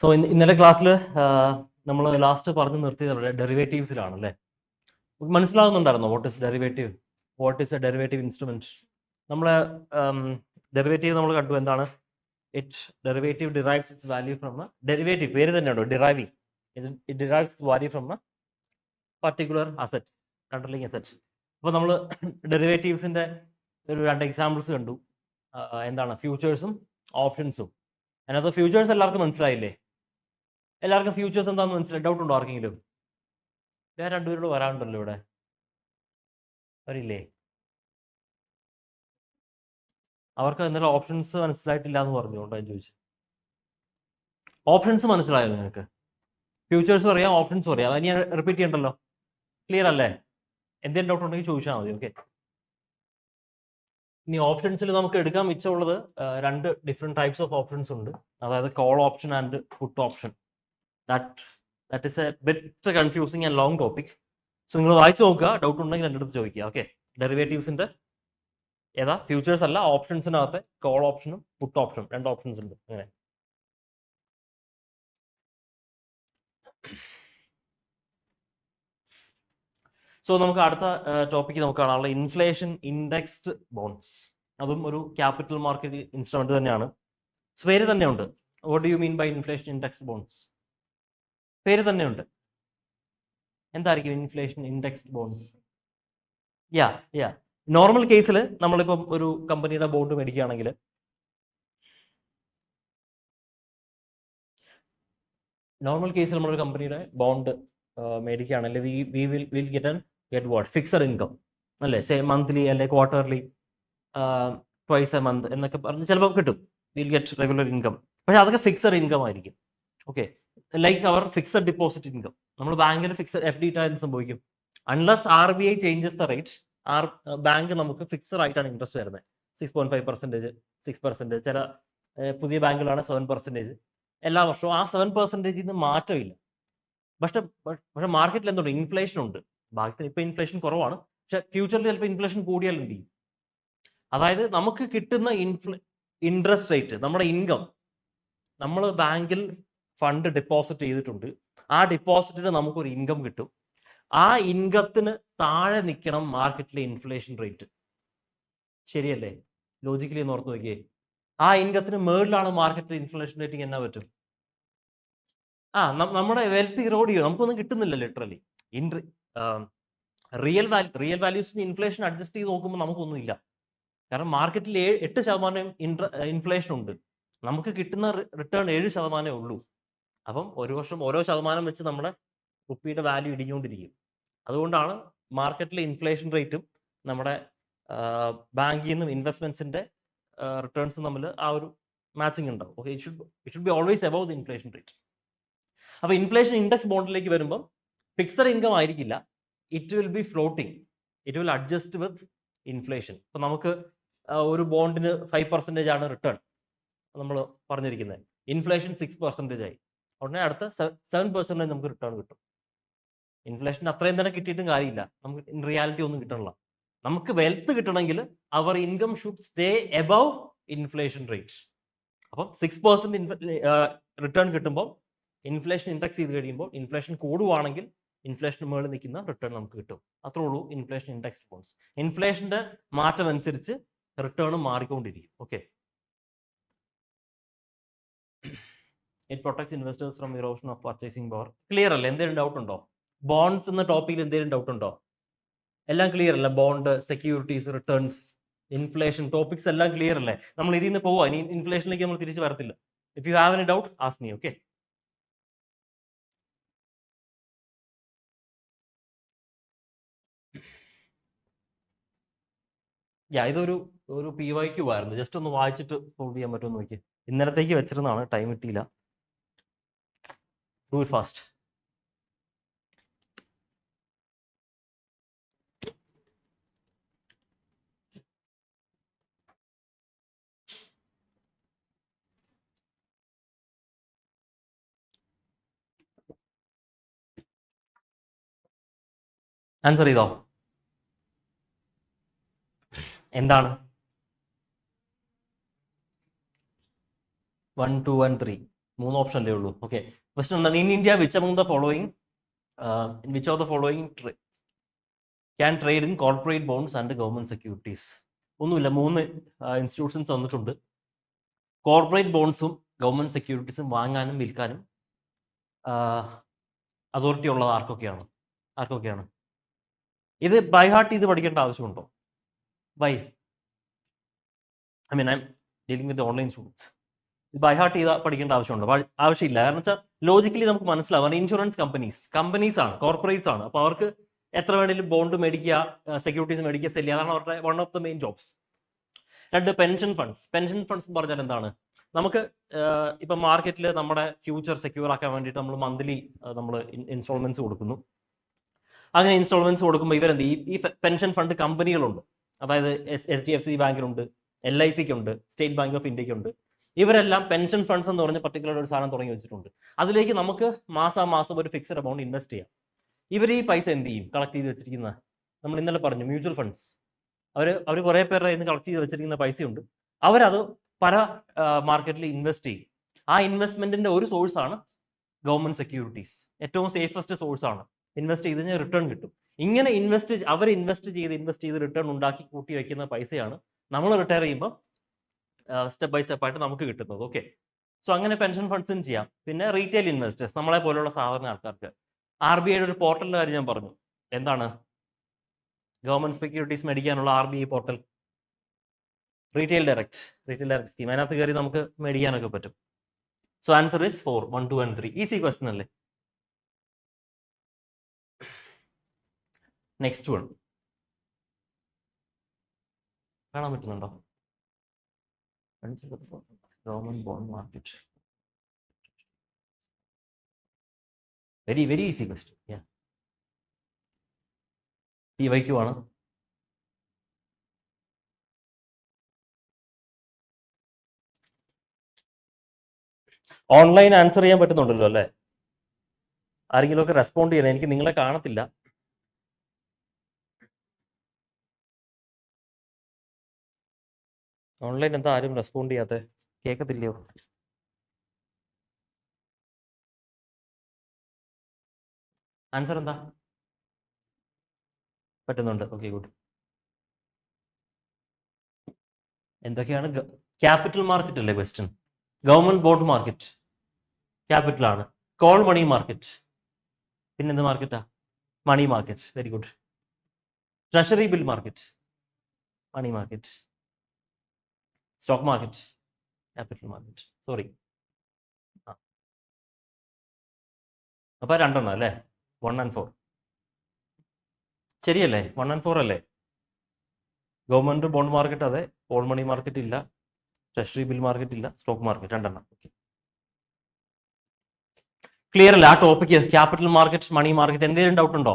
So ഇന്നലെ ക്ലാസ്സിൽ നമ്മൾ ലാസ്റ്റ് പറഞ്ഞു നിർത്തിയത് ഡെറിവേറ്റീവ്സിലാണ് അല്ലേ? മനസ്സിലാകുന്നുണ്ടായിരുന്നോ what is a derivative instrument? നമ്മളെ ഡെറിവേറ്റീവ് നമ്മൾ കണ്ടു. എന്താണ് derivative derives its value from derivative, പേര് തന്നെയുണ്ടോ deriving. It derives its value from particular asset, underlying asset. അപ്പോൾ നമ്മൾ ഡെറിവേറ്റീവ്സിന്റെ ഒരു രണ്ട് എക്സാമ്പിൾസ് കണ്ടു. എന്താണ് ഫ്യൂച്ചേഴ്സും ഓപ്ഷൻസും. അതിനകത്ത് ഫ്യൂച്ചേഴ്സ് എല്ലാവർക്കും മനസ്സിലായില്ലേ? എല്ലാവർക്കും ഫ്യൂച്ചേഴ്സ് എന്താണെന്ന് മനസ്സിലായി? ഡൗട്ട് ഉണ്ടോ ആർക്കെങ്കിലും? ഞാൻ രണ്ടുപേരോട് വരാനുണ്ടല്ലോ ഇവിടെ, വരില്ലേ? അവർക്ക് എന്തെങ്കിലും ഓപ്ഷൻസ് മനസ്സിലായിട്ടില്ല എന്ന് പറഞ്ഞുകൊണ്ടോ ഞാൻ ചോദിച്ചു. ഓപ്ഷൻസ് മനസ്സിലായോ നിങ്ങൾക്ക്? ഫ്യൂച്ചേഴ്സ് പറയാം, ഓപ്ഷൻസ് പറയാം. അത് ഞാൻ റിപ്പീറ്റ് ചെയ്യണ്ടല്ലോ. ക്ലിയർ അല്ലേ? എന്തെങ്കിലും ഡൗട്ട് ഉണ്ടെങ്കിൽ ചോദിച്ചാൽ മതി. ഓക്കെ. ഇനി ഓപ്ഷൻസിൽ നമുക്ക് എടുക്കാൻ മിച്ചമുള്ളത് രണ്ട് ഡിഫറെന്റ് ടൈപ്സ് ഓഫ് ഓപ്ഷൻസ് ഉണ്ട്. അതായത് call option and put option. That is A bit confusing and long topic. So നിങ്ങൾ വായിച്ചു നോക്കുക, ഡൗട്ട് ഉണ്ടെങ്കിൽ എൻ്റെ അടുത്ത് ചോദിക്കുക. ഓക്കെ. ഡെറിവേറ്റീവ്സിന്റെ ഏതാ? ഫ്യൂച്ചേഴ്സ് അല്ല, ഓപ്ഷൻസിനകത്ത് കോൾ ഓപ്ഷനും പുട്ട് ഓപ്ഷനും രണ്ട് ഓപ്ഷൻസ് ഉണ്ട്. അങ്ങനെ സോ നമുക്ക് അടുത്ത ടോപ്പിക്ക് നമുക്ക് കാണാനുള്ള ഇൻഫ്ലേഷൻ ഇൻഡെക്സ്ഡ് ബോണ്ട്സ്. അതും ഒരു ക്യാപിറ്റൽ മാർക്കറ്റ് ഇൻസ്ട്രുമെന്റ് തന്നെയാണ്. പേര് തന്നെയുണ്ട്. What do you mean by inflation indexed bonds? പേര് തന്നെയുണ്ട്. എന്തായിരിക്കും inflation indexed bonds? Yeah normal കേസിൽ നമ്മളിപ്പം ഒരു കമ്പനിയുടെ ബോണ്ട് മേടിക്കുകയാണെങ്കിൽ നമ്മളൊരു കമ്പനിയുടെ ബോണ്ട് മേടിക്കുകയാണെങ്കിൽ will get what fixed income അല്ലേ? സേ മന്ത്ലി അല്ലെ ക്വാർട്ടർലി, ട്വൈസ് എ മന്ത് എന്നൊക്കെ പറഞ്ഞ് ചിലപ്പോൾ കിട്ടും. Will get regular income. പക്ഷെ അതൊക്കെ ഫിക്സഡ് ഇൻകം ആയിരിക്കും. ഓക്കെ. ലൈക്ക് അവർ ഫിക്സഡ് ഡിപ്പോസിറ്റ് ഇൻകം. നമ്മൾ ബാങ്കിൽ ഫിക്സഡ് FD ഇട്ടാൽ സംഭവിക്കും? Unless RBI changes the rate, bank നമുക്ക് ഫിക്സഡ് ആയിട്ടാണ് ഇൻട്രസ്റ്റ് വരുന്നത്. 6.5%, 6%. ചില പുതിയ ബാങ്കുകളാണ് 7%. എല്ലാ വർഷവും ആ 7%ന് മാറ്റമില്ല. പക്ഷെ മാർക്കറ്റിൽ എന്തുണ്ട്? ഇൻഫ്ലേഷൻ ഉണ്ട്. ഭാഗ്യത്തിന് ഇപ്പൊ ഇൻഫ്ലേഷൻ കുറവാണ്. പക്ഷെ ഫ്യൂച്ചറിൽ ചിലപ്പോൾ ഇൻഫ്ലേഷൻ കൂടിയാൽ എന്ത് ചെയ്യും? അതായത് നമുക്ക് കിട്ടുന്ന ഇൻട്രസ്റ്റ് റേറ്റ്, നമ്മുടെ ഇൻകം, നമ്മൾ ബാങ്കിൽ ഫണ്ട് ഡെപ്പോസിറ്റ് ചെയ്തിട്ടുണ്ട്. ആ ഡെപ്പോസിറ്റിന് നമുക്കൊരു ഇൻകം കിട്ടും. ആ ഇൻകത്തിന് താഴെ നിൽക്കണം മാർക്കറ്റിലെ ഇൻഫ്ലേഷൻ റേറ്റ്. ശരിയല്ലേ? ലോജിക്കലി ഒന്ന് ഓർത്ത് നോക്കിയേ. ആ ഇൻകത്തിന് മേളിലാണ് മാർക്കറ്റിൽ ഇൻഫ്ലേഷൻ റേറ്റിംഗ്. എന്നാ പറ്റും? നമ്മുടെ വെൽത്ത് ഇറോഡ് ചെയ്യും. നമുക്കൊന്നും കിട്ടുന്നില്ല ലിറ്ററലി. റിയൽ വാല്യൂസിന് ഇൻഫ്ലേഷൻ അഡ്ജസ്റ്റ് ചെയ്ത് നോക്കുമ്പോൾ നമുക്കൊന്നും ഇല്ല. കാരണം മാർക്കറ്റിൽ 8% ഇൻഫ്ലേഷൻ ഉണ്ട്. നമുക്ക് കിട്ടുന്ന റിട്ടേൺ 7% ഉള്ളൂ. അപ്പം ഒരു വർഷം ഓരോ ശതമാനം വെച്ച് നമ്മുടെ റുപ്പിയുടെ വാല്യൂ ഇടിഞ്ഞുകൊണ്ടിരിക്കും. അതുകൊണ്ടാണ് മാർക്കറ്റിലെ ഇൻഫ്ലേഷൻ റേറ്റും നമ്മുടെ ബാങ്കിൽ നിന്നും ഇൻവെസ്റ്റ്മെന്റ്സിന്റെ റിട്ടേൺസും തമ്മിൽ ആ ഒരു മാച്ചിങ് ഉണ്ടാവും. Okay. It should be always above the inflation rate. അപ്പൊ ഇൻഫ്ലേഷൻ ഇൻഡെക്സ് ബോണ്ടിലേക്ക് വരുമ്പോൾ ഫിക്സഡ് ഇൻകം ആയിരിക്കില്ല. It will be floating. It will adjust with inflation. ഇപ്പൊ നമുക്ക് ഒരു ബോണ്ടിന് 5% ആണ് റിട്ടേൺ നമ്മൾ പറഞ്ഞിരിക്കുന്നത്. ഇൻഫ്ലേഷൻ 6% ആയി. ഉടനെ അടുത്ത 7% നമുക്ക് റിട്ടേൺ കിട്ടും. ഇൻഫ്ലേഷൻ അത്രയും തന്നെ കിട്ടിയിട്ടും കാര്യമില്ല. നമുക്ക് ഇൻ റിയാലിറ്റി ഒന്നും കിട്ടണില്ല. നമുക്ക് വെൽത്ത് കിട്ടണമെങ്കിൽ അവർ income should stay above inflation rate. അപ്പം 6% റിട്ടേൺ കിട്ടുമ്പോൾ ഇൻഫ്ലേഷൻ ഇൻഡെക്സ് ചെയ്ത് കഴിയുമ്പോൾ ഇൻഫ്ലേഷൻ കൂടുവാണെങ്കിൽ ഇൻഫ്ലേഷൻ മുകളിൽ നിൽക്കുന്ന റിട്ടേൺ നമുക്ക് കിട്ടും. അത്രേ ഉള്ളൂ ഇൻഫ്ലേഷൻ ഇൻഡെക്സ് ബോണ്ട്സ്. ഇൻഫ്ലേഷന്റെ മാറ്റം അനുസരിച്ച് റിട്ടേണും മാറിക്കൊണ്ടിരിക്കും. Okay. It protects investors from erosion of purchasing power. Clear അല്ലേ? എന്തെങ്കിലും ഡൗട്ട് ഉണ്ടോ? ബോണ്ട്സ് എന്ന ടോപ്പിക്കിൽ എന്തെങ്കിലും ഡൗട്ട് ഉണ്ടോ? എല്ലാം ക്ലിയർ അല്ലേ? Bond, securities, returns, inflation topics എല്ലാം ക്ലിയർ അല്ലേ? നമ്മൾ ഇതിൽ നിന്ന് പോവാ. ഇനി ഇൻഫ്ലേഷനിലേക്ക് നമ്മൾ തിരിച്ചു വരത്തില്ല. If you have any doubt ask me. Okay. ഇതൊരു PYQ ആയിരുന്നു. ജസ്റ്റ് ഒന്ന് വായിച്ചിട്ട് സോൾവ് ചെയ്യാൻ പറ്റുമോ നോക്കി. ഇന്നലത്തേക്ക് വെച്ചിരുന്നതാണ്, ടൈം കിട്ടിയില്ല. Do it fast. ആൻസർ ചെയ്തോ? എന്താണ് 1, 2 and 3? 3 ഓപ്ഷൻ അല്ലേ ഉള്ളൂ. ഓക്കെ, ക്വസ്റ്റൻ എന്താണ്? In India which among the following which of the following can trade in corporate bonds and government securities? ഒന്നുമില്ല, 3 ഇൻസ്റ്റിറ്റ്യൂഷൻസ് വന്നിട്ടുണ്ട്. കോർപ്പറേറ്റ് ബോൺസും ഗവൺമെന്റ് സെക്യൂരിറ്റീസും വാങ്ങാനും വിൽക്കാനും അതോറിറ്റി ഉള്ളത് ആർക്കൊക്കെയാണ്? ഇത് ബൈ ഹാർട്ട് ചെയ്ത് പഠിക്കേണ്ട ആവശ്യമുണ്ടോ? By I'm dealing with online students. By heart ചെയ്ത് പഠിക്കേണ്ട ആവശ്യമുണ്ടോ? ആവശ്യമില്ല. കാരണം വെച്ചാൽ ലോജിക്കലി നമുക്ക് മനസ്സിലാവും. ഇൻഷുറൻസ് കമ്പനീസ് ആണ്, കോർപ്പറേറ്റ്സ് ആണ്. അപ്പോൾ അവർക്ക് എത്ര വേണേലും ബോണ്ട് മേടിക്കുക, സെക്യൂരിറ്റീസ് മേടിക്കുക, സെല് ചെയ്യുക. അതാണ് അവരുടെ one of the main jobs. 2, pension funds പറഞ്ഞാൽ എന്താണ്? നമുക്ക് ഇപ്പൊ മാർക്കറ്റിൽ നമ്മുടെ ഫ്യൂച്ചർ സെക്യൂർ ആക്കാൻ വേണ്ടിയിട്ട് നമ്മൾ മന്ത്ലി നമ്മൾ ഇൻസ്റ്റാൾമെന്റ്സ് കൊടുക്കുന്നു. അങ്ങനെ ഇൻസ്റ്റാൾമെന്റ്സ് കൊടുക്കുമ്പോൾ ഇവരെന്ത് ഈ പെൻഷൻ ഫണ്ട് കമ്പനികളുണ്ട്. അതായത് HDFC ബാങ്കിനുണ്ട്, LICക്കുണ്ട്, സ്റ്റേറ്റ് ബാങ്ക് ഓഫ് ഇന്ത്യക്കുണ്ട്. ഇവരെല്ലാം പെൻഷൻ ഫണ്ട്സ് എന്ന് പറഞ്ഞ പർട്ടിക്കുലർ ഒരു സാധനം തുടങ്ങി വെച്ചിട്ടുണ്ട്. അതിലേക്ക് നമുക്ക് മാസം ഒരു ഫിക്സഡ് എമൗണ്ട് ഇൻവെസ്റ്റ് ചെയ്യാം. ഇവർ ഈ പൈസ എന്ത് ചെയ്യും? കളക്ട് ചെയ്ത് വെച്ചിരിക്കുന്ന, നമ്മൾ ഇന്നലെ പറഞ്ഞു, മ്യൂച്വൽ ഫണ്ട്സ്. അവർ കുറേ പേരുടെ ഇന്ന് കളക്ട് ചെയ്ത് വെച്ചിരിക്കുന്ന പൈസയുണ്ട്. അവരത് പല മാർക്കറ്റിൽ ഇൻവെസ്റ്റ് ചെയ്യും. ആ ഇൻവെസ്റ്റ്മെന്റിന്റെ ഒരു സോഴ്സാണ് ഗവൺമെന്റ് സെക്യൂരിറ്റീസ്. ഏറ്റവും സേഫസ്റ്റ് സോഴ്സാണ്. ഇൻവെസ്റ്റ് ചെയ്ത് കഴിഞ്ഞാൽ റിട്ടേൺ കിട്ടും. ഇങ്ങനെ ഇൻവെസ്റ്റ് ചെയ്ത് റിട്ടേൺ ഉണ്ടാക്കി കൂട്ടി വയ്ക്കുന്ന പൈസയാണ് നമ്മൾ റിട്ടയർ ചെയ്യുമ്പോൾ സ്റ്റെപ്പ് ബൈ സ്റ്റെപ്പ് ആയിട്ട് നമുക്ക് കിട്ടുന്നത്. ഓക്കെ, സോ അങ്ങനെ പെൻഷൻ ഫണ്ട്സും ചെയ്യാം. പിന്നെ റീറ്റെയിൽ ഇൻവെസ്റ്റേഴ്സ്, നമ്മളെ പോലുള്ള സാധാരണ ആൾക്കാർക്ക് RBIയുടെ ഒരു പോർട്ടലിന്റെ കാര്യം ഞാൻ പറഞ്ഞു. എന്താണ്? ഗവൺമെന്റ് സെക്യൂരിറ്റീസ് മേടിക്കാനുള്ള RBI portal, retail direct scheme. അതിനകത്ത് കയറി നമുക്ക് മേടിക്കാനൊക്കെ പറ്റും. So answer is 4, 1, 2 and 3. Easy question അല്ലേ? നെക്സ്റ്റ് വൺ കാണാൻ പറ്റുന്നുണ്ടോ? Government bond market. Very very easy question. PYQ ആണ്. ഓൺലൈൻ ആൻസർ ചെയ്യാൻ പറ്റുന്നുണ്ടല്ലോ അല്ലേ? ആരെങ്കിലും ഒക്കെ റെസ്പോണ്ട് ചെയ്യണം. എനിക്ക് നിങ്ങളെ കാണത്തില്ല. ഓൺലൈൻ എന്താ ആരും റെസ്പോണ്ട് ചെയ്യാത്തെ? കേൾക്കത്തില്ലയോ? ആൻസർ എന്താ? പറ്റുന്നുണ്ട്. Okay, good. എന്തൊക്കെയാണ്? ക്യാപിറ്റൽ മാർക്കറ്റ് അല്ലേ ക്വസ്റ്റ്യൻ? ഗവൺമെന്റ് ബോണ്ട് മാർക്കറ്റ് ക്യാപിറ്റലാണ്. കോൾ മണി മാർക്കറ്റ്, പിന്നെന്ത് മാർക്കറ്റാ? Money market. Very good. Treasury bill market, money market. Stock market, capital market. Sorry. അപ്പൊ 2 അല്ലേ? 1 and 4 ശരിയല്ലേ? 1 and 4 അല്ലേ? ഗവൺമെന്റ് ബോണ്ട് മാർക്കറ്റ് അതെ, കോൾ മണി മാർക്കറ്റ് ഇല്ല, ട്രഷറി ബിൽ മാർക്കറ്റ് ഇല്ല, സ്റ്റോക്ക് മാർക്കറ്റ് 2. ഓക്കെ, ക്ലിയർ അല്ലേ ആ topic? Capital market, money market. എന്തെങ്കിലും ഡൗട്ട് ഉണ്ടോ?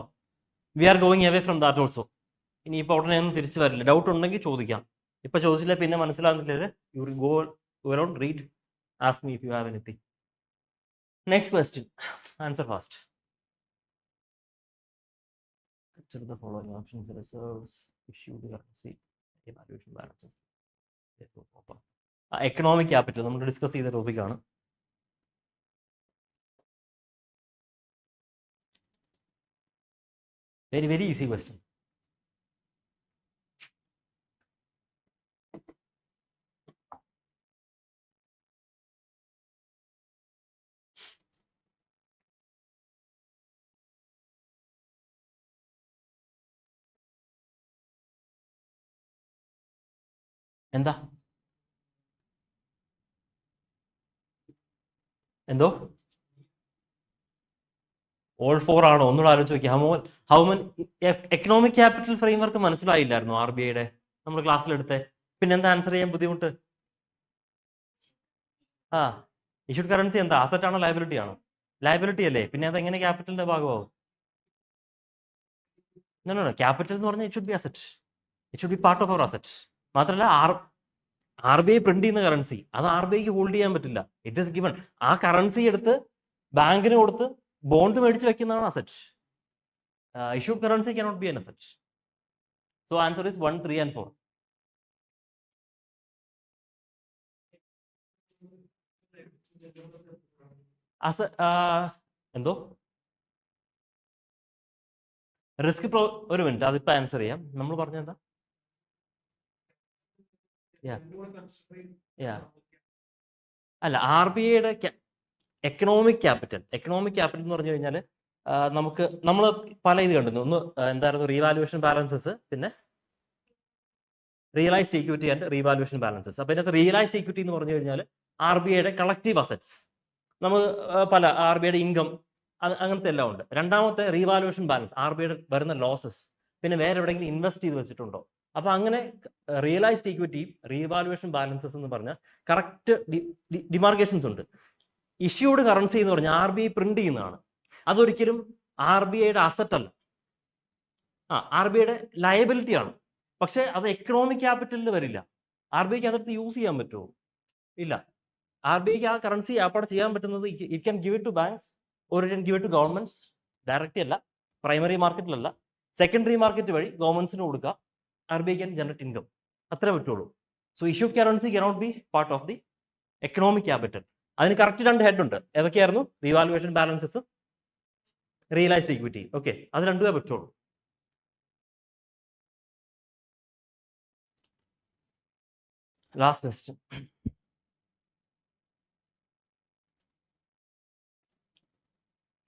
We are going away from that also. ഇനിയിപ്പോൾ ഉടനെ ഒന്നും തിരിച്ചു വരില്ല. ഡൗട്ട് ഉണ്ടെങ്കിൽ ചോദിക്കാം. ഇപ്പൊ ചോദിച്ചില്ല പിന്നെ മനസ്സിലാകുന്നില്ല. You will go around, read, ask me if you have anything. Next question, answer fast. Consider the following options: reserves, issued currency, evaluation balances. Economic capital നമ്മൾ ഡിസ്കസ് ചെയ്ത ടോപ്പിക്കാണ്. Very very easy question. എന്താ? എന്തോ? All 4 ആണോ? ഒന്നുകൂടെ ആലോചിച്ച് നോക്കി. ഹൗമൻ economic capital framework മനസ്സിലായില്ലായിരുന്നു RBIയുടെ നമ്മൾ ക്ലാസ്സിലെടുത്തെ? പിന്നെന്താ ആൻസർ ചെയ്യാൻ ബുദ്ധിമുട്ട്? ഇഷ്യൂഡ് കറൻസി എന്താ? അസറ്റ് ആണോ ലയബിലിറ്റി ആണോ? ലയബിലിറ്റി അല്ലേ? പിന്നെ അത് എങ്ങനെ ക്യാപിറ്റലിന്റെ ഭാഗമാവും? ക്യാപിറ്റൽ എന്ന് പറഞ്ഞാൽ it should be asset, it should be part of our asset. മാത്രമല്ല RBI പ്രിന്റ് ചെയ്യുന്ന കറൻസി അത് RBIക്ക് ഹോൾഡ് ചെയ്യാൻ പറ്റില്ല. It is given. ആ കറൻസി എടുത്ത് ബാങ്കിന് കൊടുത്ത് ബോണ്ട് മേടിച്ച് വെക്കുന്നതാണ് asset. Issued currency cannot be an asset. So answer is 1, 3 and 4. എന്തോ റിസ്ക് ഒരു മിനിറ്റ് അതിപ്പോ ആൻസർ ചെയ്യാം. നമ്മൾ പറഞ്ഞെന്താ? അല്ല, ആർ ബി ഐയുടെ എക്കണോമിക് ക്യാപിറ്റൽ എന്ന് പറഞ്ഞു കഴിഞ്ഞാൽ നമ്മൾ പല ഇത് കണ്ടിരുന്നു. ഒന്ന് എന്തായിരുന്നു, റീവാലുവേഷൻ ബാലൻസസ്, പിന്നെ realised equity and revaluation balances. അപ്പൊ ഇതിനകത്ത് റിയലൈസ്ഡ് ഇക്വിറ്റി എന്ന് പറഞ്ഞു കഴിഞ്ഞാൽ ആർ ബി ഐയുടെ കളക്റ്റീവ് അസറ്റ്സ്, നമ്മൾ പല ആർ ബി ഐയുടെ ഇൻകം അങ്ങനത്തെ എല്ലാം ഉണ്ട്. രണ്ടാമത്തെ റീവാലുവേഷൻ ബാലൻസ്, ആർ ബി ഐയുടെ വരുന്ന ലോസസ്, പിന്നെ വേറെ എവിടെയെങ്കിലും ഇൻവെസ്റ്റ് ചെയ്ത് വെച്ചിട്ടുണ്ടോ. അപ്പൊ അങ്ങനെ റിയലൈസ്ഡ് ഇക്വിറ്റിയും റീവാലുവേഷൻ ബാലൻസസ് എന്ന് പറഞ്ഞാൽ കറക്റ്റ് ഡിമാർക്കേഷൻസ് ഉണ്ട്. ഇഷ്യൂഡ് കറൻസി എന്ന് പറഞ്ഞാൽ ആർ ബി ഐ പ്രിന്റ് ചെയ്യുന്നതാണ്. അതൊരിക്കലും ആർ ബി ഐയുടെ അസറ്റ് അല്ല, ആർ ബി ഐയുടെ ലയബിലിറ്റി ആണ്. പക്ഷെ അത് എക്കണോമിക് ക്യാപിറ്റലിൽ വരില്ല. ആർ ബി ഐക്ക് അതെടുത്ത് യൂസ് ചെയ്യാൻ പറ്റുമോ? ഇല്ല. ആർ ബി ഐക്ക് ആ കറൻസി ആപ്പാടെ ചെയ്യാൻ പറ്റുന്നത് it can give it to banks or it can give it to governments. Directly അല്ല, പ്രൈമറി മാർക്കറ്റിലല്ല, സെക്കൻഡറി മാർക്കറ്റ് വഴി ഗവൺമെന്റ്സിന് കൊടുക്കുക. R B I can generate income, അത്രേ പറ്റുള്ളൂ. So issued currency cannot be part of the economic capital. അതിന് correct 2 head ഉണ്ട്. ഏതൊക്കെയായിരുന്നു? റീവാലുവേഷൻ ബാലൻസസും റിയലൈസ്ഡ് ഇക്വിറ്റി. ഓക്കെ, അത് രണ്ടുമേ പറ്റുള്ളൂ. Last question.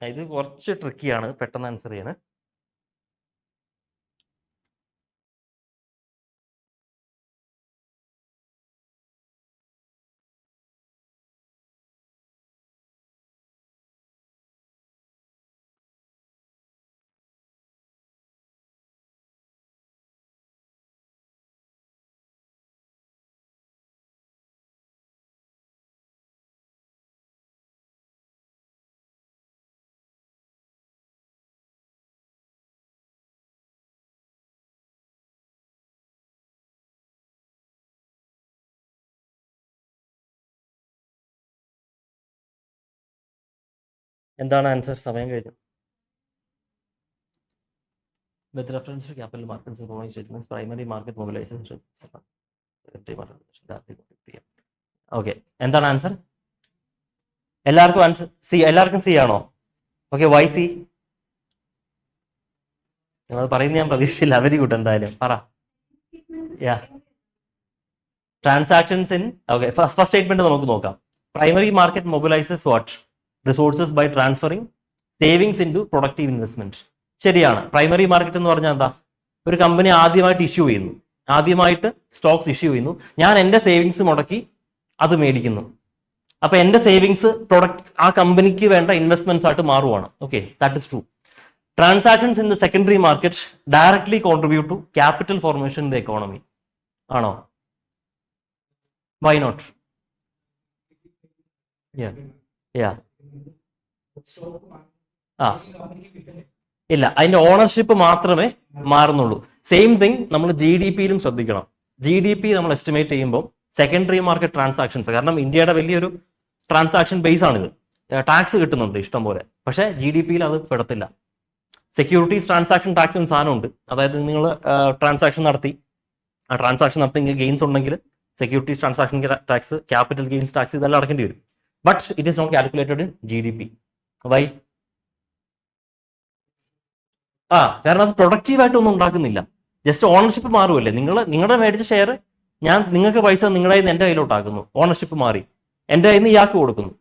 ഇത് കുറച്ച് ട്രിക്കിയാണ്, പെട്ടെന്ന് ആൻസർ ചെയ്യണേ. എന്താണ് ആൻസർ? സമയം കഴിഞ്ഞു. With reference to capital markets and following statements, primary market mobilization. Okay, എന്താണ് ആൻസർ? എല്ലാവർക്കും ആൻസർ സി, എല്ലാവർക്കും സി ആണോ? Okay, why C? നിങ്ങൾ പറയുന്നത് ഞാൻ പ്രതീക്ഷിച്ചില്ല. Very good. എന്തായാലും പറ. Yeah, transactions in, okay, first statement നമുക്ക് നോക്കാം. Primary market mobilises what? Resources by transferring savings into productive investment. ശരിയാണ്. പ്രൈമറി മാർക്കറ്റ് എന്ന് പറഞ്ഞാൽ എന്താ? ഒരു കമ്പനി ആദ്യമായിട്ട് ഇഷ്യൂ ചെയ്യുന്നു, ആദ്യമായിട്ട് സ്റ്റോക്സ് ഇഷ്യൂ ചെയ്യുന്നു. ഞാൻ എൻ്റെ സേവിങ്സ് മുടക്കി അത് മേടിക്കുന്നു. അപ്പൊ എൻ്റെ സേവിങ്സ് പ്രൊഡക്റ്റ് ആ കമ്പനിക്ക് വേണ്ട ഇൻവെസ്റ്റ്മെന്റ്സ് ആയിട്ട് മാറുവാണ്. Okay, that is true. Transactions in the secondary market directly contribute to capital formation in the economy. ആണോ? Why not? ഇല്ല, അതിന്റെ ഓണർഷിപ്പ് മാത്രമേ മാറുന്നുള്ളൂ. സെയിം തിങ് നമ്മൾ ജി ഡി പിയിലും ശ്രദ്ധിക്കണം. ജി ഡി പി നമ്മൾ എസ്റ്റിമേറ്റ് ചെയ്യുമ്പോൾ സെക്കൻഡറി മാർക്കറ്റ് ട്രാൻസാക്ഷൻസ്, കാരണം ഇന്ത്യയുടെ വലിയൊരു ട്രാൻസാക്ഷൻ ബേസ് ആണിത്. ടാക്സ് കിട്ടുന്നുണ്ട് ഇഷ്ടം പോലെ, പക്ഷേ ജി ഡി പിയിൽ അത് പെടത്തില്ല. സെക്യൂരിറ്റീസ് ട്രാൻസാക്ഷൻ ടാക്സ് എന്ന സാധനമുണ്ട്. അതായത് നിങ്ങൾ ട്രാൻസാക്ഷൻ നടത്തി, ആ ട്രാൻസാക്ഷൻ നടത്തി ഗെയിൻസ് ഉണ്ടെങ്കിൽ securities transaction tax, capital gains tax ഇതെല്ലാം അടക്കേണ്ടി വരും. But it is not calculated in G D P. Why? കാരണം അത് പ്രൊഡക്റ്റീവായിട്ട് ഒന്നും ഉണ്ടാക്കുന്നില്ല. ജസ്റ്റ് ഓണർഷിപ്പ് മാറുമല്ലേ. നിങ്ങളുടെ മേടിച്ച ഷെയർ നിങ്ങൾക്ക് പൈസ നിങ്ങളുടെ കയ്യിൽ നിന്ന് എൻ്റെ കയ്യിലോട്ടാക്കുന്നു. ഓണർഷിപ്പ് മാറി എൻ്റെ കയ്യിൽ നിന്ന് ഇയാൾക്ക് കൊടുക്കുന്നു.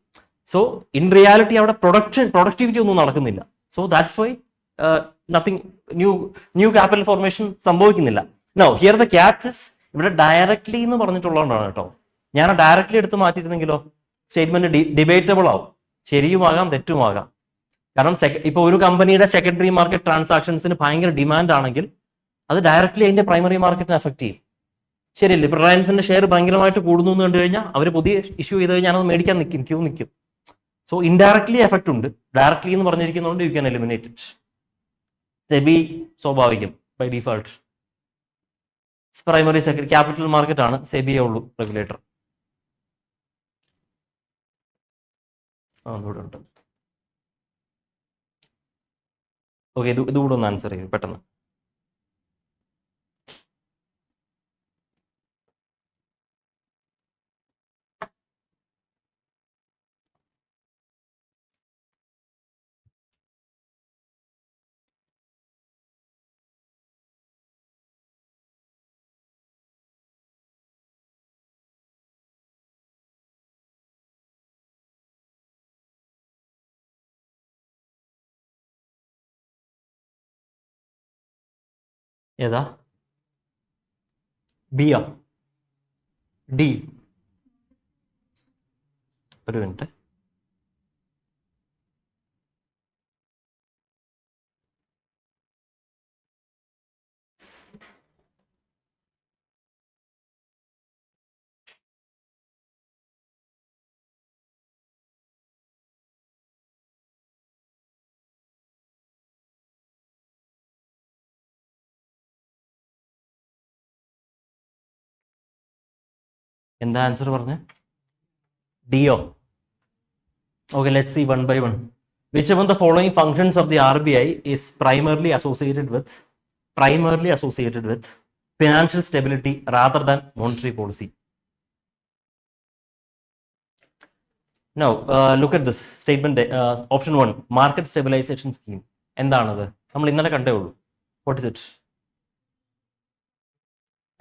സോ ഇൻ റിയാലിറ്റി അവിടെ പ്രൊഡക്ടിവിറ്റി ഒന്നും നടക്കുന്നില്ല. So that's why nothing new capital formation സംഭവിക്കുന്നില്ല. നോ ഹിയർ ദ ക്യാച്ചസ്, ഇവിടെ ഡയറക്ട്ലി എന്ന് പറഞ്ഞിട്ടുള്ളതാണ് കേട്ടോ. ഞാൻ ഡയറക്ട്ലി എടുത്ത് മാറ്റിയിരുന്നെങ്കിലോ സ്റ്റേറ്റ്മെന്റ് ഡിബേറ്റബിൾ ആവും. ശരിയുമാകാം തെറ്റുമാകാം. കാരണം ഇപ്പൊ ഒരു കമ്പനിയുടെ സെക്കൻഡറി മാർക്കറ്റ് ട്രാൻസാക്ഷൻസിന് ഭയങ്കര ഡിമാൻഡ് ആണെങ്കിൽ അത് ഡയറക്ട്ലി അതിന്റെ പ്രൈമറി മാർക്കറ്റിനെ എഫക്ട് ചെയ്യും. ശരിയല്ലേ? ഇപ്പൊ റിലയൻസിന്റെ ഷെയർ ഭയങ്കരമായിട്ട് കൂടുന്നു എന്ന് കണ്ടു കഴിഞ്ഞാൽ അവർ പുതിയ ഇഷ്യൂ ചെയ്ത് കഴിഞ്ഞാൽ അത് മേടിക്കാൻ ക്യൂ നിൽക്കും. സോ ഇൻഡയറക്ട്ലി എഫക്ട് ഉണ്ട്. ഡയറക്ട്ലി എന്ന് പറഞ്ഞിരിക്കുന്നതുകൊണ്ട് you can eliminate it. SEBI സ്വാഭാവികം by default. Primary second capital market ആണ്, സെബിയേ ഉള്ളൂ റെഗുലേറ്റർ. ഇവിടെ ഉണ്ട്. ഓക്കെ, ഇതുകൂടെ ഒന്ന് ആൻസർ ചെയ്യും പെട്ടെന്ന്. ഏതാ? ബിയോ? ഡി? ഒരു മിനിറ്റ്. എന്താ ആൻസർ പറഞ്ഞേ? Deo? Okay, let's see one by one. Which among the following functions of the RBI is primarily associated with financial stability rather than monetary policy? Now, look at this statement. Option 1, market stabilization scheme. എന്താണത്? നമ്മൾ ഇന്നലെ കണ്ടേ ഉള്ളൂ. What is it?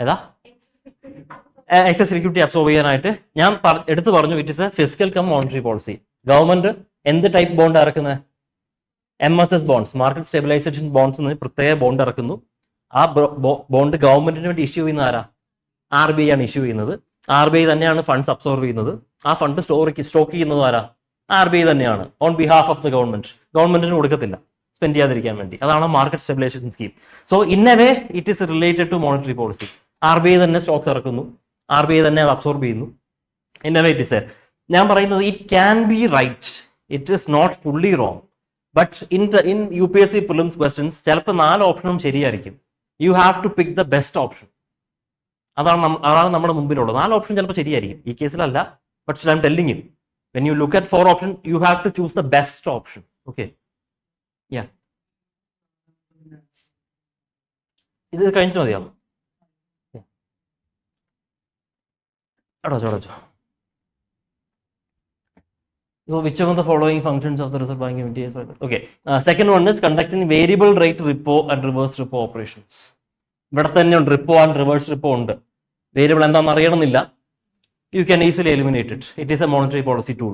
ഏതാ? Excess liquidity absorb ചെയ്യാനായിട്ട് ഞാൻ എടുത്തു പറഞ്ഞു, it is a fiscal cum monetary policy. Government എന്ത് ടൈപ്പ് ബോണ്ട് ഇറക്കുന്നത്? MSS bonds, market stabilisation bonds എന്ന് പ്രത്യേക ബോണ്ട് ഇറക്കുന്നു. ആ ബോണ്ട് ഗവൺമെന്റിന് വേണ്ടി ഇഷ്യൂ ചെയ്യുന്ന ആരാ? RBI ആണ് ഇഷ്യൂ ചെയ്യുന്നത്. RBI തന്നെയാണ് ഫണ്ട്സ് അബ്സോർവ് ചെയ്യുന്നത്. ആ ഫണ്ട് സ്റ്റോക്ക് ചെയ്യുന്നത് ആരാ? RBI തന്നെയാണ്, on behalf of the government. ഗവൺമെന്റിന് കൊടുക്കത്തില്ല സ്പെൻഡ് ചെയ്യാതിരിക്കാൻ വേണ്ടി. അതാണ് market stabilisation scheme. So in a way it is related to monetary policy. RBI തന്നെ സ്റ്റോക്സ് ഇറക്കുന്നു, RBI തന്നെ അത് അബ്സോർബ് ചെയ്യുന്നു. In a way it is ഞാൻ പറയുന്നത് it can be right, it is not fully wrong. But in UPSC prelims questions ചിലപ്പോൾ 4 ഓപ്ഷനും ശരിയായിരിക്കും. You have to pick the best option. അതാണ് നമ്മുടെ മുമ്പിലുള്ളത്. 4 ഓപ്ഷൻ ചിലപ്പോൾ ശരിയായിരിക്കും, ഈ കേസിലല്ല. But I'm telling you, when you look at 4 option you have to choose the best option. Okay, yeah. ഇത് കഴിഞ്ഞിട്ട് മതിയോ? അടച്ചോ. So which of the following functions of the Reserve Bank of India is? Okay. Second one is conducting variable rate repo and reverse repo operations. ഇവിടെ തന്നെ ഉണ്ട് repo and reverse repo ഉണ്ട്. Variable എന്താണെന്ന് അറിയണമെന്നില്ല, you can easily eliminate it. It is a monetary policy tool.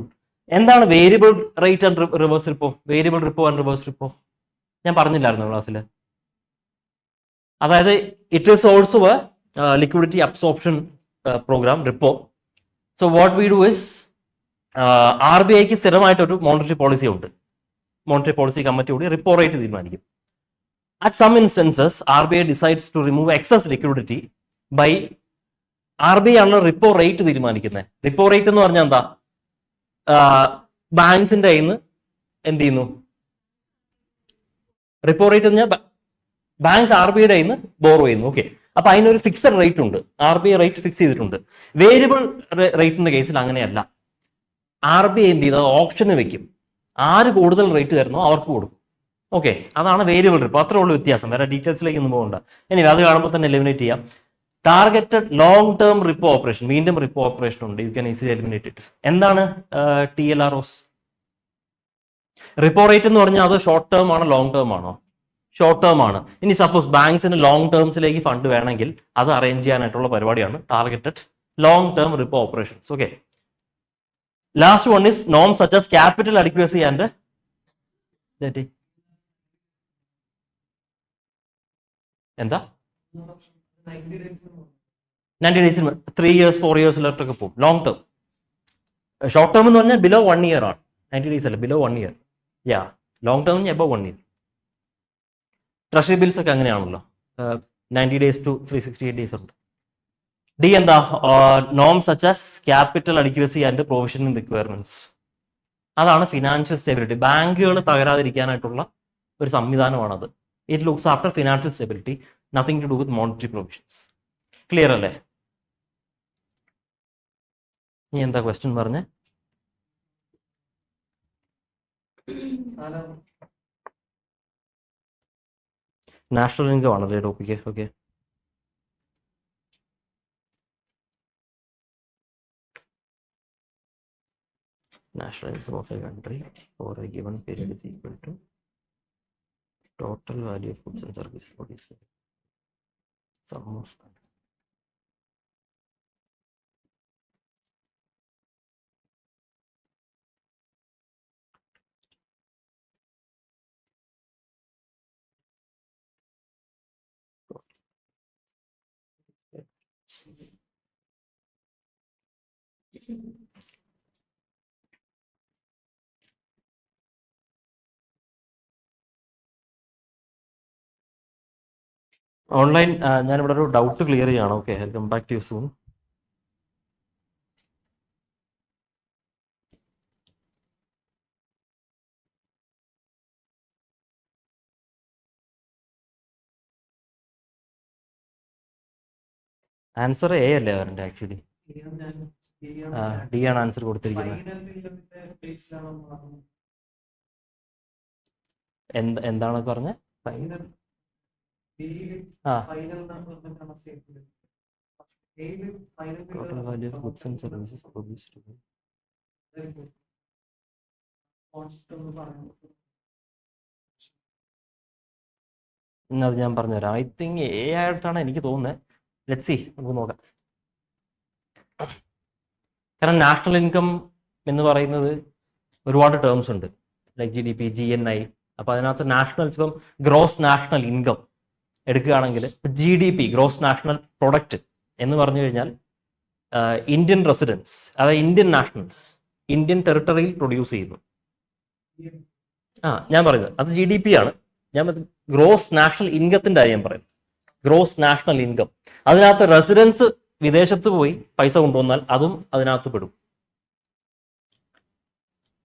എന്താണ് variable rate and reverse repo? Variable repo and reverse repo ഞാൻ പറഞ്ഞില്ലായിരുന്നു ക്ലാസ്സിൽ. അതായത് it is also a liquidity absorption programme, repo. So what we do is, RBIക്ക് സ്ഥിരമായിട്ടൊരു monetary policy ഉണ്ട്. Monetary policy committee കൂടി repo rate തീരുമാനിക്കും. At some instances, RBI decides to remove excess liquidity by RBI ആണ് repo rate തീരുമാനിക്കുന്നത്. Repo rate എന്ന് പറഞ്ഞാൽ എന്താ? ബാങ്ക്സിന്റെ കയ്യിൽ നിന്ന് എന്ത് ചെയ്യുന്നു? റിപ്പോ റേറ്റ് എന്ന് പറഞ്ഞാൽ ബാങ്ക്സ് RBIയുടെ കയ്യിൽ നിന്ന് ബോറോ ചെയ്യുന്നു. ഓക്കെ, അപ്പൊ അതിനൊരു ഫിക്സഡ് റേറ്റ് ഉണ്ട്, RBI റേറ്റ് ഫിക്സ് ചെയ്തിട്ടുണ്ട്. വേരിയബിൾ റേറ്റിന്റെ കേസിൽ അങ്ങനെയല്ല. RBI എന്ത് ചെയ്താൽ ഓപ്ഷന് വെക്കും, ആര് കൂടുതൽ റേറ്റ് തരുന്നോ അവർക്ക് കൊടുക്കും. ഓക്കെ, അതാണ് വേരിയബിൾ റിപ്പോ. അത്രേ ഉള്ളൂ വ്യത്യാസം, വേറെ ഡീറ്റെയിൽസിലേക്ക് ഒന്നും പോകണ്ട. ഇനി അത് കാണുമ്പോൾ തന്നെ എലിമിനേറ്റ് ചെയ്യാം. Targeted long term repo operation, വീണ്ടും റിപ്പോ ഓപ്പറേഷൻ ഉണ്ട്, you can easily eliminate it. എന്താണ് TLROs? റിപ്പോ റേറ്റ് എന്ന് പറഞ്ഞാൽ അത് ഷോർട്ട് ടേം ആണോ ലോങ് ടേം ആണോ? ഷോർട്ട് ടേം ആണ്. ഇനി സപ്പോസ് ബാങ്ക്സിന് ലോങ് ടേംസിലേക്ക് ഫണ്ട് വേണമെങ്കിൽ അത് അറേഞ്ച് ചെയ്യാനായിട്ടുള്ള പരിപാടിയാണ് targeted long term repo operations. Okay, last one is നോം such as capital adequacy and എന്താ 90 ഡേയ്സിൽ 3 years 4 yearsലൊക്കെ പോകും ലോങ് ടേം. ഷോർട്ട് ടേം എന്ന് പറഞ്ഞാൽ ബിലോ 1 year ആണ്. 90 days അല്ല, below 1 year. Yeah, long term above 1 year. Treasury bills ഒക്കെ അങ്ങനെയാണല്ലോ, 90 days to 368 days ഉണ്ട്. ഡി എന്താ? നോം such as capital adequacy and provisioning requirements. അതാണ് ഫിനാൻഷ്യൽ സ്റ്റെബിലിറ്റി. ബാങ്കുകൾ തകരാതിരിക്കാനായിട്ടുള്ള ഒരു സംവിധാനമാണത്. It looks after financial stability, nothing to do with monetary provisions. Clear അല്ലേ? നീ എന്താ ക്വസ്റ്റ്യൻ പറഞ്ഞേ? നാഷണൽ ഇൻകം ആണല്ലേ topic? Okay, national income of a country for a given period is equal to total value of goods and services for this sum of online ഞാനിവിടെ ഒരു doubt clear ചെയ്യണം. Okay, welcome back to you soon. Answer A അല്ലേ അവരുടെ actually? D ആണ് answer കൊടുത്തിരിക്കുന്നത്. എന്താണ് പറഞ്ഞത്? Total value of goods and services produced. അത് ഞാൻ പറഞ്ഞുതരാം. ഐ തിങ്ക് എ ആയിട്ടാണ് എനിക്ക് തോന്നുന്നത്. ലെറ്റ്സ് സീ, നമുക്ക് നോക്കാം. കാരണം നാഷണൽ ഇൻകം എന്ന് പറയുന്നത് ഒരുപാട് ടേംസ് ഉണ്ട്, ലൈക്ക് GDP, GNI. അപ്പോൾ അതിനകത്ത് നാഷണൽ, ഇപ്പം ഗ്രോസ് നാഷണൽ ഇൻകം എടുക്കുകയാണെങ്കിൽ GDP, ഗ്രോസ് നാഷണൽ പ്രൊഡക്റ്റ് എന്ന് പറഞ്ഞു കഴിഞ്ഞാൽ ഇന്ത്യൻ റെസിഡൻസ്, അതായത് ഇന്ത്യൻ നാഷണൽസ് ഇന്ത്യൻ ടെറിട്ടറിയിൽ പ്രൊഡ്യൂസ് ചെയ്യുന്നു. ഞാൻ പറയുന്നത് അത് GDP ആണ്. ഞാൻ ഗ്രോസ് നാഷണൽ ഇൻകത്തിന്റെ കാര്യം പറയും. ഗ്രോസ് നാഷണൽ ഇൻകം, അതിനകത്ത് റെസിഡൻസ് വിദേശത്ത് പോയി പൈസ കൊണ്ടുവന്നാൽ അതും അതിനകത്ത് പെടും.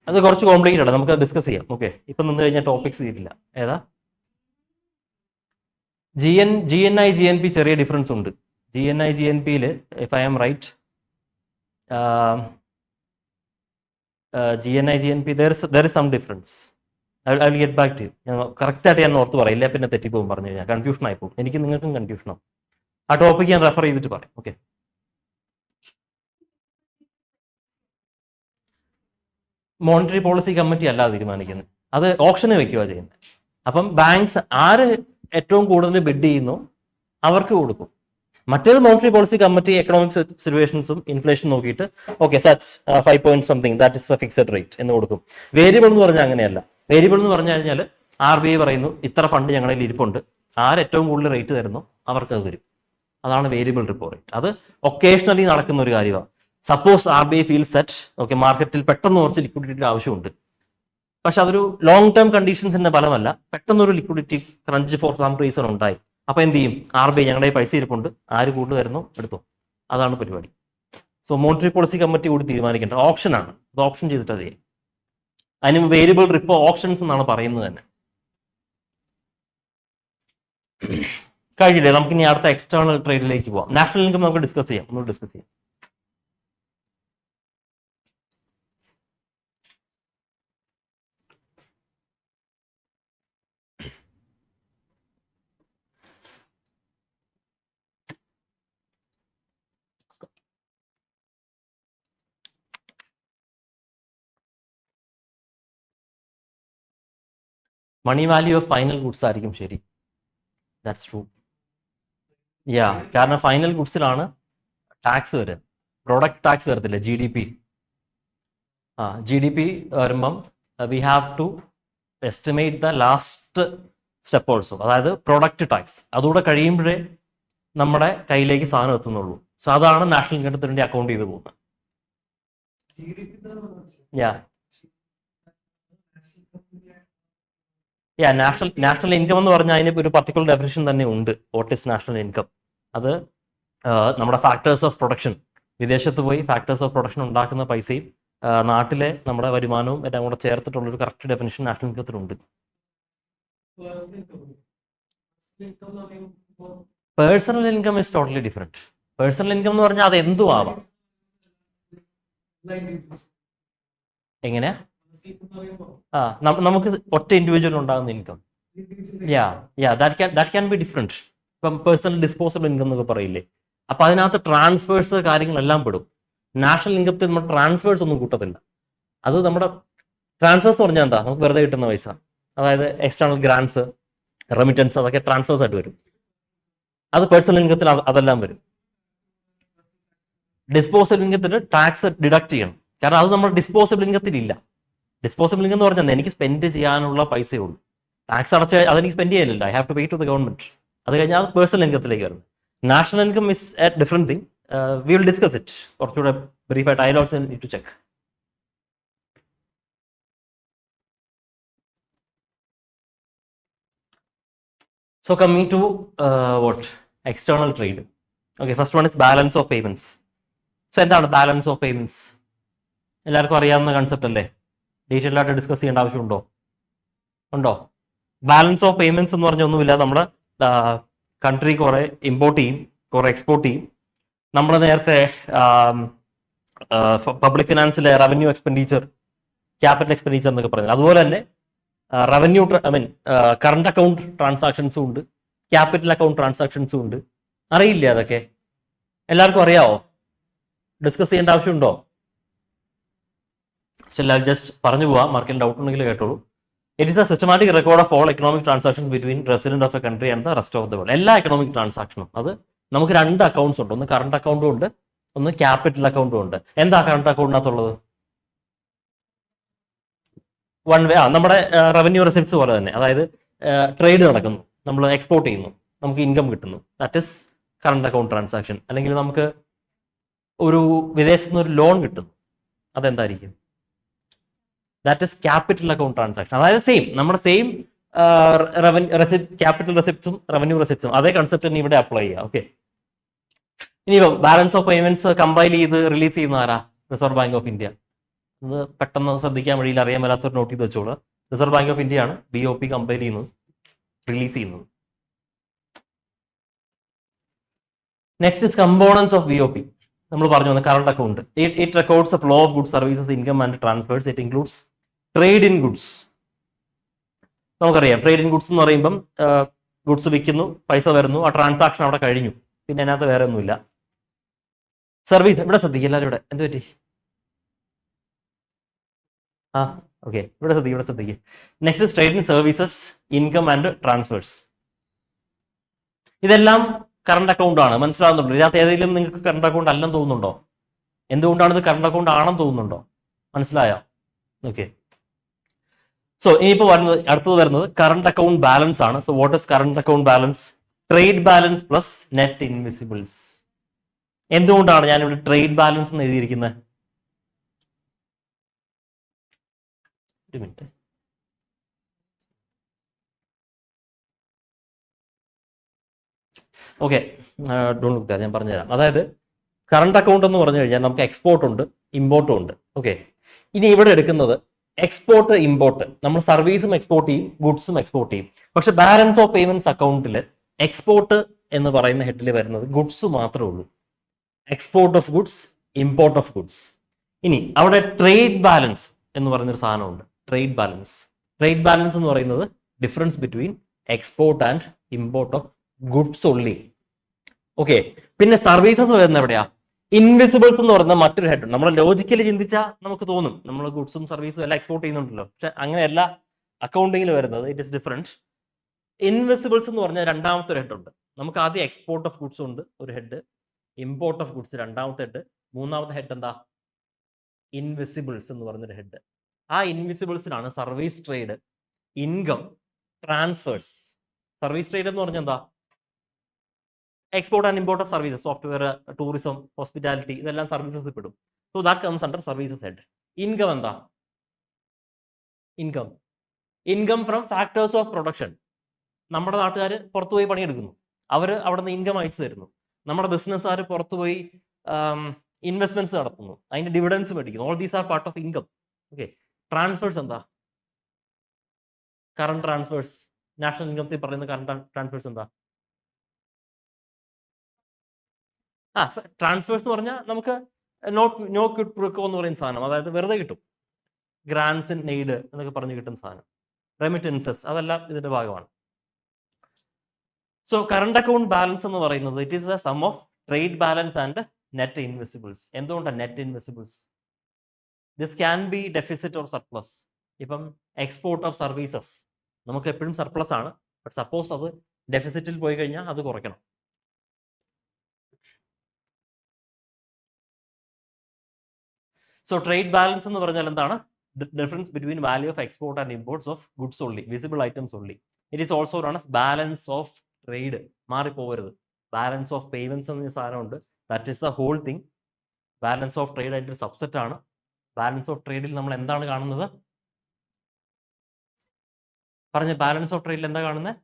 അത് കുറച്ച് കോംപ്ലിക്കേറ്റഡ് ആണ്, നമുക്ക് ഡിസ്കസ് ചെയ്യാം. ഓക്കെ, ഇപ്പൊ നിന്ന് കഴിഞ്ഞാൽ ടോപ്പിക്സ് തീരില്ല. ഏതാ GNI, GNP ചെറിയ ഡിഫറൻസ് ഉണ്ട്. GNI, GNPയിൽ if I am right, GNI, GNP there is some difference. I will get back to you. കറക്റ്റായിട്ട് ഞാൻ ഓർത്ത് പറയില്ല, പിന്നെ തെറ്റിപ്പോകും പറഞ്ഞു കഴിഞ്ഞാൽ കൺഫ്യൂഷൻ ആയിപ്പോകും. എനിക്ക് നിങ്ങൾക്കും കൺഫ്യൂഷൻ ആവും. ആ ടോപ്പിക്ക് ഞാൻ റെഫർ ചെയ്തിട്ട് പറയാം. ഓക്കെ, മോണിറ്ററി പോളിസി കമ്മിറ്റി അല്ല തീരുമാനിക്കുന്നത്, അത് ഓപ്ഷന് വെക്കുക ചെയ്യുന്നത്. അപ്പം ബാങ്ക്സ് ആര് ഏറ്റവും കൂടുതൽ ബിഡ് ചെയ്യുന്നു അവർക്ക് കൊടുക്കും. മറ്റേത് മോണിറ്ററി പോളിസി കമ്മിറ്റി എക്കണോമിക് സിറ്റുവേഷൻസും ഇൻഫ്ലേഷൻ നോക്കിയിട്ട് okay such 5 point something that is a fixed rate എന്ന് കൊടുക്കും. വേരിയബിൾ എന്ന് പറഞ്ഞാൽ അങ്ങനെയല്ല. വേരിയബിൾ എന്ന് പറഞ്ഞു കഴിഞ്ഞാൽ RBI പറയുന്നു ഇത്ര ഫണ്ട് ഞങ്ങളുടെ ഇരിപ്പുണ്ട്, ആര് ഏറ്റവും കൂടുതൽ റേറ്റ് തരുന്നു അവർക്ക് അത് തരും. അതാണ് വേരിയബിൾ റിപ്പോ റേറ്റ്. അത് ഒക്കേഷണലി നടക്കുന്ന ഒരു കാര്യമാണ്. Suppose RBI feel set okay മാർക്കറ്റിൽ പെട്ടെന്ന് കുറച്ച് ലിക്വിഡിറ്റിയുടെ ആവശ്യമുണ്ട്, പക്ഷെ അതൊരു ലോങ് ടേം കണ്ടീഷൻസിന്റെ ഫലമല്ല, പെട്ടെന്നൊരു liquidity crunch for some reason ഉണ്ടായി. അപ്പൊ എന്ത് ചെയ്യും? RBI ഞങ്ങളുടെ പൈസ ഇരിപ്പുണ്ട്, ആര് കൂടുതൽ തരുന്നു എടുത്തോ. അതാണ് പരിപാടി. സോ മോണിറ്ററി പോളിസി കമ്മിറ്റി കൂടി തീരുമാനിക്കേണ്ട ഓപ്ഷനാണ്, അത് ഓപ്ഷൻ ചെയ്തിട്ട് അത് ചെയ്യും. അതിന് വേരിയബിൾ റിപ്പോ ഓപ്ഷൻസ് എന്നാണ് പറയുന്നത് തന്നെ. കഴിഞ്ഞില്ലേ? നമുക്ക് ഇനി അടുത്ത എക്സ്റ്റേണൽ ട്രേഡിലേക്ക് പോവാം. നാഷണൽ ഇൻകം നമുക്ക് ഡിസ്കസ് ചെയ്യാം, ഒന്ന് ഡിസ്കസ് ചെയ്യാം. Money value of final goods ആയിരിക്കും ശരി. That's true. കാരണം ഫൈനൽ ഗുഡ്സിലാണ് ടാക്സ് വരിക, പ്രൊഡക്റ്റ് ടാക്സ് വരത്തില്ല. GDP വരുമ്പം we have to estimate the last step also, അതായത് പ്രൊഡക്റ്റ് ടാക്സ്. അതുകൂടെ കഴിയുമ്പോഴേ നമ്മുടെ കയ്യിലേക്ക് സാധനം എത്തുന്നുള്ളൂ. സോ അതാണ് നാഷണൽ ഇൻകത്തിന് വേണ്ടി അക്കൗണ്ട് ചെയ്ത് പോകുന്നത്. നാഷണൽ ഇൻകം എന്ന് പറഞ്ഞാൽ അതിന് ഒരു പർട്ടിക്കുലർ ഡെഫിനിഷൻ തന്നെ ഉണ്ട്. What is national income? അത് നമ്മുടെ ഫാക്ടേഴ്സ് ഓഫ് പ്രൊഡക്ഷൻ, വിദേശത്ത് പോയി ഫാക്ടേഴ്സ് ഓഫ് പ്രൊഡക്ഷൻ ഉണ്ടാക്കുന്ന പൈസയും നാട്ടിലെ നമ്മുടെ വരുമാനവും എല്ലാം കൂടെ ചേർത്തിട്ടുള്ളൊരു കറക്റ്റ് ഡെഫിനിഷൻ നാഷണൽ ഇൻകത്തിനുണ്ട്. Personal income is totally different. Personal income എന്ന് പറഞ്ഞാൽ അത് എന്തും ആവാം. എങ്ങനെയാ? നമുക്ക് ഒറ്റ ഇൻഡിവിജ്വൽ ഉണ്ടാകുന്ന income. That can be different. ഇപ്പം പേഴ്സണൽ ഡിസ്പോസബിൾ ഇൻകം എന്നൊക്കെ പറയില്ലേ, അപ്പൊ അതിനകത്ത് ട്രാൻസ്ഫേഴ്സ് കാര്യങ്ങളെല്ലാം പെടും. നാഷണൽ ഇൻകത്തിൽ നമ്മൾ ട്രാൻസ്ഫേഴ്സ് ഒന്നും കൂട്ടത്തില്ല. അത് നമ്മുടെ ട്രാൻസ്ഫേഴ്സ് പറഞ്ഞാൽ എന്താ? നമുക്ക് വെറുതെ കിട്ടുന്ന പൈസ, അതായത് എക്സ്റ്റേണൽ ഗ്രാൻസ്, റെമിറ്റൻസ്, അതൊക്കെ ട്രാൻസ്ഫേഴ്സ് ആയിട്ട് വരും. അത് പേഴ്സണൽ ഇൻകത്തിൽ അതെല്ലാം വരും. ഡിസ്പോസബിൾ ഇൻകത്തിൽ ടാക്സ് ഡിഡക്ട് ചെയ്യണം, കാരണം അത് നമ്മുടെ ഡിസ്പോസബിൾ ഇൻകത്തിൽ ഇല്ല. ഡിസ്പോസബിൾ ഇൻകം എന്ന് പറഞ്ഞാൽ എനിക്ക് സ്പെൻഡ് ചെയ്യാനുള്ള പൈസയേ ഉള്ളൂ. ടാക്സ് അടച്ച് അതെനിക്ക് സ്പെൻഡ് ചെയ്യാനില്ല, I have to pay to the government. അത് കഴിഞ്ഞാൽ അത് പേഴ്സണൽ ഇൻകത്തിലേക്ക് വരുന്നത്. National income is a different thing. We will discuss it കുറച്ചുകൂടെ ബ്രീഫായിട്ട്. I also need to check. So coming to what? External trade. Okay, first one is balance of payments. So എന്താണ് balance of payments? എല്ലാവർക്കും അറിയാവുന്ന concept അല്ലേ? Detail ആയിട്ട് discuss ചെയ്യേണ്ട ആവശ്യമുണ്ടോ? ഉണ്ടോ? ബാലൻസ് ഓഫ് പേയ്മെന്റ്സ് എന്ന് പറഞ്ഞ ഒന്നുമില്ല. നമ്മുടെ കൺട്രി കുറെ ഇമ്പോർട്ട് ചെയ്യും, കുറെ എക്സ്പോർട്ട് ചെയ്യും. നമ്മൾ നേരത്തെ പബ്ലിക് ഫിനാൻസിലെ റവന്യൂ എക്സ്പെൻഡിച്ചർ, ക്യാപിറ്റൽ എക്സ്പെൻഡിച്ചർ എന്നൊക്കെ പറയുന്നത്, അതുപോലെ തന്നെ റവന്യൂ കറണ്ട് അക്കൗണ്ട് ട്രാൻസാക്ഷൻസും ഉണ്ട്, ക്യാപിറ്റൽ അക്കൗണ്ട് ട്രാൻസാക്ഷൻസും ഉണ്ട്. അറിയില്ലേ അതൊക്കെ? എല്ലാവർക്കും അറിയാവോ? ഡിസ്കസ് ചെയ്യേണ്ട ആവശ്യമുണ്ടോ? ജസ്റ്റ് പറഞ്ഞു പോവാം, മാർക്കിൽ ഡൗട്ട് ഉണ്ടെങ്കിൽ കേട്ടോളൂ. It is A systematic record of all economic transaction between resident of A country and the rest of the world. എല്ലാ എക്കണോമിക് ട്രാൻസാക്ഷനും അത് നമുക്ക് രണ്ട് അക്കൗണ്ട്സ് ഉണ്ട്. ഒന്ന് കറണ്ട് അക്കൗണ്ടും ഉണ്ട്, ഒന്ന് ക്യാപിറ്റൽ അക്കൗണ്ടും ഉണ്ട്. എന്താ കറണ്ട് അക്കൗണ്ടിനകത്തുള്ളത്? വൺ വേ നമ്മുടെ റവന്യൂ റെസിപ്റ്റ്സ് പോലെ തന്നെ. അതായത് ട്രേഡ് നടക്കുന്നു, നമ്മൾ എക്സ്പോർട്ട് ചെയ്യുന്നു, നമുക്ക് ഇൻകം കിട്ടുന്നു, that is current account transaction. അല്ലെങ്കിൽ നമുക്ക് ഒരു വിദേശത്ത് നിന്ന് ഒരു ലോൺ കിട്ടുന്നു, അതെന്തായിരിക്കും? That is capital account transaction. അതായത് സെയിം, നമ്മുടെ സെയിം ക്യാപിറ്റൽ റെസിപ്റ്റ്സും റവന്യൂ റെസിപ്റ്റ്സും അതേ കൺസെപ്റ്റ് തന്നെ ഇവിടെ അപ്ലൈ ചെയ്യാം. ഓക്കെ, ഇനിയിപ്പം ബാലൻസ് ഓഫ് പേയ്മെന്റ്സ് കമ്പൈൽ ചെയ്ത് റിലീസ് ചെയ്യുന്ന ആരാ? Reserve Bank of India. അത് പെട്ടെന്ന് ശ്രദ്ധിക്കാൻ വഴിയിൽ അറിയാൻ മേലാത്തൊരു നോട്ട് ചെയ്ത് വെച്ചോളൂ. റിസർവ് ബാങ്ക് ഓഫ് ഇന്ത്യ ആണ് BOP കമ്പൈൽ ചെയ്യുന്നത്, റിലീസ് ചെയ്യുന്നത്. Next is components of BOP. നമ്മൾ പറഞ്ഞു വന്ന current account. It records a flow of goods, services, income and transfers. It includes trade in goods. നമുക്കറിയാം ട്രേഡ് ഇൻ ഗുഡ്സ് എന്ന് പറയുമ്പം goods വിൽക്കുന്നു, പൈസ വരുന്നു, ആ ട്രാൻസാക്ഷൻ അവിടെ കഴിഞ്ഞു, പിന്നെ അതിനകത്ത് വേറെ ഒന്നുമില്ല. സർവീസ്, ഇവിടെ ശ്രദ്ധിക്കുക എല്ലാവരും. ഇവിടെ എന്ത് പറ്റി? ഓക്കെ, ഇവിടെ ശ്രദ്ധിക്കുക. Next trade in services, income and transfers. ഇതെല്ലാം കറണ്ട് അക്കൗണ്ട് ആണ്. മനസ്സിലാവുന്നുണ്ടോ? ഇതിനകത്ത് ഏതെങ്കിലും നിങ്ങൾക്ക് കറണ്ട് അക്കൗണ്ട് അല്ലെന്ന് തോന്നുന്നുണ്ടോ? എന്തുകൊണ്ടാണ് ഇത് കറണ്ട് അക്കൗണ്ട് ആണെന്ന് തോന്നുന്നുണ്ടോ? മനസ്സിലായോ? ഓക്കെ, സോ ഇനിയിപ്പോൾ അടുത്തത് വരുന്നത് കറണ്ട് അക്കൗണ്ട് ബാലൻസ് ആണ്. So what is current account balance? Trade balance plus net invisibles. എന്തുകൊണ്ടാണ് ഞാനിവിടെ ട്രേഡ് ബാലൻസ് എന്ന് എഴുതിയിരിക്കുന്നത്? ഒരു minute. Okay, don't look that, ഞാൻ പറഞ്ഞുതരാം. അതായത് കറണ്ട് അക്കൗണ്ട് എന്ന് പറഞ്ഞു കഴിഞ്ഞാൽ നമുക്ക് എക്സ്പോർട്ട് ഉണ്ട്, ഇമ്പോർട്ടും ഉണ്ട്. ഓക്കെ, ഇനി ഇവിടെ എടുക്കുന്നത് എക്സ്പോർട്ട് ഇമ്പോർട്ട്. നമ്മൾ സർവീസും എക്സ്പോർട്ട് ചെയ്യും, ഗുഡ്സും എക്സ്പോർട്ട് ചെയ്യും. പക്ഷെ ബാലൻസ് ഓഫ് പേയ്മെന്റ്സ് അക്കൗണ്ടിൽ എക്സ്പോർട്ട് എന്ന് പറയുന്ന ഹെഡിൽ വരുന്നത് ഗുഡ്സ് മാത്രമേ ഉള്ളൂ. Export of goods, import of goods. ഇനി അവിടെ ട്രേഡ് ബാലൻസ് എന്ന് പറയുന്നൊരു സാധനമുണ്ട്. ട്രേഡ് ബാലൻസ് എന്ന് പറയുന്നത് difference between export and import of goods only. Okay, പിന്നെ സർവീസസ് വരുന്ന എവിടെയാ? ഇൻവിസിബിൾസ് എന്ന് പറയുന്ന മറ്റൊരു ഹെഡ്. നമ്മൾ ലോജിക്കലി ചിന്തിച്ചാൽ നമുക്ക് തോന്നും നമ്മൾ ഗുഡ്സും സർവീസും എല്ലാം എക്സ്പോർട്ട് ചെയ്യുന്നുണ്ടല്ലോ. പക്ഷെ അങ്ങനെയല്ല അക്കൗണ്ടിങ്ങിൽ വരുന്നത്. It is different. ഇൻവിസിബിൾസ് എന്ന് പറഞ്ഞാൽ രണ്ടാമത്തെ ഒരു ഹെഡ് ഉണ്ട്. നമുക്ക് ആദ്യം എക്സ്പോർട്ട് ഓഫ് ഗുഡ്സ് ഉണ്ട് ഒരു ഹെഡ്, ഇമ്പോർട്ട് ഓഫ് ഗുഡ്സ് രണ്ടാമത്തെ ഹെഡ്, മൂന്നാമത്തെ ഹെഡ് എന്താ? ഇൻവിസിബിൾസ് എന്ന് പറഞ്ഞൊരു ഹെഡ്. ആ ഇൻവിസിബിൾസിലാണ് service trade, income, transfers. Service trade എന്ന് പറഞ്ഞാൽ എന്താ? Export and import of services, software, tourism, hospitality, ഇതെല്ലാം സർവീസസ് പെടും. So that comes under services head. Income എന്താ? Income from factors of production. നമ്മുടെ നാട്ടുകാർ പുറത്തുപോയി പണിയെടുക്കുന്നു, അവർ അവിടെ നിന്ന് ഇൻകം അയച്ചു തരുന്നു. നമ്മുടെ ബിസിനസ്സുകാർ പുറത്തുപോയി ഇൻവെസ്റ്റ്മെന്റ്സ് നടത്തുന്നു, അതിന്റെ ഡിവിഡൻസ് മേടിക്കുന്നു. All these are part of income. Okay, transfers എന്താ? Current transfers. നാഷണൽ ഇൻകത്തിൽ പറയുന്ന കറണ്ട് ട്രാൻസ്ഫേഴ്സ് എന്താ? ട്രാൻസ്ഫേഴ്സ് എന്ന് പറഞ്ഞാൽ നമുക്ക് നോ ക്വിഡ് പ്രൊക്കോ എന്ന് പറയുന്ന സാധനം, അതായത് വെറുതെ കിട്ടും. ഗ്രാൻസ് ഇൻ എയ്ഡ് എന്നൊക്കെ പറഞ്ഞ് കിട്ടുന്ന സാധനം, റെമിറ്റൻസസ്, അതെല്ലാം ഇതിന്റെ ഭാഗമാണ്. സോ കറണ്ട് അക്കൗണ്ട് ബാലൻസ് എന്ന് പറയുന്നത് it is the sum of trade balance and net invisibles. എന്തുകൊണ്ടാണ് net invisibles? This can be deficit or surplus. ഇപ്പം എക്സ്പോർട്ട് ഓഫ് സർവീസസ് നമുക്ക് എപ്പോഴും സർപ്ലസ് ആണ്. ബട്ട് സപ്പോസ് അത് ഡെഫിസിറ്റിൽ പോയി കഴിഞ്ഞാൽ അത് കുറയ്ക്കണം. സോ ട്രേഡ് ബാലൻസ് എന്ന് പറഞ്ഞാൽ എന്താണ്? Difference between value of export and imports of goods only, visible items only. It is also known as balance of trade. മാറിപ്പോകരുത്. ബാലൻസ് ഓഫ് പേയ്മെന്റ്സ് എന്ന സാധനമുണ്ട്. That is the whole thing. Balance of trade അതിൻ്റെ subset ആണ്. Balance of ട്രേഡിൽ നമ്മൾ എന്താണ് കാണുന്നത്? പറഞ്ഞ ബാലൻസ് ഓഫ് ട്രേഡിൽ എന്താ കാണുന്നത്?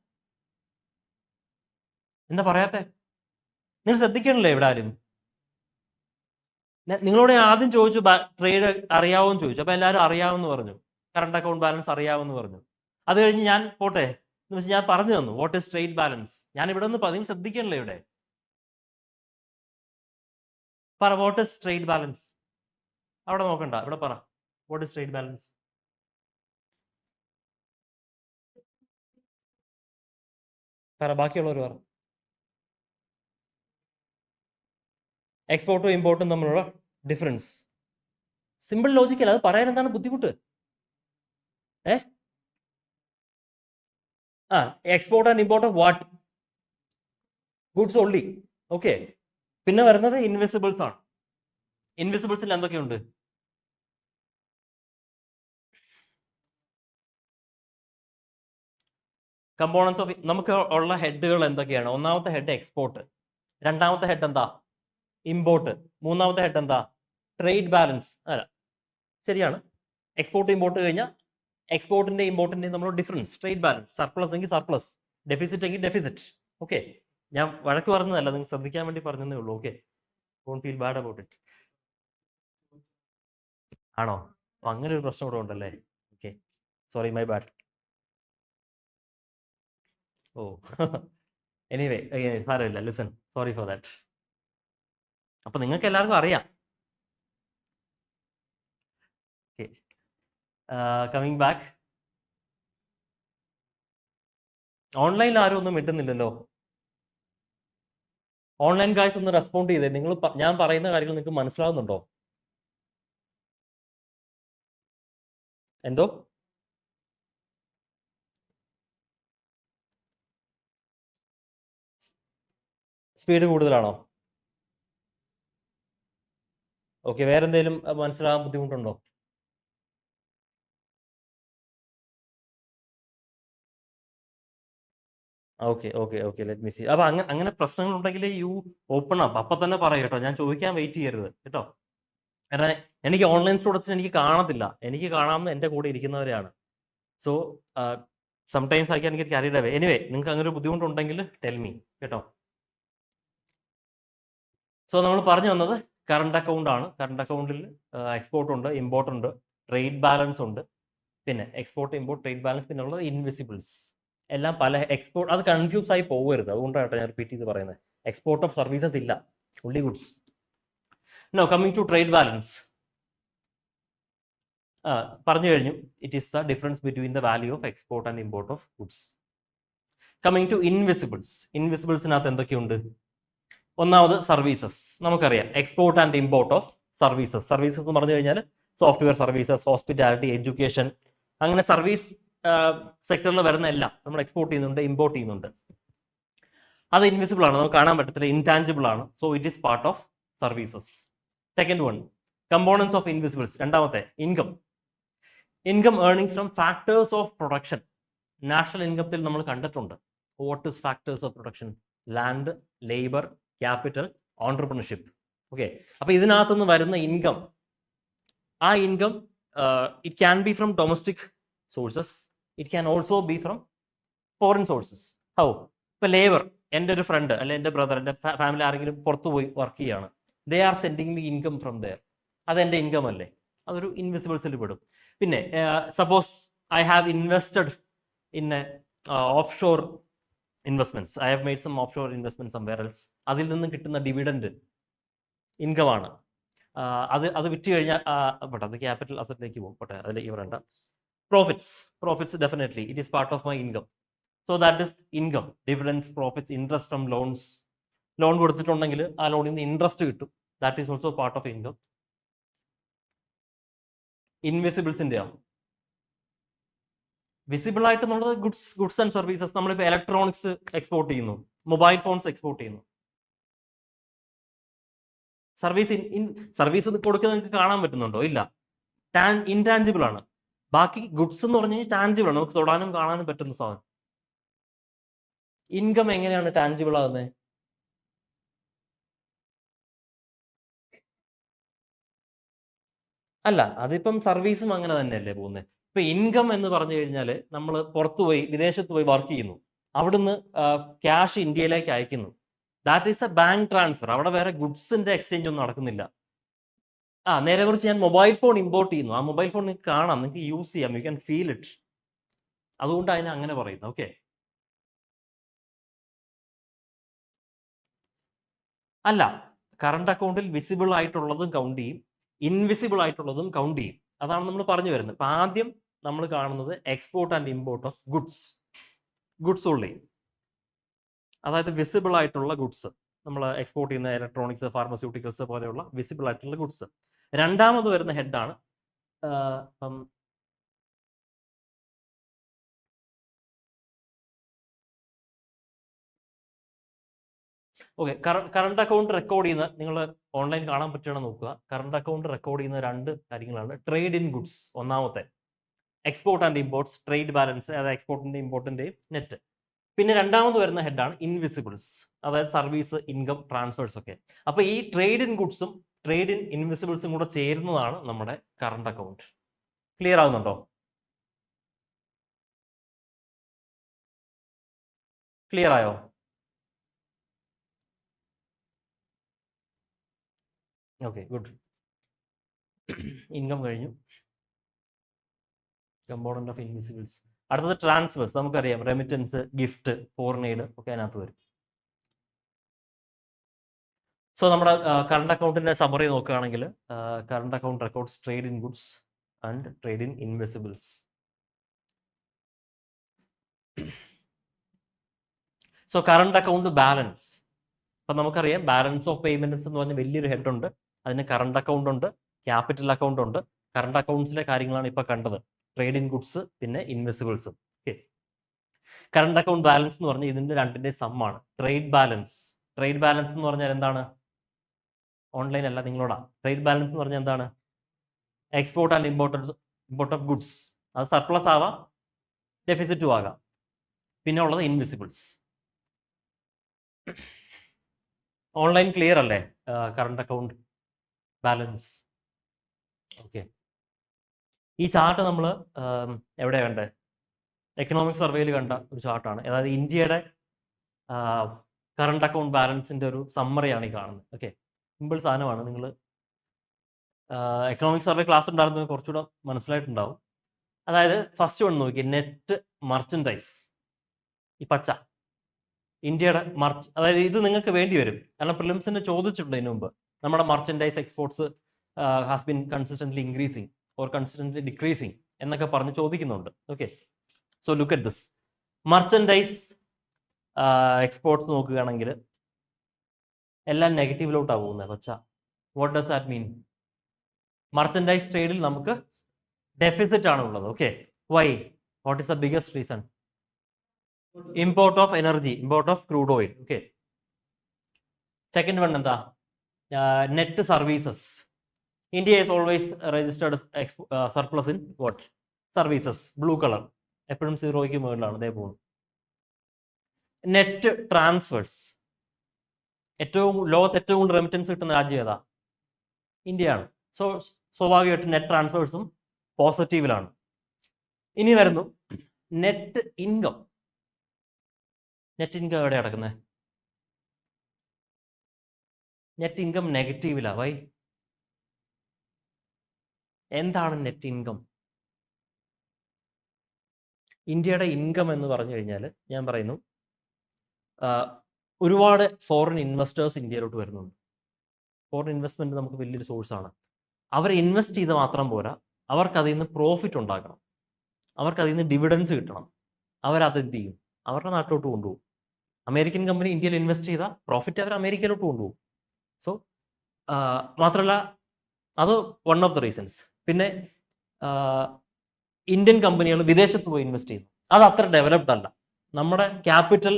എന്താ പറയാത്തെ? നിങ്ങൾ ശ്രദ്ധിക്കണില്ലേ ഇവിടെ ആരും? നിങ്ങളോട് ആദ്യം ചോദിച്ചു ട്രേഡ് അറിയാവോന്ന് ചോദിച്ചു. അപ്പൊ എല്ലാവരും അറിയാമെന്ന് പറഞ്ഞു. കറണ്ട് അക്കൗണ്ട് ബാലൻസ് അറിയാമെന്ന് പറഞ്ഞു. അത് കഴിഞ്ഞ് ഞാൻ പോട്ടെ എന്ന് വെച്ചാൽ ഞാൻ പറഞ്ഞു തന്നു വാട്ട് ഇസ് ട്രേഡ് ബാലൻസ്. ഞാൻ ഇവിടെ ഒന്ന് നിങ്ങൾ ശ്രദ്ധിക്കണില്ലേ ഇവിടെ? പറ, വാട്ട് ഇസ് ട്രേഡ് ബാലൻസ്? അവിടെ നോക്കണ്ട, ഇവിടെ പറ, വാട്ട് ഇസ് ട്രേഡ് ബാലൻസ്? പറ, ബാക്കിയുള്ളവർ പറ. എക്സ്പോർട്ടും ഇമ്പോർട്ടും തമ്മിലുള്ള ഡിഫറൻസ്. Simple logical. അത് പറയാൻ എന്താണ് ബുദ്ധിമുട്ട്? Export and import of what? Goods only. Okay. പിന്നെ വരുന്നത് ഇൻവിസിബിൾസ് ആണ്. ഇൻവിസിബിൾസിൽ എന്തൊക്കെയുണ്ട്? കമ്പോണൻസ് ഓഫ് നമുക്ക് ഉള്ള ഹെഡുകൾ എന്തൊക്കെയാണ്? ഒന്നാമത്തെ ഹെഡ് എക്സ്പോർട്ട്, രണ്ടാമത്തെ ഹെഡ് എന്താ? ഇമ്പോർട്ട്, മൂന്നാമത്തെ ഹെഡ് എന്താ? Trade balance. അല്ല, ശരിയാണ്. എക്സ്പോർട്ട് ഇമ്പോർട്ട് കഴിഞ്ഞാൽ എക്സ്പോർട്ടിന്റെ ഇമ്പോർട്ടിന്റെയും നമ്മൾ ഡിഫറൻസ് ട്രേഡ് ബാലൻസ്. സർപ്ലസ് എങ്കിൽ സർപ്ലസ്, ഡെഫിസിറ്റ് എങ്കിൽ ഡെഫിസിറ്റ്. ഓക്കെ, ഞാൻ വഴക്ക് പറഞ്ഞതല്ല, നിങ്ങൾ ശ്രദ്ധിക്കാൻ വേണ്ടി പറഞ്ഞതേ ഉള്ളൂ. Okay, don't feel bad about it. ആണോ? അങ്ങനെ ഒരു പ്രശ്നം ഇവിടെ ഉണ്ടല്ലേ? Okay, sorry, my bad. Oh, anyway, സാരമില്ല. Listen, sorry for that. അപ്പൊ നിങ്ങൾക്ക് എല്ലാവർക്കും അറിയാം. Okay, coming back. ഓൺലൈനിൽ ആരും ഒന്നും മിണ്ടുന്നില്ലല്ലോ. ഓൺലൈൻ ഗായ്സ് ഒന്ന് റെസ്പോണ്ട് ചെയ്തേ. നിങ്ങൾ ഞാൻ പറയുന്ന കാര്യങ്ങൾ നിങ്ങൾക്ക് മനസ്സിലാവുന്നുണ്ടോ? എന്തോ? സ്പീഡ് കൂടുതലാണോ? ഓക്കെ, വേറെ എന്തെങ്കിലും മനസ്സിലാകാൻ ബുദ്ധിമുട്ടുണ്ടോ? Okay okay okay, let me see. അപ്പൊ അങ്ങനെ പ്രശ്നങ്ങൾ ഉണ്ടെങ്കിൽ യു ഓപ്പൺ അപ്പ്. അപ്പൊ തന്നെ പറയും കേട്ടോ, ഞാൻ ചോദിക്കാൻ വെയിറ്റ് ചെയ്യരുത് കേട്ടോ. കാരണം എനിക്ക് ഓൺലൈൻ സ്റ്റുഡൻസിന് എനിക്ക് കാണത്തില്ല, എനിക്ക് കാണാവുന്ന എൻ്റെ കൂടെ ഇരിക്കുന്നവരെയാണ്. So sometimes I can get carried away. Anyway, നിങ്ങൾക്ക് അങ്ങനെ ഒരു ബുദ്ധിമുട്ടുണ്ടെങ്കിൽ ടെൽ മീ കേട്ടോ. സോ നമ്മൾ പറഞ്ഞു വന്നത് കറണ്ട് അക്കൗണ്ട് ആണ്. കറണ്ട് അക്കൗണ്ടിൽ എക്സ്പോർട്ട് ഉണ്ട്, ഇമ്പോർട്ട് ഉണ്ട്, ട്രേഡ് ബാലൻസ് ഉണ്ട്. പിന്നെ എക്സ്പോർട്ട്, ഇമ്പോർട്ട്, ട്രേഡ് ബാലൻസ്, പിന്നെ ഉള്ളത് ഇൻവിസിബിൾസ്. എല്ലാം പല എക്സ്പോർട്ട്. അത് കൺഫ്യൂസ് ആയി പോകരുത്, അതുകൊണ്ടാണ് ഞാൻ റിപ്പീറ്റ് ചെയ്ത് പറയുന്നത്. എക്സ്പോർട്ട് ഓഫ് സർവീസസ് ഇല്ല, only goods. No, coming to trade balance. പറഞ്ഞു കഴിഞ്ഞു, it is the difference between the value of export and import of goods. Coming to invisibles. ഇൻവിസിബിൾസിനകത്ത് എന്തൊക്കെയുണ്ട്? ഒന്നാമത് സർവീസസ്. നമുക്കറിയാം export and import of services. Services എന്ന് പറഞ്ഞു കഴിഞ്ഞാൽ സോഫ്റ്റ്വെയർ സർവീസസ്, ഹോസ്പിറ്റാലിറ്റി, എഡ്യൂക്കേഷൻ, അങ്ങനെ സർവീസ് സെക്ടറിൽ വരുന്ന എല്ലാം നമ്മൾ എക്സ്പോർട്ട് ചെയ്യുന്നുണ്ട്, ഇമ്പോർട്ട് ചെയ്യുന്നുണ്ട്. അത് ഇൻവിസിബിൾ ആണ്, നമുക്ക് കാണാൻ പറ്റത്തില്ല, ഇൻടാഞ്ചിബിൾ ആണ്. So it is part of services. Second one, components of invisibles. രണ്ടാമത്തെ, income. Income earnings from factors of production. National ഇൻകത്തിൽ നമ്മൾ കണ്ടിട്ടുണ്ട്. What is factors of production? Land, labour, capital, entrepreneurship. Okay, അപ്പൊ ഇതിനകത്തുനിന്ന് വരുന്ന ഇൻകം, ആ income it can be from domestic sources, it can also be from foreign sources. How? ഇപ്പൊ labour, എൻ്റെ ഒരു ഫ്രണ്ട് അല്ലെ എൻ്റെ ബ്രദർ, എൻ്റെ ഫാമിലി ആരെങ്കിലും പുറത്തു പോയി വർക്ക് ചെയ്യാണ്, they are sending me income from there. അതെൻ്റെ ഇൻകം അല്ലേ? അതൊരു ഇൻവിസിബിൾസിൽ പെടും. പിന്നെ suppose I have invested in offshore investments, I have made some offshore investment somewhere else. അതിൽ നിന്ന് കിട്ടുന്ന ഡിവിഡൻഡ് ഇൻകമാണ്. അത് വിറ്റ് കഴിഞ്ഞാൽ ബട്ട് അത് ക്യാപിറ്റൽ അസറ്റിലേക്ക് പോകും. പക്ഷേ അതിലേക്ക് വേണ്ട. Profits definitely it is part of my income. So that is income. Dividends, profits, interest from loans. Loan കൊടുത്തിട്ടുണ്ടെങ്കിൽ ആ ലോണിൽ നിന്ന് ഇൻട്രസ്റ്റ് കിട്ടും. ദാറ്റ് ഈസ് ഓൾസോ പാർട്ട് ഓഫ് ഇൻകം. ഇൻവിസിബിൾസിൻ്റെയോ? വിസിബിൾ ആയിട്ടുള്ളത് ഗുഡ്സ് ആൻഡ് സർവീസസ്. നമ്മളിപ്പോൾ ഇലക്ട്രോണിക്സ് എക്സ്പോർട്ട് ചെയ്യുന്നു, മൊബൈൽ ഫോൺസ് എക്സ്പോർട്ട് ചെയ്യുന്നു. സർവീസ് കൊടുക്കുന്നത് നിങ്ങൾക്ക് കാണാൻ പറ്റുന്നുണ്ടോ? ഇല്ല, ഇൻടാഞ്ചിബിൾ ആണ്. ബാക്കി ഗുഡ്സ് എന്ന് പറഞ്ഞു കഴിഞ്ഞാൽ ടാഞ്ചിബിൾ ആണ്, നമുക്ക് തൊടാനും കാണാനും പറ്റുന്ന സാധനം. ഇൻകം എങ്ങനെയാണ് ടാഞ്ചിബിൾ ആകുന്നത്? അല്ല, അതിപ്പം സർവീസും അങ്ങനെ തന്നെയല്ലേ പോകുന്നത്. ഇപ്പൊ ഇൻകം എന്ന് പറഞ്ഞു കഴിഞ്ഞാൽ നമ്മൾ പുറത്തു പോയി വിദേശത്ത് പോയി വർക്ക് ചെയ്യുന്നു, അവിടുന്ന് ക്യാഷ് ഇന്ത്യയിലേക്ക് അയക്കുന്നു. That is A bank transfer. അവിടെ വേറെ ഗുഡ്സിന്റെ എക്സ്ചേഞ്ച് ഒന്നും നടക്കുന്നില്ല. നേരെ കുറിച്ച് ഞാൻ മൊബൈൽ ഫോൺ ഇമ്പോർട്ട് ചെയ്യുന്നു. ആ മൊബൈൽ ഫോൺ നിങ്ങൾക്ക് കാണാം, നിങ്ങൾക്ക് യൂസ് ചെയ്യാം, യു ക്യാൻ ഫീൽ ഇറ്റ്. അതുകൊണ്ട് അതിനെ അങ്ങനെ പറയുന്നത്. ഓക്കെ, അല്ല, കറണ്ട് അക്കൗണ്ടിൽ വിസിബിൾ ആയിട്ടുള്ളതും കൗണ്ട് ചെയ്യും, ഇൻവിസിബിൾ ആയിട്ടുള്ളതും കൗണ്ട് ചെയ്യും. അതാണ് നമ്മൾ പറഞ്ഞു വരുന്നത്. അപ്പൊ ആദ്യം നമ്മൾ കാണുന്നത് export and import of goods ഉള്ളി, അതായത് വിസിബിൾ ആയിട്ടുള്ള ഗുഡ്സ്. നമ്മൾ എക്സ്പോർട്ട് ചെയ്യുന്ന ഇലക്ട്രോണിക്സ്, ഫാർമസ്യൂട്ടിക്കൽസ് പോലെയുള്ള വിസിബിൾ ആയിട്ടുള്ള ഗുഡ്സ്. രണ്ടാമത് വരുന്ന ഹെഡാണ് ഓക്കെ, കറണ്ട് അക്കൗണ്ട് റെക്കോർഡ് ചെയ്യുന്ന, നിങ്ങൾ ഓൺലൈൻ കാണാൻ പറ്റുകയാണെന്ന് നോക്കുക. കറണ്ട് അക്കൗണ്ട് റെക്കോർഡ് ചെയ്യുന്ന രണ്ട് കാര്യങ്ങളാണ്. ട്രേഡ് ഇൻ ഗുഡ്സ് ഒന്നാമത്തെ, export and imports, trade balance, അതായത് എക്സ്പോർട്ടിന്റെയും ഇമ്പോർട്ടിന്റെയും നെറ്റ്. പിന്നെ രണ്ടാമത് വരുന്ന ഹെഡാണ് ഇൻവിസിബിൾസ്, അതായത് സർവീസ്, ഇൻകം, ട്രാൻസ്ഫേഴ്സ് ഒക്കെ. അപ്പൊ ഈ ട്രേഡ് ഇൻ ഗുഡ്സും ട്രേഡ് ഇൻ ഇൻവിസിബിൾസും കൂടെ ചേരുന്നതാണ് നമ്മുടെ കറണ്ട് അക്കൗണ്ട്. ക്ലിയർ ആവുന്നുണ്ടോ? ക്ലിയർ ആയോ? Okay, good. ഇൻകം കഴിഞ്ഞു, കമ്പോണന്റ് ഓഫ് ഇൻവിസിബിൾസ്. അടുത്തത് ട്രാൻസ്ഫേഴ്സ്. നമുക്കറിയാം, റെമിറ്റൻസ്, ഗിഫ്റ്റ്, ഫോറിൻ എയ്ഡ് ഒക്കെ അതിനകത്ത് വരും. സോ നമ്മുടെ കറണ്ട് അക്കൗണ്ടിന്റെ സമ്മറി നോക്കുകയാണെങ്കിൽ, current account records trade in goods and trade in invisibles. So current account balance. അപ്പൊ നമുക്കറിയാം, ബാലൻസ് ഓഫ് പേയ്മെന്റ്സ് എന്ന് പറഞ്ഞ വലിയൊരു ഹെഡ് ഉണ്ട്. അതിന് കറണ്ട് അക്കൗണ്ട് ഉണ്ട്, ക്യാപിറ്റൽ അക്കൗണ്ട് ഉണ്ട്. കറണ്ട് അക്കൗണ്ട്സിലെ കാര്യങ്ങളാണ് ഇപ്പൊ കണ്ടത്, ട്രേഡ് ഇൻ ഗുഡ്സ് പിന്നെ ഇൻവിസിബിൾസും. ഓക്കെ, കറണ്ട് അക്കൗണ്ട് ബാലൻസ് എന്ന് പറഞ്ഞാൽ ഇതിന്റെ രണ്ടിന്റെ സമ്മാണ്. ട്രേഡ് ബാലൻസ് എന്ന് പറഞ്ഞാൽ എന്താണ്? ഓൺലൈൻ അല്ല, നിങ്ങളോടാ. ട്രേഡ് ബാലൻസ് എന്ന് പറഞ്ഞാൽ എന്താണ്? Export and import of goods. അത് സർപ്ലസ് ആവാം, ഡെഫിസിറ്റും ആകാം. പിന്നെ ഉള്ളത് ഇൻവിസിബിൾസ്. ഓൺലൈൻ ക്ലിയർ അല്ലേ കറണ്ട് അക്കൗണ്ട് ബാലൻസ്? ഓക്കെ, ഈ ചാർട്ട് നമ്മൾ എവിടെയാണ് കണ്ടത്? എക്കണോമിക് സർവേയിൽ കണ്ട ഒരു ചാർട്ടാണ്. അതായത് ഇന്ത്യയുടെ കറണ്ട് അക്കൗണ്ട് ബാലൻസിന്റെ ഒരു സമ്മറിയാണ് ഈ കാണുന്നത്. ഓക്കെ, സിമ്പിൾ സാധനമാണ്. നിങ്ങൾ എക്കണോമിക് സർവേ ക്ലാസ് ഉണ്ടായിരുന്നത് കുറച്ചുകൂടെ മനസ്സിലായിട്ടുണ്ടാവും. അതായത് ഫസ്റ്റ് വൺ നോക്കി, നെറ്റ് മർച്ചൻഡൈസ്, ഈ പച്ച, ഇന്ത്യയുടെ അതായത് ഇത് നിങ്ങൾക്ക് വേണ്ടി വരും, കാരണം പ്രിലിംസിന് ചോദിച്ചിട്ടുണ്ട് ഇതിനു മുമ്പ്. നമ്മുടെ merchandise exports has been consistently increasing or consistently decreasing എന്നൊക്കെ പറഞ്ഞ് ചോദിക്കുന്നുണ്ട്. Okay, so look at this. Merchandise exports നോക്കുകയാണെങ്കിൽ എല്ലാം നെഗറ്റീവിലോട്ടാണ് പോകുന്നത്, പച്ച. What does that mean? Merchandise ട്രേഡിൽ നമുക്ക് ഡെഫിസിറ്റ് ആണ് ഉള്ളത്. Okay, why? What is the biggest reason? Import of energy, import of crude oil. Okay, second one എന്താ? Net services. India is always registered surplus in what? Services, blue colour, എപ്പോഴും സീറോയ്ക്ക് മുകളിലാണ്, അതേ പോകുന്നു. Net transfers, ലോകത്ത് ഏറ്റവും കൂടുതൽ remittance കിട്ടുന്ന രാജ്യം ഏതാ? ഇന്ത്യയാണ്. സോ സ്വാഭാവികമായിട്ട് നെറ്റ് ട്രാൻസ്ഫേഴ്സും പോസിറ്റീവിലാണ്. ഇനി വരുന്നു നെറ്റ് ഇൻകം. നെറ്റ് ഇൻകം എവിടെ കിടക്കുന്നത്? നെറ്റ് ഇൻകം നെഗറ്റീവിലാ. വൈ? എന്താണ് നെറ്റ് ഇൻകം? ഇന്ത്യയുടെ ഇൻകം എന്ന് പറഞ്ഞു കഴിഞ്ഞാൽ ഞാൻ പറയുന്നു, ഒരുപാട് ഫോറിൻ ഇൻവെസ്റ്റേഴ്സ് ഇന്ത്യയിലോട്ട് വരുന്നുണ്ട്. ഫോറിൻ ഇൻവെസ്റ്റ്മെന്റ് നമുക്ക് വലിയൊരു സോഴ്സാണ്. അവർ ഇൻവെസ്റ്റ് ചെയ്ത് മാത്രം പോരാ, അവർക്ക് അതിൽ നിന്ന് പ്രോഫിറ്റ് ഉണ്ടാക്കണം, അവർക്ക് അതിൽ നിന്ന് ഡിവിഡൻസ് കിട്ടണം. അവരത് എന്ത് ചെയ്യും? അവരുടെ നാട്ടിലോട്ട് കൊണ്ടുപോകും. അമേരിക്കൻ കമ്പനി ഇന്ത്യയിൽ ഇൻവെസ്റ്റ് ചെയ്താൽ പ്രോഫിറ്റ് അവർ അമേരിക്കയിലോട്ട് കൊണ്ടുപോകും. സോ മാത്രമല്ല, അത് വൺ ഓഫ് ദ റീസൺസ്. പിന്നെ ഇന്ത്യൻ കമ്പനികൾ വിദേശത്ത് പോയി ഇൻവെസ്റ്റ് ചെയ്യുന്നു, അത് അത്ര ഡെവലപ്ഡ് അല്ല. നമ്മുടെ capital,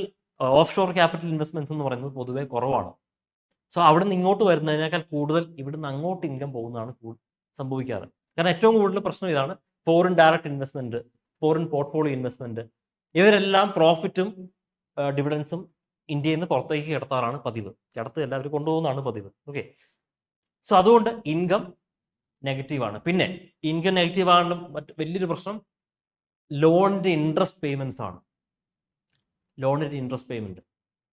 offshore capital investments എന്ന് പറയുന്നത് പൊതുവേ കുറവാണ്. സോ അവിടെ നിന്ന് ഇങ്ങോട്ട് വരുന്നതിനേക്കാൾ കൂടുതൽ ഇവിടുന്ന് അങ്ങോട്ട് ഇൻകം പോകുന്നതാണ് സംഭവിക്കാറ്. കാരണം ഏറ്റവും കൂടുതൽ പ്രശ്നം ഇതാണ്, foreign direct investment, foreign portfolio investment, ഇവരെല്ലാം പ്രോഫിറ്റും ഡിവിഡൻസും ഇന്ത്യയിൽ നിന്ന് പുറത്തേക്ക് കിടത്താറാണ് പതിവ്. കിടത്തല്ല, അവർ കൊണ്ടുപോകുന്നതാണ് പതിവ്. ഓക്കെ, സോ അതുകൊണ്ട് ഇൻകം നെഗറ്റീവാണ്. പിന്നെ ഇൻകം നെഗറ്റീവ് ആകാണ്ട് മറ്റ് വലിയൊരു പ്രശ്നം ലോണിന്റെ ഇൻട്രസ്റ്റ് പേയ്മെന്റ്സ് ആണ്. ലോണിന്റെ ഇൻട്രസ്റ്റ് പേയ്മെന്റ്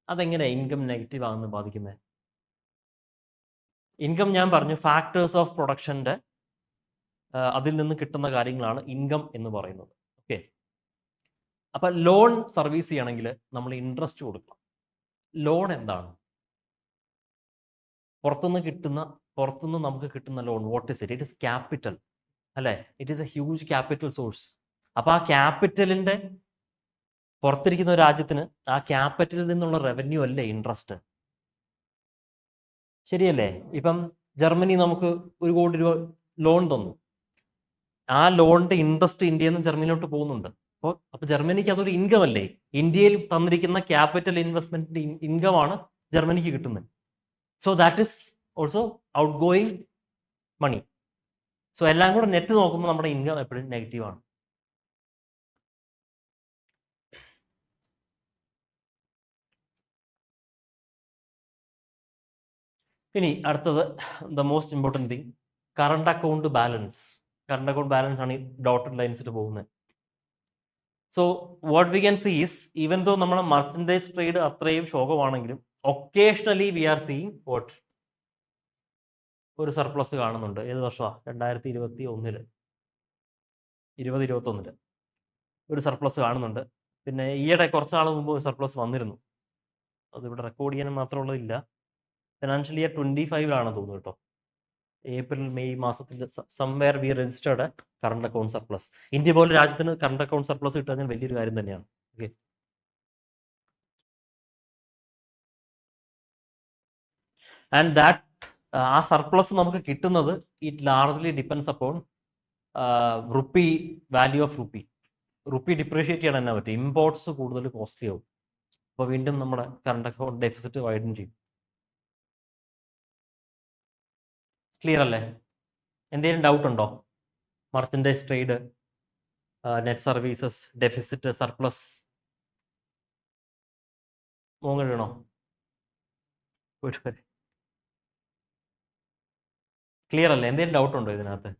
അതെങ്ങനെയാണ് ഇൻകം നെഗറ്റീവ് ആകുന്നത് ബാധിക്കുന്നത്? ഇൻകം ഞാൻ പറഞ്ഞു ഫാക്ടേഴ്സ് ഓഫ് പ്രൊഡക്ഷന്റെ അതിൽ നിന്ന് കിട്ടുന്ന കാര്യങ്ങളാണ് ഇൻകം എന്ന് പറയുന്നത്. ഓക്കെ, അപ്പൊ ലോൺ സർവീസ് ചെയ്യണമെങ്കിൽ നമ്മൾ ഇൻട്രസ്റ്റ് കൊടുക്കണം. ലോൺ എന്താണ്? പുറത്തുനിന്ന് നമുക്ക് കിട്ടുന്ന loan what is it? It is capital അല്ലെ? It is a huge capital source. അപ്പൊ ആ ക്യാപിറ്റലിന്റെ പുറത്തിരിക്കുന്ന ഒരു രാജ്യത്തിന് ആ ക്യാപിറ്റലിൽ നിന്നുള്ള റവന്യൂ അല്ലേ ഇൻട്രസ്റ്റ്? ശരിയല്ലേ? ഇപ്പം ജർമ്മനി നമുക്ക് 1 കോടി രൂപ ലോൺ തന്നു. ആ ലോണിന്റെ ഇൻട്രസ്റ്റ് ഇന്ത്യയിൽ നിന്ന് ജർമ്മനിയിലോട്ട് പോകുന്നുണ്ട്. അപ്പൊ ജർമ്മനിക്ക് അതൊരു ഇൻകം അല്ലേ? ഇന്ത്യയിൽ തന്നിരിക്കുന്ന ക്യാപിറ്റൽ ഇൻവെസ്റ്റ്മെന്റിന്റെ ഇൻകം ആണ് ജർമ്മനിക്ക് കിട്ടുന്നത്. So that is also outgoing money. So എല്ലാം കൂടെ നെറ്റ് നോക്കുമ്പോൾ നമ്മുടെ ഇൻകം എപ്പോഴും നെഗറ്റീവ് ആണ്. ഇനി അടുത്തത് the most important thing, current account balance. Current account balance ആണ് ഈ ഡോട്ടഡ് ലൈൻസിട്ട് പോകുന്നത്. So what we can see is, even though നമ്മുടെ മർച്ചൻഡൈസ് ട്രേഡ് അത്രയും ശോകമാണെങ്കിലും occasionally we are seeing what, ഒരു സർപ്ലസ് കാണുന്നുണ്ട്. ഏത് വർഷമാണ്? 2021 2021 ഒരു സർപ്ലസ് കാണുന്നുണ്ട്. പിന്നെ ഈയിടെ കുറച്ചാൾ മുമ്പ് ഒരു സർപ്ലസ് വന്നിരുന്നു. അതിവിടെ റെക്കോർഡ് ചെയ്യാൻ മാത്രമുള്ളതില്ല. ഫിനാൻഷ്യൽ ഇയർ 25 തോന്നുന്നു കേട്ടോ. ഏപ്രിൽ മെയ് മാസത്തിൽ somewhere we registered current account surplus. India പോലെ രാജ്യത്തിന് കറണ്ട് അക്കൗണ്ട് സർപ്ലസ് കിട്ടുക വലിയൊരു കാര്യം തന്നെയാണ്. ഓക്കെ, ആൻഡ് ദാറ്റ് ആ സർപ്ലസ് നമുക്ക് കിട്ടുന്നത് it largely depends upon rupee, value of rupee. Rupee depreciate ചെയ്യാൻ തന്നെ പറ്റും. ഇമ്പോർട്ട്സ് കൂടുതൽ കോസ്റ്റ്ലി ആവും. അപ്പോൾ വീണ്ടും നമ്മുടെ കറണ്ട് അക്കൗണ്ട് ഡെഫിസിറ്റ് വൈഡൻ ചെയ്യും. ക്ലിയർ അല്ലേ? എന്തെങ്കിലും ഡൗട്ട് ഉണ്ടോ? Merchandise trade, net services, deficit, surplus മൂന്നിടണോ? ക്ലിയർ അല്ലേ? എന്തെങ്കിലും ഡൗട്ട് ഉണ്ടോ ഇതിനകത്ത്?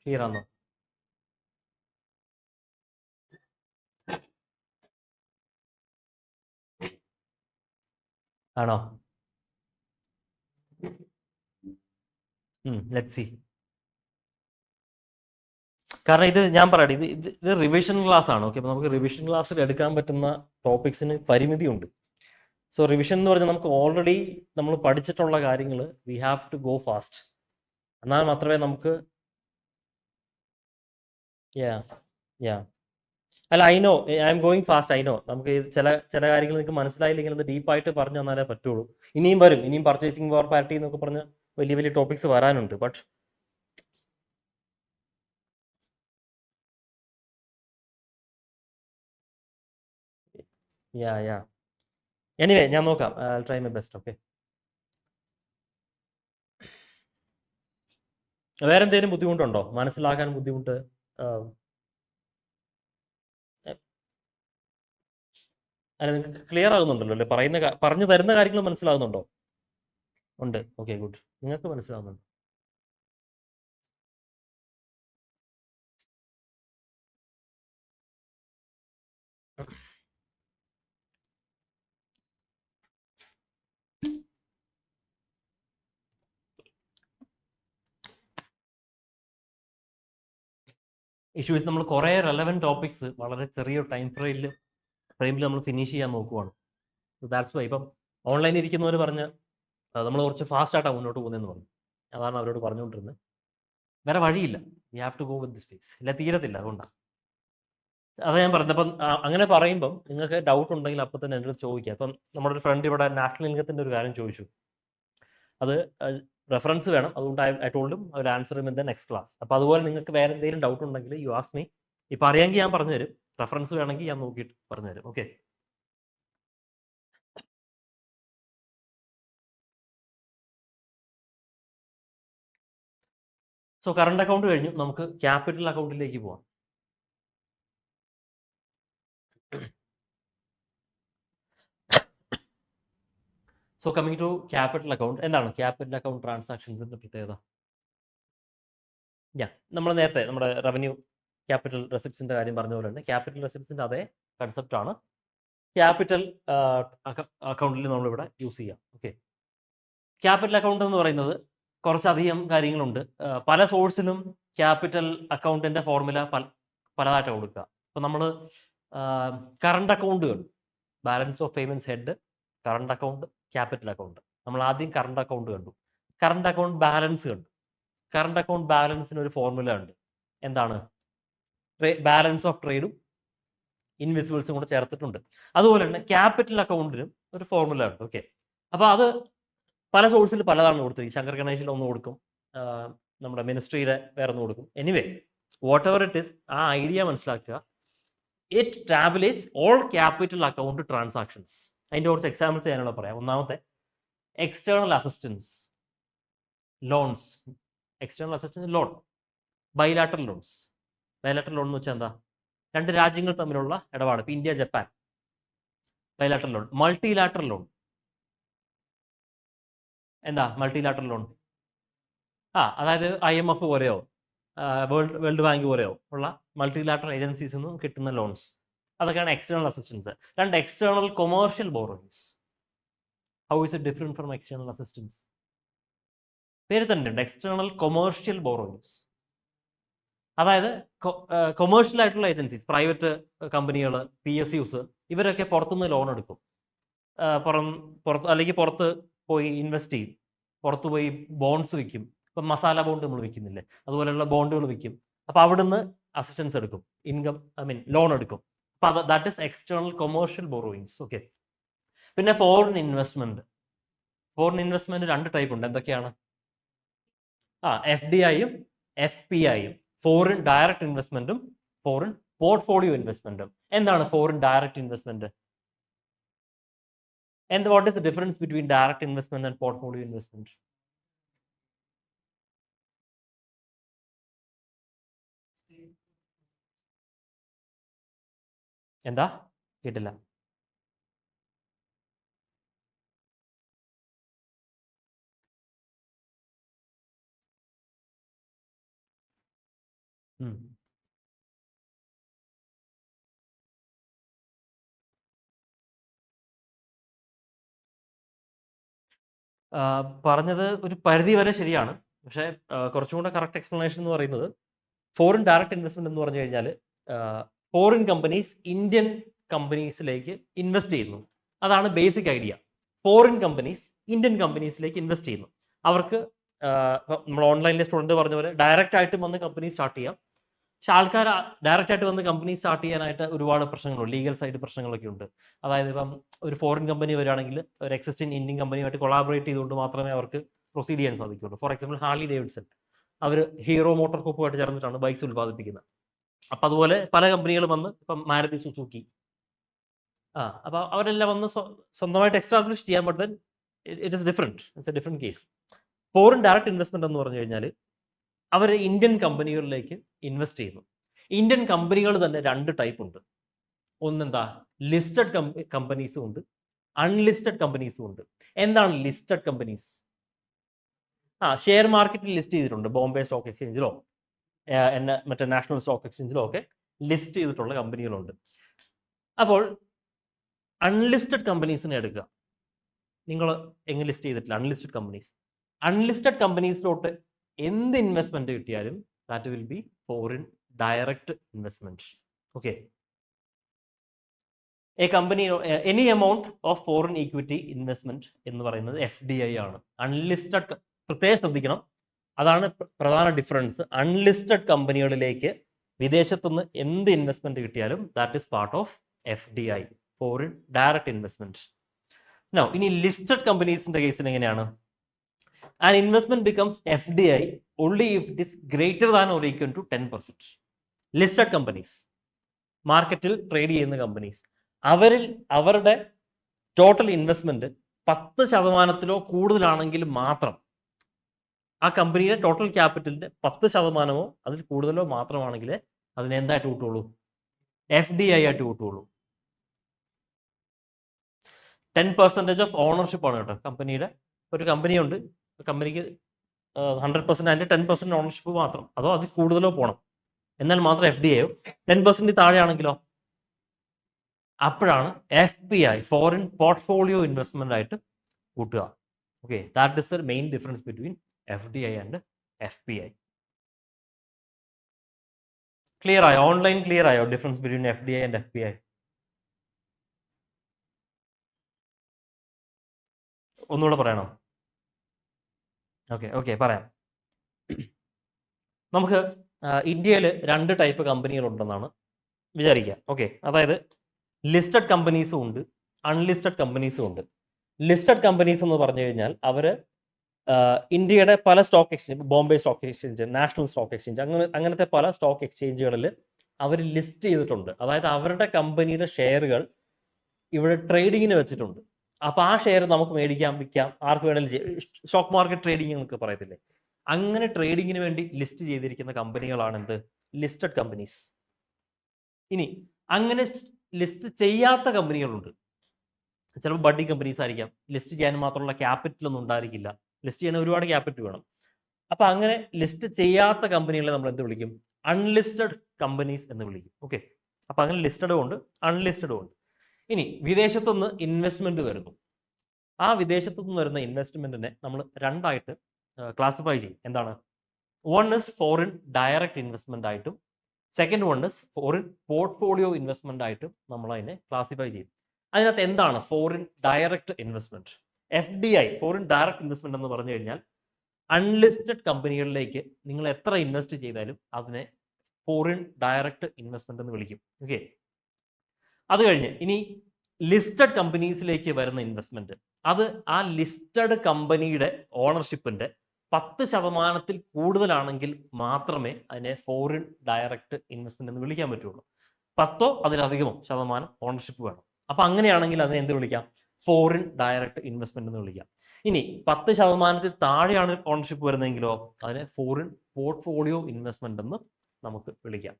ക്ലിയർ ആണോ? ആണോ? Let's see. കാരണം ഇത് ഞാൻ പറയട്ടെ, ഇത് റിവിഷൻ ക്ലാസ് ആണ്. ഓക്കെ, അപ്പോൾ നമുക്ക് റിവിഷൻ ക്ലാസ്സിൽ എടുക്കാൻ പറ്റുന്ന ടോപ്പിക്സിന് പരിമിതിയുണ്ട്. സോ റിവിഷൻ എന്ന് പറഞ്ഞാൽ നമുക്ക് ഓൾറെഡി നമ്മൾ പഠിച്ചിട്ടുള്ള കാര്യങ്ങൾ we have to go fast. എന്നാൽ മാത്രമേ നമുക്ക് അല്ല, I know, I'm going fast, I know. നമുക്ക് ചില കാര്യങ്ങൾ നിങ്ങൾക്ക് മനസ്സിലായില്ലെങ്കിൽ അത് ഡീപ്പായിട്ട് പറഞ്ഞു തന്നാലേ പറ്റുള്ളൂ. ഇനിയും വരും, ഇനിയും പർച്ചേസിംഗ് പവർ പാരിറ്റി എന്നൊക്കെ പറഞ്ഞ് വലിയ വലിയ ടോപ്പിക്സ് വരാനുണ്ട്. ബട്ട് എനിവേ ഞാൻ നോക്കാം. Try my best. ഓക്കെ, വേറെ എന്തെങ്കിലും ബുദ്ധിമുട്ടുണ്ടോ? മനസ്സിലാക്കാൻ ബുദ്ധിമുട്ട്? അല്ല, നിങ്ങൾക്ക് ക്ലിയർ ആകുന്നുണ്ടല്ലോ അല്ലേ? പറഞ്ഞു തരുന്ന കാര്യങ്ങൾ മനസ്സിലാകുന്നുണ്ടോ? ഉണ്ട്. Okay, good. നിങ്ങൾക്ക് മനസ്സിലാവുന്നുണ്ട്. ഇഷ്യൂസ് നമ്മൾ കുറേ റെലവൻറ്റ് ടോപ്പിക്സ് വളരെ ചെറിയ ടൈം ഫ്രെയിമിൽ നമ്മൾ ഫിനിഷ് ചെയ്യാൻ നോക്കുവാണ്. ദാറ്റ്സ് വൈ ഇപ്പം ഓൺലൈനിൽ ഇരിക്കുന്നവർ പറഞ്ഞ് നമ്മൾ കുറച്ച് ഫാസ്റ്റ് ആയിട്ടാണ് മുന്നോട്ട് പോകുന്നതെന്ന് പറഞ്ഞു. അതാണ് അവരോട് പറഞ്ഞുകൊണ്ടിരുന്നത്. വേറെ വഴിയില്ല, you have to go with this pace. ഇല്ല, തീരത്തില്ല. അതുകൊണ്ടാണ് അതാ ഞാൻ പറഞ്ഞത്. അപ്പം അങ്ങനെ പറയുമ്പം നിങ്ങൾക്ക് ഡൗട്ട് ഉണ്ടെങ്കിൽ അപ്പം തന്നെ എൻ്റെ അടുത്ത് ചോദിക്കുക. അപ്പം നമ്മുടെ ഒരു ഫ്രണ്ട് ഇവിടെ നാഷണൽ ഇൻകത്തിൻ്റെ ഒരു കാര്യം ചോദിച്ചു. അത് റെഫറൻസ് വേണം. അതുകൊണ്ട് ഐ ടോൾഡും ഒരു answer in the next class. അപ്പോൾ അതുപോലെ നിങ്ങൾക്ക് വേറെ എന്തെങ്കിലും ഡൗട്ട് ഉണ്ടെങ്കിൽ യു ആസ്ക് മീ. ഇപ്പം അറിയാമെങ്കിൽ ഞാൻ പറഞ്ഞുതരും, റെഫറൻസ് വേണമെങ്കിൽ ഞാൻ നോക്കിയിട്ട് പറഞ്ഞുതരും. ഓക്കെ, സോ കറണ്ട് അക്കൗണ്ട് കഴിഞ്ഞു, നമുക്ക് ക്യാപിറ്റൽ അക്കൗണ്ടിലേക്ക് പോവാം. So coming to capital account, എന്താണ് ക്യാപിറ്റൽ അക്കൗണ്ട് ട്രാൻസാക്ഷൻസിന്റെ പ്രത്യേകത? നമ്മൾ നേരത്തെ നമ്മുടെ റവന്യൂ ക്യാപിറ്റൽ റെസിപ്റ്റ്സിന്റെ കാര്യം പറഞ്ഞ പോലെ തന്നെ ക്യാപിറ്റൽ റെസിപ്റ്റ്സിന്റെ അതേ കൺസെപ്റ്റ് ആണ് ക്യാപിറ്റൽ അക്കൗണ്ടിൽ നമ്മളിവിടെ യൂസ് ചെയ്യാം. ഓക്കെ, ക്യാപിറ്റൽ അക്കൗണ്ട് എന്ന് പറയുന്നത് കുറച്ചധികം കാര്യങ്ങളുണ്ട്. പല സോഴ്സിലും ക്യാപിറ്റൽ അക്കൗണ്ടിന്റെ ഫോർമുല പലതായിട്ട് കൊടുക്കുക. ഇപ്പം നമ്മൾ കറണ്ട് അക്കൗണ്ടുകൾ, balance of payments head, current account, capital account. നമ്മൾ ആദ്യം കറണ്ട് അക്കൗണ്ട് കണ്ടു. കറണ്ട് അക്കൗണ്ട് ബാലൻസ് കണ്ടു. കറണ്ട് അക്കൗണ്ട് ബാലൻസിന് ഒരു ഫോർമുല ഉണ്ട്. എന്താണ്? ബാലൻസ് ഓഫ് ട്രേഡും ഇൻവിസിബിൾസും കൂടെ ചേർത്തിട്ടുണ്ട്. അതുപോലെ തന്നെ ക്യാപിറ്റൽ അക്കൗണ്ടിനും ഒരു ഫോർമുല ഉണ്ട്. ഓക്കെ, അപ്പോൾ അത് പല സോഴ്സിൽ പലതാണ് കൊടുത്തത്. ശങ്കർ ഗണേഷിൽ ഒന്ന് കൊടുക്കും, നമ്മുടെ മിനിസ്ട്രിയിലെ വേറെ ഒന്ന് കൊടുക്കും. Anyway whatever it is, ആ ഐഡിയ മനസ്സിലാക്കുക. It tabulates all capital account transactions. അതിൻ്റെ കുറച്ച് എക്സാമ്പിൾസ് ഞാനുള്ള പറയാം. ഒന്നാമത്തെ external assistance loans. External assistance loan, bilateral loans. Bilateral loan എന്ന് വെച്ചാൽ എന്താ? രണ്ട് രാജ്യങ്ങൾ തമ്മിലുള്ള ഇടപാട്. ഇപ്പം India Japan, bilateral loan. Multilateral loan എന്താ? മൾട്ടിലാറ്ററൽ ലോൺ അതായത് IMF പോലെയോ വേൾഡ് ബാങ്ക് പോലെയോ ഉള്ള മൾട്ടിലാറ്ററൽ ഏജൻസീസിൽ നിന്നും കിട്ടുന്ന ലോൺസ്. അതൊക്കെയാണ് എക്സ്റ്റേണൽ അസിസ്റ്റൻസ്. രണ്ട് external commercial borrowings. How is it different from external assistance? പേര് തന്നെ ഉണ്ട്, എക്സ്റ്റേണൽ കൊമേഴ്ഷ്യൽ ബോറോയിങ്സ്. അതായത് കൊമേഴ്ഷ്യൽ ആയിട്ടുള്ള ഏജൻസീസ്, പ്രൈവറ്റ് കമ്പനികൾ, PSUs, ഇവരൊക്കെ പുറത്തുനിന്ന് ലോൺ എടുക്കും. അല്ലെങ്കിൽ പുറത്ത് പോയി ഇൻവെസ്റ്റ് ചെയ്യും, പുറത്ത് പോയി ബോണ്ട്സ് വിൽക്കും. ഇപ്പം മസാല ബോണ്ട് നമ്മൾ വിൽക്കുന്നില്ലേ, അതുപോലെയുള്ള ബോണ്ടുകൾ വിൽക്കും. അപ്പോൾ അവിടുന്ന് അസിസ്റ്റൻസ് എടുക്കും, ലോൺ എടുക്കും. അപ്പോൾ that is external commercial borrowings. Okay, പിന്നെ ഫോറിൻ ഇൻവെസ്റ്റ്മെന്റ്. ഫോറിൻ ഇൻവെസ്റ്റ്മെന്റ് രണ്ട് ടൈപ്പ് ഉണ്ട്. എന്തൊക്കെയാണ്? FDIയും FPIയും. ഫോറിൻ ഡയറക്റ്റ് ഇൻവെസ്റ്റ്മെന്റും ഫോറിൻ പോർട്ട്ഫോളിയോ ഇൻവെസ്റ്റ്മെന്റും. എന്താണ് foreign direct investment? And what is the difference between direct investment and portfolio investment? എന്താ? കേട്ടില്ല. പറഞ്ഞത് ഒരു പരിധി വരെ ശരിയാണ്. പക്ഷേ കുറച്ചും കൂടെ കറക്റ്റ് എക്സ്പ്ലനേഷൻ എന്ന് പറയുന്നത്, ഫോറിൻ ഡയറക്റ്റ് ഇൻവെസ്റ്റ്മെന്റ് എന്ന് പറഞ്ഞു കഴിഞ്ഞാൽ ഫോറിൻ കമ്പനീസ് ഇന്ത്യൻ കമ്പനീസിലേക്ക് ഇൻവെസ്റ്റ് ചെയ്യുന്നു. അതാണ് basic idea. Foreign companies Indian കമ്പനീസിലേക്ക് ഇൻവെസ്റ്റ് ചെയ്യുന്നു. അവർക്ക് നമ്മൾ ഓൺലൈനിലെ സ്റ്റുഡൻറ്റ് പറഞ്ഞ പോലെ ഡയറക്റ്റ് ആയിട്ട് വന്ന് കമ്പനി സ്റ്റാർട്ട് ചെയ്യാം. പക്ഷെ ആൾക്കാർ ഡയറക്റ്റ് ആയിട്ട് വന്ന് കമ്പനി സ്റ്റാർട്ട് ചെയ്യാനായിട്ട് ഒരുപാട് പ്രശ്നങ്ങളുണ്ട്, ലീഗൽ സൈഡ് പ്രശ്നങ്ങളൊക്കെ ഉണ്ട്. അതായത് ഇപ്പം ഒരു ഫോറിൻ കമ്പനി വരികയാണെങ്കിൽ ഒരു എക്സിസ്റ്റിംഗ് ഇന്ത്യൻ കമ്പനിയുമായിട്ട് കൊളാബറേറ്റ് ചെയ്തുകൊണ്ട് മാത്രമേ അവർക്ക് പ്രൊസീഡ് ചെയ്യാൻ സാധിക്കുള്ളൂ. ഫോർ എക്സാമ്പിൾ ഹാർലി ഡേവിഡ്സൺ, അവർ ഹീറോ മോട്ടോർ കോപ്പുമായിട്ട് ചേർന്നിട്ടാണ് ബൈക്സ് ഉൽപ്പാദിപ്പിക്കുന്നത്. അപ്പം അതുപോലെ പല കമ്പനികളും വന്ന്, ഇപ്പം മാരുതി സുസുക്കി, അപ്പോൾ അവരെല്ലാം വന്ന് സ്വന്തമായിട്ട് എസ്റ്റാബ്ലിഷ് ചെയ്യാൻ പറ്റുന്ന it is different. It's A different case. Foreign direct investment എന്ന് പറഞ്ഞു കഴിഞ്ഞാൽ അവർ ഇന്ത്യൻ കമ്പനികളിലേക്ക് ഇൻവെസ്റ്റ് ചെയ്യുന്നു. ഇന്ത്യൻ കമ്പനികൾ തന്നെ രണ്ട് ടൈപ്പ് ഉണ്ട്. ഒന്നെന്താ? ലിസ്റ്റഡ് കമ്പനീസും ഉണ്ട്, അൺലിസ്റ്റഡ് കമ്പനീസും ഉണ്ട്. എന്താണ് ലിസ്റ്റഡ് കമ്പനീസ്? ഷെയർ മാർക്കറ്റിൽ ലിസ്റ്റ് ചെയ്തിട്ടുണ്ട്. ബോംബെ സ്റ്റോക്ക് എക്സ്ചേഞ്ചിലോ മറ്റേ നാഷണൽ സ്റ്റോക്ക് എക്സ്ചേഞ്ചിലോ ഒക്കെ ലിസ്റ്റ് ചെയ്തിട്ടുള്ള കമ്പനികളുണ്ട്. അപ്പോൾ അൺലിസ്റ്റഡ് കമ്പനീസിനെ എടുക്കുക. നിങ്ങൾ എങ്ങനെ ലിസ്റ്റ് ചെയ്തിട്ടില്ല? Unlisted companies. അൺലിസ്റ്റഡ് കമ്പനീസിലോട്ട് എന്ത് ഇൻവെസ്റ്റ്മെന്റ് കിട്ടിയാലും that will be foreign direct investment. Okay, A company any amount of foreign equity investment എന്ന് പറയുന്നത് FDI ആണ്. അൺലിസ്റ്റഡ് പ്രത്യേകം ശ്രദ്ധിക്കണം, അതാണ് പ്രധാന ഡിഫറൻസ്. അൺലിസ്റ്റഡ് കമ്പനികളിലേക്ക് വിദേശത്തുനിന്ന് എന്ത് ഇൻവെസ്റ്റ്മെന്റ് കിട്ടിയാലും that is part of FDI, foreign direct investment. ഇനി ലിസ്റ്റഡ് കമ്പനീസിന്റെ കേസിൽ എങ്ങനെയാണ്? An investment becomes FDI only if it is greater than or equal to 10%. Listed companies, മാർക്കറ്റിൽ ട്രേഡ് ചെയ്യുന്ന കമ്പനീസ്, അവരുടെ ടോട്ടൽ ഇൻവെസ്റ്റ്മെന്റ് 10% കൂടുതലാണെങ്കിൽ മാത്രം, ആ കമ്പനിയുടെ ടോട്ടൽ ക്യാപിറ്റലിന്റെ 10% അതിൽ കൂടുതലോ മാത്രമാണെങ്കിൽ അതിന് എന്തായിട്ട് കൂട്ടുള്ളൂ? FDI ആയിട്ട് കൂട്ടുള്ളൂ. 10% ഓഫ് ഓണർഷിപ്പ് ആണ് കേട്ടോ കമ്പനിയുടെ. ഒരു കമ്പനിയുണ്ട്, കമ്പനിക്ക് 100% അതിൻ്റെ 10% ഓണർഷിപ്പ് മാത്രം, അതോ അതിൽ കൂടുതലോ പോകണം, എന്നാൽ മാത്രം FDIയോ 10% താഴെയാണെങ്കിലോ അപ്പോഴാണ് FPI, ഫോറിൻ പോർട്ട്ഫോളിയോ ഇൻവെസ്റ്റ്മെന്റ് ആയിട്ട് കൂട്ടുക. Okay, that is the main difference between FDI and FPI. Clear ആയോ? ഓൺലൈൻ ക്ലിയർ ആയോ difference between FDI and FPI? ഒന്നുകൂടെ പറയണോ? ഓക്കെ പറയാം. നമുക്ക് ഇന്ത്യയിൽ 2 ടൈപ്പ് കമ്പനികൾ ഉണ്ടെന്നാണ് വിചാരിക്കുക. ഓക്കെ, അതായത് ലിസ്റ്റഡ് കമ്പനീസും ഉണ്ട്, അൺലിസ്റ്റഡ് കമ്പനീസും ഉണ്ട്. ലിസ്റ്റഡ് കമ്പനീസ് എന്ന് പറഞ്ഞു കഴിഞ്ഞാൽ അവർ ഇന്ത്യയുടെ പല stock exchange, Bombay stock exchange, national stock exchange, അങ്ങനത്തെ പല സ്റ്റോക്ക് എക്സ്ചേഞ്ചുകളിൽ അവർ ലിസ്റ്റ് ചെയ്തിട്ടുണ്ട്. അതായത് അവരുടെ കമ്പനിയുടെ ഷെയറുകൾ ഇവിടെ ട്രേഡിങ്ങിന് വെച്ചിട്ടുണ്ട്. അപ്പൊ ആ ഷെയർ നമുക്ക് മേടിക്കാം, വിൽക്കാം, ആർക്ക് വേണമെങ്കിലും സ്റ്റോക്ക് മാർക്കറ്റ് ട്രേഡിംഗ് എന്നൊക്കെ പറയത്തില്ലേ, അങ്ങനെ ട്രേഡിങ്ങിന് വേണ്ടി ലിസ്റ്റ് ചെയ്തിരിക്കുന്ന കമ്പനികളാണ് എന്ത്? Listed companies. ഇനി അങ്ങനെ ലിസ്റ്റ് ചെയ്യാത്ത കമ്പനികളുണ്ട്. ചിലപ്പോൾ ബഡ്ഡിംഗ് കമ്പനീസ് ആയിരിക്കാം, ലിസ്റ്റ് ചെയ്യാൻ മാത്രമുള്ള ക്യാപിറ്റൽ ഒന്നും ഉണ്ടായിരിക്കില്ല, ലിസ്റ്റ് ചെയ്യാൻ ഒരുപാട് ക്യാപിറ്റൽ വേണം. അപ്പൊ അങ്ങനെ ലിസ്റ്റ് ചെയ്യാത്ത കമ്പനികളെ നമ്മൾ എന്ത് വിളിക്കും? അൺലിസ്റ്റഡ് കമ്പനീസ് എന്ന് വിളിക്കും. ഓക്കെ, അപ്പൊ അങ്ങനെ ലിസ്റ്റഡും ഉണ്ട്, അൺലിസ്റ്റഡും ഉണ്ട്. ഇനി വിദേശത്തുനിന്ന് ഇൻവെസ്റ്റ്മെന്റ് വരുന്നു. ആ വിദേശത്തുനിന്ന് വരുന്ന ഇൻവെസ്റ്റ്മെന്റിനെ നമ്മൾ രണ്ടായിട്ട് ക്ലാസിഫൈ ചെയ്യും. എന്താണ്? One is foreign direct investment ആയിട്ടും second one is foreign portfolio investment ആയിട്ടും നമ്മൾ അതിനെ ക്ലാസിഫൈ ചെയ്യും. അതിനകത്ത് എന്താണ് foreign direct investment? FDI, foreign direct investment എന്ന് പറഞ്ഞു കഴിഞ്ഞാൽ അൺലിസ്റ്റഡ് കമ്പനികളിലേക്ക് നിങ്ങൾ എത്ര ഇൻവെസ്റ്റ് ചെയ്താലും അതിനെ ഫോറിൻ ഡയറക്റ്റ് ഇൻവെസ്റ്റ്മെന്റ് എന്ന് വിളിക്കും. ഓക്കെ, അത് കഴിഞ്ഞ് ഇനി ലിസ്റ്റഡ് കമ്പനീസിലേക്ക് വരുന്ന ഇൻവെസ്റ്റ്മെന്റ്, അത് ആ ലിസ്റ്റഡ് കമ്പനിയുടെ ഓണർഷിപ്പിന്റെ 10% കൂടുതലാണെങ്കിൽ മാത്രമേ അതിനെ ഫോറിൻ ഡയറക്റ്റ് ഇൻവെസ്റ്റ്മെന്റ് എന്ന് വിളിക്കാൻ പറ്റുള്ളൂ. 10 അതിലധികമോ ശതമാനം ഓണർഷിപ്പ് വേണം. അപ്പൊ അങ്ങനെയാണെങ്കിൽ അതിനെ എന്ത് വിളിക്കാം? ഫോറിൻ ഡയറക്റ്റ് ഇൻവെസ്റ്റ്മെന്റ് എന്ന് വിളിക്കാം. ഇനി 10% താഴെയാണ് ഓണർഷിപ്പ് വരുന്നതെങ്കിലോ അതിനെ ഫോറിൻ പോർട്ട്ഫോളിയോ ഇൻവെസ്റ്റ്മെന്റ് എന്ന് നമുക്ക് വിളിക്കാം.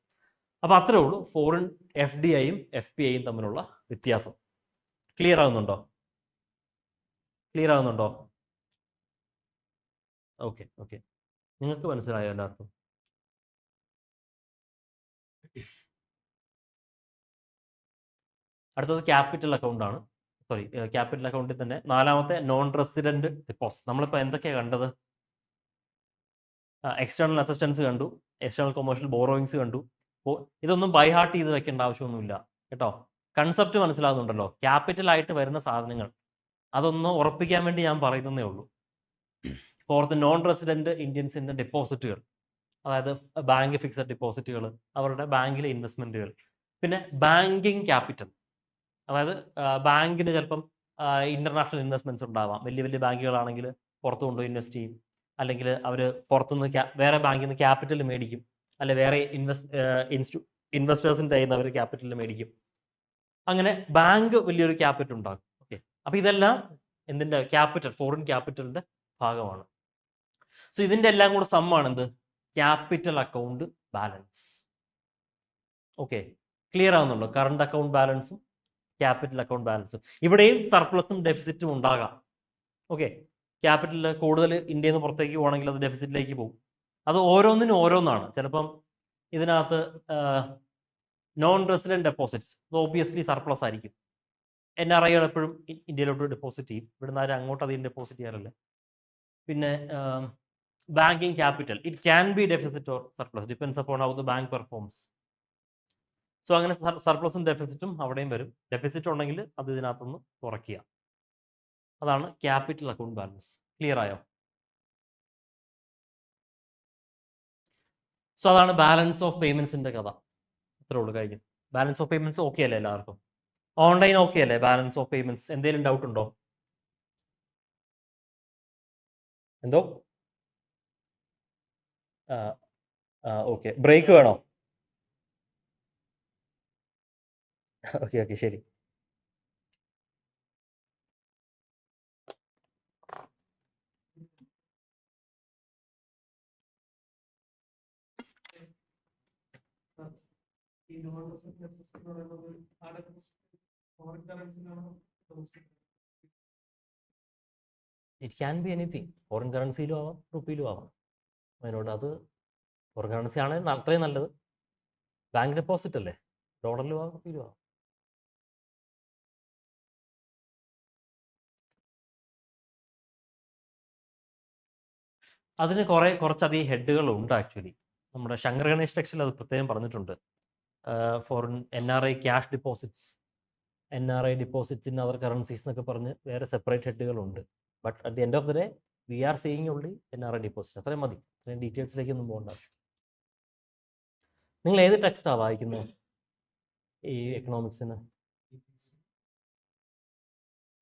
അപ്പൊ അത്രേ ഉള്ളൂ ഫോറിൻ FDIയും FPIയും തമ്മിലുള്ള വ്യത്യാസം. ക്ലിയർ ആകുന്നുണ്ടോ? ക്ലിയർ ആകുന്നുണ്ടോ? ഓക്കെ, നിങ്ങൾക്ക് മനസ്സിലായോ എല്ലാവർക്കും? അടുത്തത് ക്യാപിറ്റൽ അക്കൗണ്ട് ആണ്. സോറി, ക്യാപിറ്റൽ അക്കൗണ്ടിൽ തന്നെ നാലാമത്തെ നോൺ റെസിഡന്റ് ഡെപ്പോസിറ്റ്. നമ്മളിപ്പോൾ എന്തൊക്കെയാണ് കണ്ടത്? എക്സ്റ്റേണൽ അസിസ്റ്റൻസ് കണ്ടു, എക്സ്റ്റേണൽ കൊമേഴ്ഷ്യൽ ബോറോയിങ്സ് കണ്ടു. ഇതൊന്നും ബൈ ഹാർട്ട് ചെയ്ത് വെക്കേണ്ട ആവശ്യമൊന്നുമില്ല കേട്ടോ. കൺസെപ്റ്റ് മനസ്സിലാകുന്നുണ്ടല്ലോ? ക്യാപിറ്റൽ ആയിട്ട് വരുന്ന സാധനങ്ങൾ അതൊന്ന് ഉറപ്പിക്കാൻ വേണ്ടി ഞാൻ പറയുന്നതേ ഉള്ളൂ. ഫോർ ദ നോൺ റെസിഡന്റ് ഇന്ത്യൻസിന്റെ ഡെപ്പോസിറ്റുകൾ, അതായത് ബാങ്ക് ഫിക്സഡ് ഡെപ്പോസിറ്റുകൾ, അവരുടെ ബാങ്കിലെ ഇൻവെസ്റ്റ്മെന്റുകൾ, പിന്നെ ബാങ്കിങ് ക്യാപിറ്റൽ, അതായത് ബാങ്കിന് ചിലപ്പം ഇന്റർനാഷണൽ ഇൻവെസ്റ്റ്മെന്റ്സ് ഉണ്ടാവാം. വലിയ വലിയ ബാങ്കുകളാണെങ്കിൽ പുറത്ത് കൊണ്ടുപോയി ഇൻവെസ്റ്റ് ചെയ്യും, അല്ലെങ്കിൽ അവർ പുറത്തുനിന്ന് വേറെ ബാങ്കിൽ നിന്ന് ക്യാപിറ്റൽ മേടിക്കും, അല്ലെ വേറെ ഇൻവെസ്റ്റേഴ്സിന്റെ കയ്യിൽ നിന്ന് അവർ ക്യാപിറ്റൽ മേടിക്കും. അങ്ങനെ ബാങ്ക് വലിയൊരു ക്യാപിറ്റൽ ഉണ്ടാകും. ഓക്കെ, അപ്പൊ ഇതെല്ലാം എന്തിന്റെ ക്യാപിറ്റൽ? ഫോറിൻ ക്യാപിറ്റലിന്റെ ഭാഗമാണ്. സോ ഇതിന്റെ എല്ലാം കൂടെ സമ്മാണ് എന്ത്? Capital account balance. Okay, clear ആവുന്നുണ്ടോ? കറണ്ട് അക്കൗണ്ട് ബാലൻസും ക്യാപിറ്റൽ അക്കൗണ്ട് ബാലൻസും. ഇവിടെയും സർപ്ലസും ഡെഫിസിറ്റും ഉണ്ടാകാം. ഓക്കെ, ക്യാപിറ്റലിൽ കൂടുതൽ ഇന്ത്യയിൽ നിന്ന് പുറത്തേക്ക് പോകണമെങ്കിൽ അത് ഡെഫിസിറ്റിലേക്ക് പോകും. അത് ഓരോന്നിനും ഓരോന്നാണ്. ചിലപ്പം ഇതിനകത്ത് non resident deposits obviously surplus ആയിരിക്കും. NRIകൾ എപ്പോഴും ഇന്ത്യയിലോട്ട് ഡെപ്പോസിറ്റ് ചെയ്യും, ഇവിടുന്ന് ആരും അങ്ങോട്ട് അധികം ഡെപ്പോസിറ്റ് ചെയ്യാറില്ല. പിന്നെ banking capital, it can be deficit or surplus, depends upon how the bank performs. So അങ്ങനെ സർപ്ലസും ഡെഫിസിറ്റും അവിടെയും വരും. ഡെഫിസിറ്റ് ഉണ്ടെങ്കിൽ അത് ഇതിനകത്തുനിന്ന് കുറയ്ക്കുക. അതാണ് ക്യാപിറ്റൽ അക്കൗണ്ട് ബാലൻസ്. ക്ലിയർ ആയോ? സോ അതാണ് ബാലൻസ് ഓഫ് പേയ്മെന്റ്സിന്റെ കഥ. അത്രേ ഉള്ളൂ, കഴിഞ്ഞു. ബാലൻസ് ഓഫ് പേയ്മെന്റ്സ് ഓക്കെ അല്ലേ എല്ലാവർക്കും? ഓൺലൈൻ ഓക്കെ അല്ലേ? ബാലൻസ് ഓഫ് പേയ്മെന്റ്സ് എന്തെങ്കിലും ഡൗട്ട് ഉണ്ടോ? എന്തോ? ഓക്കെ, ബ്രേക്ക് വേണോ? ഓക്കെ ശരി. ഈ നോൺ റെസിഡന്റ് ഡെപ്പോസിറ്റ് എന്ന് പറയുന്നത് ഫോറിൻ കറൻസിയിലാണോ? It can be anything. Foreign കറൻസിയിലും ആവാം, റുപ്പിയിലും ആവാം. അതിനോട് അത് ഫോറിൻ കറൻസി ആണെങ്കിൽ അത്രയും നല്ലത്. ബാങ്ക് ഡെപ്പോസിറ്റ് അല്ലേ, ഡോളറിലും ആവാം, റുപ്പിയിലും ആവാം. അതിന് കുറച്ചധികം ഹെഡുകളുണ്ട് ആക്ച്വലി. നമ്മുടെ ശങ്കർ ഗണേഷ് ടെക്സ്റ്റിൽ അത് പ്രത്യേകം പറഞ്ഞിട്ടുണ്ട്. Foreign NRI cash deposits, NRI deposits in other currencies എന്നൊക്കെ പറഞ്ഞ് വേറെ സെപ്പറേറ്റ് ഹെഡുകളുണ്ട്. But at the end of the day we are seeing only NRI deposit. അത്രയും മതി. അത്രയും ഡീറ്റെയിൽസിലേക്കൊന്നും പോകേണ്ട ആവശ്യം. നിങ്ങൾ ഏത് ടെക്സ്റ്റാണ് വായിക്കുന്നത് ഈ എക്കണോമിക്സിന്?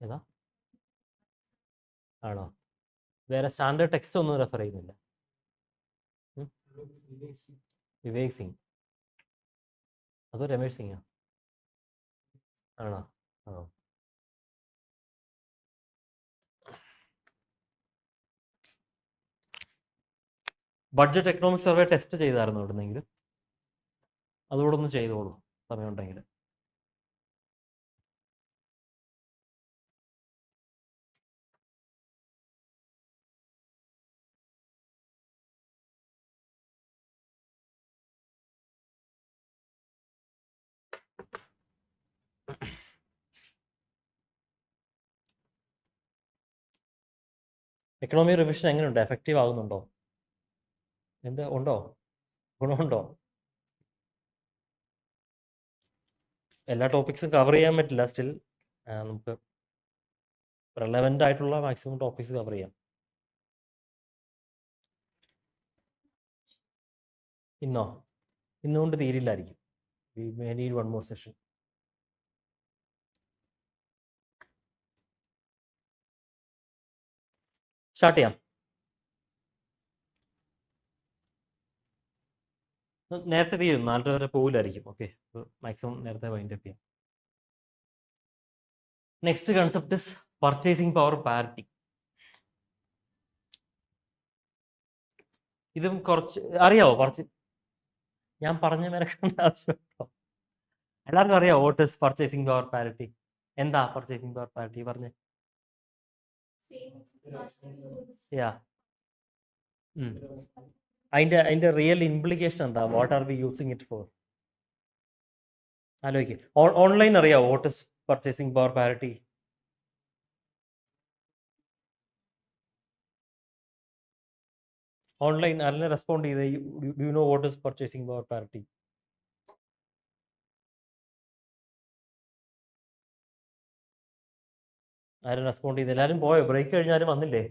ഏതാ? ആണോ? വേറെ സ്റ്റാൻഡേർഡ് ടെക്സ്റ്റ് ഒന്നും റെഫർ ചെയ്യുന്നില്ല? വിവേക് സിംഗ് അതോ രമേഷ് സിംഗാ? ആണോ? ആ. ബഡ്ജറ്റ് എക്കണോമിക് സർവേ ടെസ്റ്റ് ചെയ്തായിരുന്നു എവിടുന്നെങ്കിലും? അതുകൂടെ ഒന്ന് ചെയ്തോളൂ സമയമുണ്ടെങ്കിൽ. എക്കണോമി റിവിഷൻ എങ്ങനെയുണ്ട്? എഫക്റ്റീവ് ആകുന്നുണ്ടോ? എന്താ ഉണ്ടോ? ഗുണമുണ്ടോ? എല്ലാ ടോപ്പിക്സും കവർ ചെയ്യാൻ പറ്റില്ല. സ്റ്റിൽ നമുക്ക് റെലവൻ്റ് ആയിട്ടുള്ള മാക്സിമം ടോപ്പിക്സ് കവർ ചെയ്യാം. ഇന്നുകൊണ്ട് തീരില്ലായിരിക്കും. We may need one more session. Start ചെയ്യാം. നേരത്തെ തീരും, 4 വരെ പോകില്ലായിരിക്കും. ഓക്കെ, മാക്സിമം നേരത്തെ വൈൻഡ് അപ്പ് ചെയ്യാം. Next concept is purchasing power parity. ഇതും കുറച്ച് അറിയാവോ? ഞാൻ പറഞ്ഞ മെനക്കേണ്ട ആവശ്യമുണ്ടോ? എല്ലാവർക്കും അറിയാം what is purchasing power parity? എന്താ പർച്ചേസിംഗ് പവർ പാരിറ്റി പറഞ്ഞേ? യാ, അതിന്റെ റിയൽ ഇംപ്ലിക്കേഷൻ എന്താ? What are we using it for? ആലോചിക്ക്. ഓൺലൈൻ അറിയാവോ what is purchasing power parity? Online ആരെങ്കിലും റെസ്പോണ്ട് ചെയ്തേ? You know what is purchasing power parity? ആരും respond ചെയ്ത്? എല്ലാവരും പോയോ? ബ്രേക്ക് കഴിഞ്ഞാലും വന്നില്ലേ?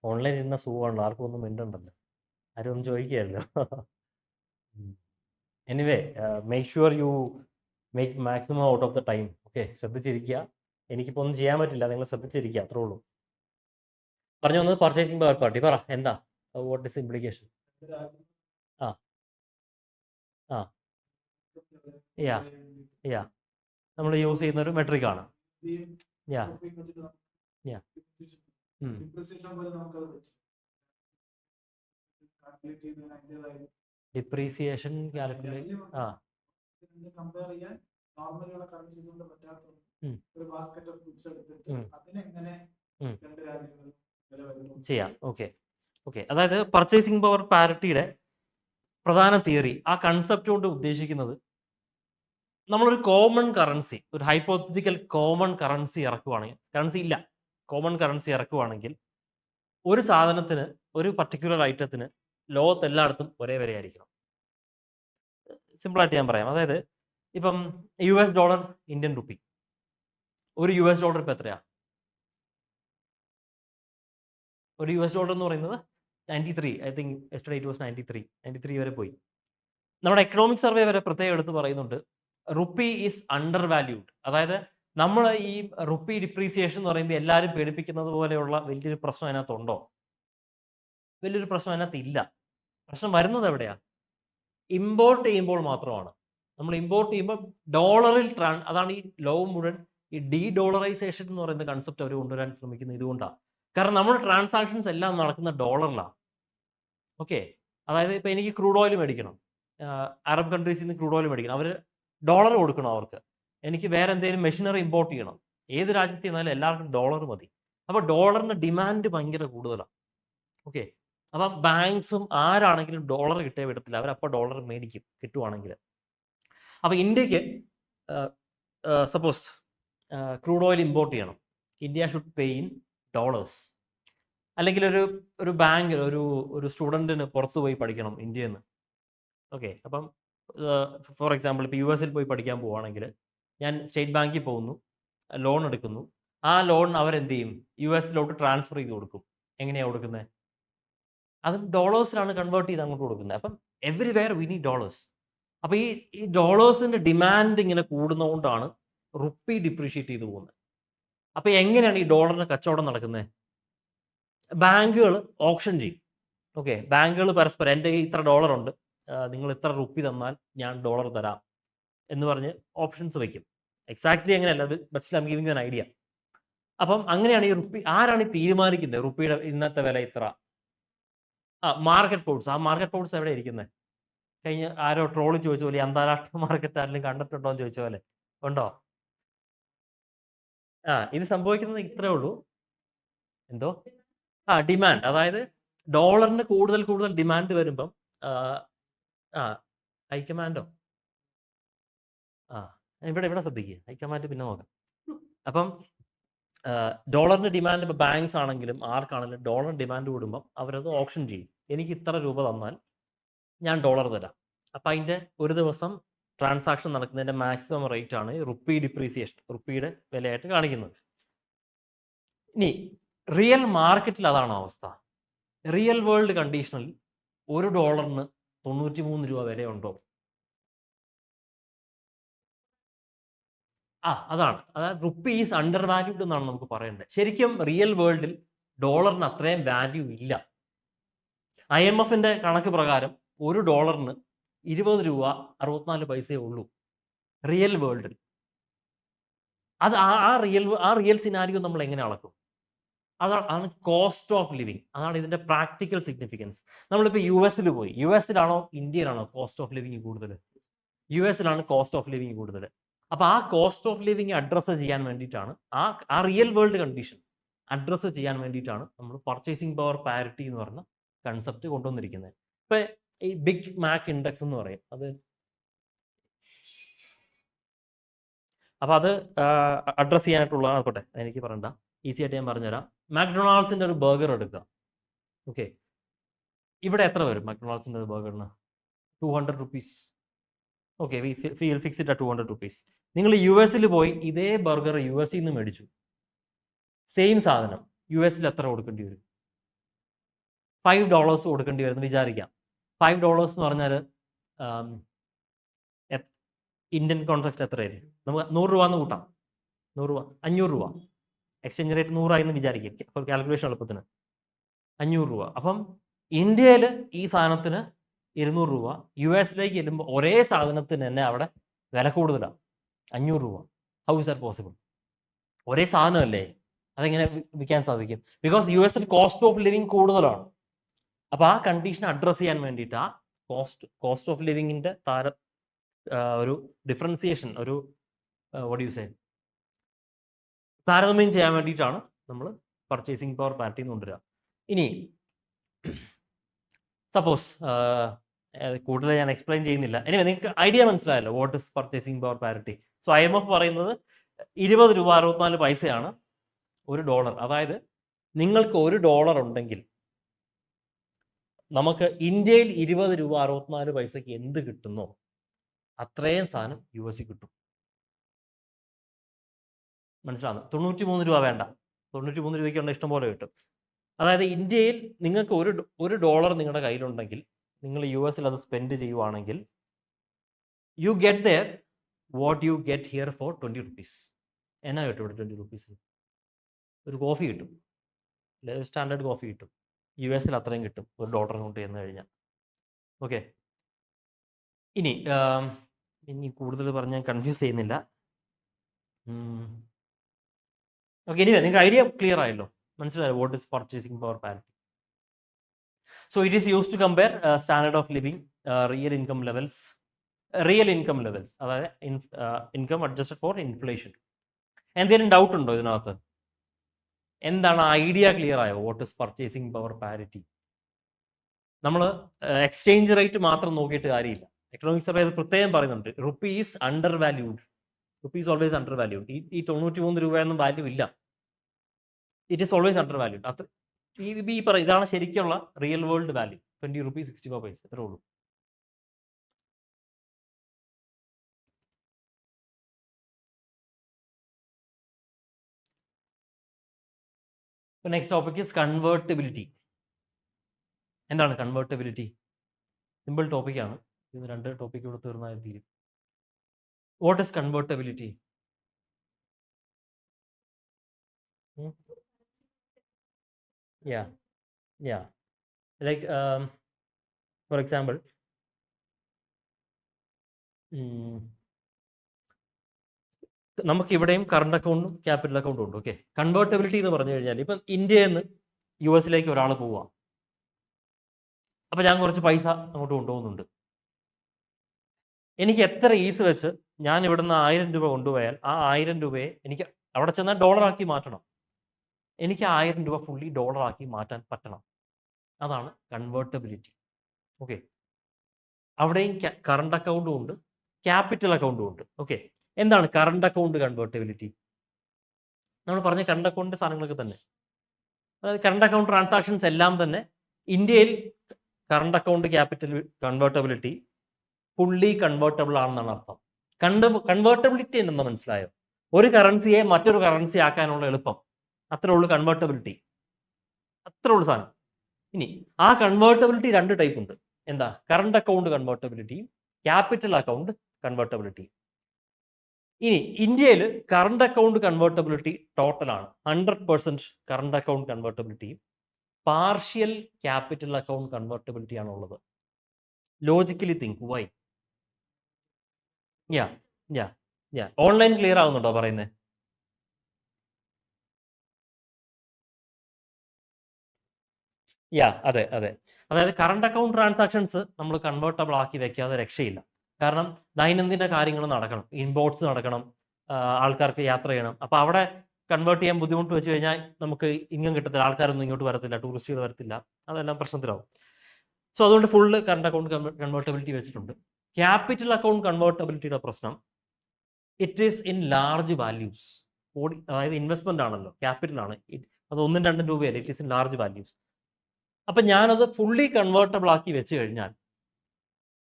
ഓൺലൈൻ ഇരുന്ന സുഖമാണല്ലോ, ആർക്കും ഒന്നും മിണ്ടണ്ടല്ലോ, ആരും ഒന്നും ചോദിക്കുകയല്ലോ. Anyway, make sure you make maximum out of the time. Okay, ശ്രദ്ധിച്ചിരിക്കുക. എനിക്കിപ്പോൾ ഒന്നും ചെയ്യാൻ പറ്റില്ല, നിങ്ങൾ ശ്രദ്ധിച്ചിരിക്കുക, അത്രേ ഉള്ളൂ. പറഞ്ഞു വന്നത് പർച്ചേസിംഗ് പവർ പാർട്ടി. പറ, എന്താ? What is implication? ആ ആ യാ യാ നമ്മൾ യൂസ് ചെയ്യുന്ന ഒരു മെട്രിക് ആണ്. യാ യാ ഡിപ്രീസിയേഷൻ കാൽക്കുലേറ്റ്. ആ കമ്പയർ ചെയ്യാൻ നോർമലുള്ള കറൻസീസ് കൊണ്ട് പറ്റാത്ത ഒരു ബാസ്കറ്റ് ഓഫ് ഗുഡ്സ് എടുത്തിട്ട് അതിനെങ്ങനെ രണ്ട് രാജ്യങ്ങളും വില വരുന്നു ചെയ്യാം. ഓക്കെ ഓക്കെ, അതായത് പർച്ചേസിംഗ് പവർ പാരിറ്റിയുടെ പ്രധാന തിയറി, ആ കൺസെപ്റ്റ് കൊണ്ട് ഉദ്ദേശിക്കുന്നത്, നമ്മളൊരു കോമൺ കറൻസി, ഒരു ഹൈപ്പോത്തറ്റിക്കൽ കോമൺ കറൻസി ഇറക്കുവാണെങ്കിൽ, കറൻസി ഇല്ല, കോമൺ കറൻസി ഇറക്കുവാണെങ്കിൽ ഒരു സാധനത്തിന്, ഒരു പർട്ടിക്കുലർ ഐറ്റത്തിന് ലോകത്ത് എല്ലായിടത്തും ഒരേ വില ആയിരിക്കണം. സിമ്പിളായിട്ട് ഞാൻ പറയാം. അതായത് ഇപ്പം US ഡോളർ, ഇന്ത്യൻ റുപ്പി. ഒരു US ഡോളർ ഇപ്പം എത്രയാ? ഒരു US ഡോളർ എന്ന് പറയുന്നത് 93. I think yesterday it was 93 വരെ പോയി. നമ്മുടെ എക്കണോമിക് സർവേ വരെ പ്രത്യേകം എടുത്ത് പറയുന്നുണ്ട്, റുപ്പി ഈസ് അണ്ടർ വാല്യൂഡ്. അതായത് നമ്മൾ ഈ റുപ്പി ഡിപ്രീസിയേഷൻ എന്ന് പറയുമ്പോൾ എല്ലാവരും പേടിപ്പിക്കുന്നത് പോലെയുള്ള വലിയൊരു പ്രശ്നം അതിനകത്തുണ്ടോ? വലിയൊരു പ്രശ്നം അതിനകത്ത് ഇല്ല. പ്രശ്നം വരുന്നത് എവിടെയാ? ഇമ്പോർട്ട് ചെയ്യുമ്പോൾ മാത്രമാണ്. നമ്മൾ ഇമ്പോർട്ട് ചെയ്യുമ്പോൾ ഡോളറിൽ അതാണ് ഈ ലോകം മുഴുവൻ ഈ ഡീ ഡോളറൈസേഷൻ എന്ന് പറയുന്ന കൺസെപ്റ്റ് അവർ കൊണ്ടുവരാൻ ശ്രമിക്കുന്നത് ഇതുകൊണ്ടാണ്. കാരണം നമ്മുടെ ട്രാൻസാക്ഷൻസ് എല്ലാം നടക്കുന്ന ഡോളറിലാണ്. ഓക്കെ, അതായത് ഇപ്പം എനിക്ക് ക്രൂഡ് ഓയിൽ മേടിക്കണം, അറബ് കൺട്രീസിൽ നിന്ന് ക്രൂഡ് ഓയിൽ മേടിക്കണം, അവർ ഡോളർ കൊടുക്കണം അവർക്ക്. എനിക്ക് വേറെ എന്തെങ്കിലും മെഷീനറി ഇമ്പോർട്ട് ചെയ്യണം, ഏത് രാജ്യത്ത് ചെന്നാലും എല്ലാവർക്കും ഡോളർ മതി. അപ്പോൾ ഡോളറിന് ഡിമാൻഡ് ഭയങ്കര കൂടുതലാണ്. ഓക്കെ, അപ്പം ബാങ്ക്സും ആരാണെങ്കിലും ഡോളർ കിട്ടിയ വിടത്തില്ല, അവരപ്പോൾ ഡോളർ മേടിക്കും കിട്ടുവാണെങ്കിൽ. അപ്പോൾ ഇന്ത്യക്ക് സപ്പോസ് ക്രൂഡ് ഓയിൽ ഇമ്പോർട്ട് ചെയ്യണം, India should pay in dollars. അല്ലെങ്കിൽ ഒരു ബാങ്ക് ഒരു സ്റ്റുഡൻറ്റിന് പുറത്ത് പോയി പഠിക്കണം ഇന്ത്യയിൽ നിന്ന്. ഓക്കെ, അപ്പം ഫോർ എക്സാമ്പിൾ ഇപ്പോൾ US പോയി പഠിക്കാൻ പോവുകയാണെങ്കിൽ ഞാൻ സ്റ്റേറ്റ് ബാങ്കിൽ പോകുന്നു, ലോൺ എടുക്കുന്നു. ആ ലോൺ അവരെന്ത് ചെയ്യും, US ട്രാൻസ്ഫർ ചെയ്ത് കൊടുക്കും. എങ്ങനെയാണ് കൊടുക്കുന്നത്? അത് ഡോളേഴ്സിലാണ് കൺവേർട്ട് ചെയ്ത് അങ്ങോട്ട് കൊടുക്കുന്നത്. അപ്പം എവരിവെയർ വി നീഡ് ഡോളേഴ്സ്. അപ്പോൾ ഈ ഡോളേഴ്സിൻ്റെ ഡിമാൻഡ് ഇങ്ങനെ കൂടുന്നതുകൊണ്ടാണ് റുപ്പി ഡിപ്രീഷിയേറ്റ് ചെയ്ത് പോകുന്നത്. അപ്പോൾ എങ്ങനെയാണ് ഈ ഡോളറിന് കച്ചവടം നടക്കുന്നത്? ബാങ്കുകൾ ഓപ്ഷൻ ചെയ്യും. ഓക്കെ, ബാങ്കുകൾ പരസ്പരം എൻ്റെ കയ്യിൽ ഇത്ര ഡോളർ ഉണ്ട്, നിങ്ങൾ ഇത്ര റുപ്പി തന്നാൽ ഞാൻ ഡോളർ തരാം എന്ന് പറഞ്ഞ് ഓപ്ഷൻസ് വയ്ക്കും. എക്സാക്ട്ലി അങ്ങനെയല്ല, but I am giving an idea. അപ്പം അങ്ങനെയാണ് ഈ റുപ്പി, ആരാണ് ഈ തീരുമാനിക്കുന്നത് റുപ്പിയുടെ ഇന്നത്തെ വില ഇത്ര? Market force. ആ മാർക്കറ്റ് ഫോഴ്സ് എവിടെ ഇരിക്കുന്നത്? കഴിഞ്ഞ ആരോ ട്രോള് ചോദിച്ച പോലെ അന്താരാഷ്ട്ര മാർക്കറ്റ് ആരെങ്കിലും കണ്ടിട്ടുണ്ടോ എന്ന് ചോദിച്ച പോലെ ഉണ്ടോ? ഇത് സംഭവിക്കുന്നത് ഇത്രേ ഉള്ളൂ. എന്തോ ഡിമാൻഡ്, അതായത് ഡോളറിന് കൂടുതൽ ഡിമാൻഡ് വരുമ്പം ഹൈക്കമാൻഡോ ഇവിടെ ശ്രദ്ധിക്കുക, ഹൈക്കമാൻഡ് പിന്നെ നോക്കാം. അപ്പം ഡോളറിന് ഡിമാൻഡ് ഇപ്പോൾ ബാങ്ക്സ് ആണെങ്കിലും ആർക്കാണെങ്കിലും ഡോളർ ഡിമാൻഡ് കൂടുമ്പം അവരത് ഓപ്ഷൻ ചെയ്യും. എനിക്ക് ഇത്ര രൂപ തന്നാൽ ഞാൻ ഡോളർ തരാം. അപ്പം അതിൻ്റെ ഒരു ദിവസം ട്രാൻസാക്ഷൻ നടക്കുന്നതിൻ്റെ മാക്സിമം റേറ്റ് ആണ് റുപ്പി ഡിപ്രീസിയേഷൻ, റുപ്പിയുടെ വിലയായിട്ട് കാണിക്കുന്നത്. ഇനി റിയൽ മാർക്കറ്റിൽ അതാണ് അവസ്ഥ. റിയൽ വേൾഡ് കണ്ടീഷനിൽ ഒരു ഡോളറിന് 93 രൂപ വിലയുണ്ടോ? അതാണ്, അതായത് റുപ്പി ഈസ് അണ്ടർ വാല്യൂഡ് എന്നാണ് നമുക്ക് പറയേണ്ടത്. ശരിക്കും റിയൽ വേൾഡിൽ ഡോളറിന് അത്രയും വാല്യൂ ഇല്ല. IMFന്റെ കണക്ക് പ്രകാരം ഒരു ഡോളറിന് 20 രൂപ 64 പൈസയേ ഉള്ളൂ റിയൽ വേൾഡിൽ. അത് ആ റിയൽ സിനാരിയോ നമ്മൾ എങ്ങനെ അളക്കും? അതാണ് കോസ്റ്റ് ഓഫ് ലിവിങ്, അതാണ് ഇതിന്റെ പ്രാക്ടിക്കൽ സിഗ്നിഫിക്കൻസ്. നമ്മളിപ്പോൾ US പോയി, US ഇന്ത്യയിലാണോ കോസ്റ്റ് ഓഫ് ലിവിങ് കൂടുതൽ? US കോസ്റ്റ് ഓഫ് ലിവിങ് കൂടുതൽ. അപ്പോൾ ആ കോസ്റ്റ് ഓഫ് ലിവിങ് അഡ്രസ്സ് ചെയ്യാൻ വേണ്ടിയിട്ടാണ്, ആ റിയൽ വേൾഡ് കണ്ടീഷൻ അഡ്രസ്സ് ചെയ്യാൻ വേണ്ടിയിട്ടാണ് നമ്മൾ പർച്ചേസിംഗ് പവർ പാരിറ്റി എന്ന് പറഞ്ഞ കൺസെപ്റ്റ് കൊണ്ടുവന്നിരിക്കുന്നത്. ഇപ്പം ഈ ബിഗ് മാക് ഇൻഡെക്സ് എന്ന് പറയും, അപ്പോൾ അത് അഡ്രസ്സ് ചെയ്യാനായിട്ടുള്ള ആയിക്കോട്ടെ, എനിക്ക് പറയണ്ട, ഈസി ആയിട്ട് ഞാൻ പറഞ്ഞുതരാം. മാക്ഡൊണാൾഡ്സിൻ്റെ ഒരു ബർഗർ എടുക്കുക. ഓക്കെ, ഇവിടെ എത്ര വരും മാക്ഡൊണാൾഡ്സിൻ്റെ ഒരു ബർഗറിന്? 200 rupees. Okay, feel fix it 200 rupees. നിങ്ങൾ US പോയി ഇതേ ബർഗർ US നിന്ന് മേടിച്ചു, സെയിം സാധനം US എത്ര കൊടുക്കേണ്ടി വരും? $5 കൊടുക്കേണ്ടി വരുമെന്ന് വിചാരിക്കാം. $5 എന്ന് പറഞ്ഞാൽ ഇന്ത്യൻ കോൺട്രാക്ട് എത്രയായിരിക്കും? നമുക്ക് 100 രൂപ എന്ന് കൂട്ടാം. 100 രൂപ, 500 രൂപ. എക്സ്ചേഞ്ച് റേറ്റ് 100 ആയി എന്ന് വിചാരിക്കുക ഫോർ കാൽക്കുലേഷൻ എളുപ്പത്തിന്. 500 രൂപ. അപ്പം ഇന്ത്യയിൽ ഈ സാധനത്തിന് 200 രൂപ, US ചെല്ലുമ്പോൾ ഒരേ സാധനത്തിന് തന്നെ അവിടെ വില കൂടുതലാണ്, 500 രൂപ. How is that possible? ഒരേ സാധനമല്ലേ, അതെങ്ങനെ വിൽക്കാൻ സാധിക്കും? Because US cost of living കൂടുതലാണ്. അപ്പോൾ ആ കണ്ടീഷൻ അഡ്രസ്സ് ചെയ്യാൻ വേണ്ടിയിട്ട് ആ കോസ്റ്റ് ഓഫ് ലിവിങ്ങിൻ്റെ ഒരു ഡിഫറൻസിയേഷൻ, ഒരു വാട്ട് യു സേ, താരതമ്യം ചെയ്യാൻ വേണ്ടിയിട്ടാണ് നമ്മൾ പർച്ചേസിംഗ് പവർ പാരിറ്റി കൊണ്ടുവരിക. ഇനി സപ്പോസ് കൂടുതൽ ഞാൻ എക്സ്പ്ലെയിൻ ചെയ്യുന്നില്ല, ഇനി നിങ്ങൾക്ക് ഐഡിയ മനസ്സിലായല്ലോ what is purchasing power parity. So IMF പറയുന്നത് 20 രൂപ 64 പൈസയാണ് ഒരു ഡോളർ. അതായത് നിങ്ങൾക്ക് $1 ഉണ്ടെങ്കിൽ നമുക്ക് ഇന്ത്യയിൽ 20 രൂപ 64 പൈസയ്ക്ക് എന്ത് കിട്ടുന്നോ അത്രയും സാധനം US കിട്ടും. മനസ്സിലാകുന്നു? 93 രൂപ വേണ്ട, 93 രൂപയ്ക്കുള്ള ഇഷ്ടം പോലെ കിട്ടും. അതായത് ഇന്ത്യയിൽ നിങ്ങൾക്ക് $1 നിങ്ങളുടെ കയ്യിലുണ്ടെങ്കിൽ നിങ്ങൾ US അത് സ്പെൻഡ് ചെയ്യുവാണെങ്കിൽ you get there what you get here for 20 rupees. എന്നാ കിട്ടും ഇവിടെ 20 rupees? ഒരു കോഫി കിട്ടും, അല്ലെങ്കിൽ ഒരു സ്റ്റാൻഡേർഡ് കോഫി കിട്ടും. US അത്രയും കിട്ടും $1 കൊണ്ട് ചെന്ന് കഴിഞ്ഞാൽ. ഓക്കെ, ഇനി കൂടുതൽ പറഞ്ഞ് ഞാൻ കൺഫ്യൂസ് ചെയ്യുന്നില്ല. ഓക്കെ, ഇനി നിങ്ങൾക്ക് ഐഡിയ ക്ലിയർ ആയല്ലോ, മനസ്സിലായോ what is purchasing power parity? So it is used to compare standard of living, real income levels, അതായത് ഇൻകം അഡ്ജസ്റ്റഡ് ഫോർ ഇൻഫ്ലേഷൻ. എന്തെങ്കിലും ഡൗട്ട് ഉണ്ടോ ഇതിനകത്ത്? എന്താണ് ഐഡിയ ക്ലിയർ ആയോ? What is purchasing power parity? നമ്മൾ exchange rate മാത്രം നോക്കിയിട്ട് കാര്യമില്ല. എക്കണോമിക്സ് സർവേ അത് പ്രത്യേകം പറയുന്നുണ്ട്, rupees under valued, rupees always under valued. ഈ 93 രൂപയൊന്നും വാല്യൂ ഇല്ല, it is always under valued. അത്ര ഈ പറ ഇതാണ് ശരിക്കുള്ള real world value. 20 rupees 64 paise അത്രേ ഉള്ളൂ. Next topic is convertibility. എന്താണ് കൺവേർട്ടബിലിറ്റി? സിമ്പിൾ ടോപ്പിക്കാണ്, ഇത് 2 ടോപ്പിക് ഇവിടെ തീർന്നാൽ തീരും. What is convertibility? Yeah, like for example, നമുക്ക് ഇവിടെയും കറണ്ട് അക്കൗണ്ടും ക്യാപിറ്റൽ അക്കൗണ്ടും ഉണ്ട്. ഓക്കെ, കൺവേർട്ടബിലിറ്റി എന്ന് പറഞ്ഞു കഴിഞ്ഞാൽ ഇപ്പം ഇന്ത്യയിൽ നിന്ന് US ഒരാൾ പോവുക, അപ്പം ഞാൻ കുറച്ച് പൈസ അങ്ങോട്ട് കൊണ്ടുപോകുന്നുണ്ട്. എനിക്ക് എത്ര ഈസ് വെച്ച് ഞാൻ ഇവിടുന്ന് 1000 രൂപ കൊണ്ടുപോയാൽ ആ 1000 രൂപയെ എനിക്ക് അവിടെ ചെന്നാൽ ഡോളറാക്കി മാറ്റണം. എനിക്ക് 1000 രൂപ ഫുള്ളി ഡോളറാക്കി മാറ്റാൻ പറ്റണം. അതാണ് കൺവേർട്ടബിലിറ്റി. ഓക്കെ, അവിടെയും കറണ്ട് അക്കൗണ്ടും ഉണ്ട്, ക്യാപിറ്റൽ അക്കൗണ്ടും ഉണ്ട്. ഓക്കെ, എന്താണ് കറണ്ട് അക്കൗണ്ട് കൺവേർട്ടബിലിറ്റി? നമ്മൾ പറഞ്ഞ കറണ്ട് അക്കൗണ്ട് സാധനങ്ങളൊക്കെ തന്നെ, അതായത് കറണ്ട് അക്കൗണ്ട് ട്രാൻസാക്ഷൻസ് എല്ലാം തന്നെ ഇന്ത്യയിൽ current account capital convertibility fully convertible ആണെന്നാണ് അർത്ഥം. കൺവേർട്ടബിലിറ്റി എന്നെന്ന് മനസ്സിലായോ? ഒരു കറൻസിയെ മറ്റൊരു കറൻസി ആക്കാനുള്ള എളുപ്പം, അത്രേ ഉള്ളൂ കൺവേർട്ടബിലിറ്റി, അത്രേ ഉള്ളൂ സാധനം. ഇനി ആ കൺവേർട്ടബിലിറ്റി 2 ടൈപ്പ് ഉണ്ട്. എന്താ? കറണ്ട് അക്കൗണ്ട് കൺവേർട്ടബിലിറ്റിയും ക്യാപിറ്റൽ അക്കൗണ്ട് കൺവേർട്ടബിലിറ്റിയും. ഇനി ഇന്ത്യയിൽ കറണ്ട് അക്കൗണ്ട് കൺവേർട്ടബിലിറ്റി ടോട്ടലാണ് 100% കറണ്ട് അക്കൗണ്ട് കൺവേർട്ടബിലിറ്റിയും പാർഷ്യൽ ക്യാപിറ്റൽ അക്കൗണ്ട് കൺവേർട്ടബിലിറ്റി ആണുള്ളത്. Logically think why? Online clear ആവുന്നുണ്ടോ പറയുന്നത്? അതെ, അതായത് കറണ്ട് അക്കൗണ്ട് ട്രാൻസാക്ഷൻസ് നമ്മൾ കൺവേർട്ടബിൾ ആക്കി വെക്കാതെ രക്ഷയില്ല. കാരണം ദൈനംദിന കാര്യങ്ങൾ നടക്കണം, ഇൻബോർഡ്സ് നടക്കണം, ആൾക്കാർക്ക് യാത്ര ചെയ്യണം. അപ്പോൾ അവിടെ കൺവേർട്ട് ചെയ്യാൻ ബുദ്ധിമുട്ട് വെച്ച് കഴിഞ്ഞാൽ നമുക്ക് ഇൻകം കിട്ടത്തില്ല, ആൾക്കാരൊന്നും ഇങ്ങോട്ട് വരത്തില്ല, ടൂറിസ്റ്റുകൾ വരത്തില്ല, അതെല്ലാം പ്രശ്നത്തിലാവും. സോ അതുകൊണ്ട് ഫുള്ള് കറണ്ട് അക്കൗണ്ട് കൺവേർട്ടബിലിറ്റി വെച്ചിട്ടുണ്ട്. ക്യാപിറ്റൽ അക്കൗണ്ട് കൺവേർട്ടബിലിറ്റിയുടെ പ്രശ്നം, it is in large values. അതായത് ഇൻവെസ്റ്റ്മെന്റ് ആണല്ലോ, ക്യാപിറ്റൽ ആണ്, അത് 1-2 രൂപയല്ല, it is in large values. അപ്പം ഞാനത് ഫുള്ളി കൺവേർട്ടബിൾ ആക്കി വെച്ച് കഴിഞ്ഞാൽ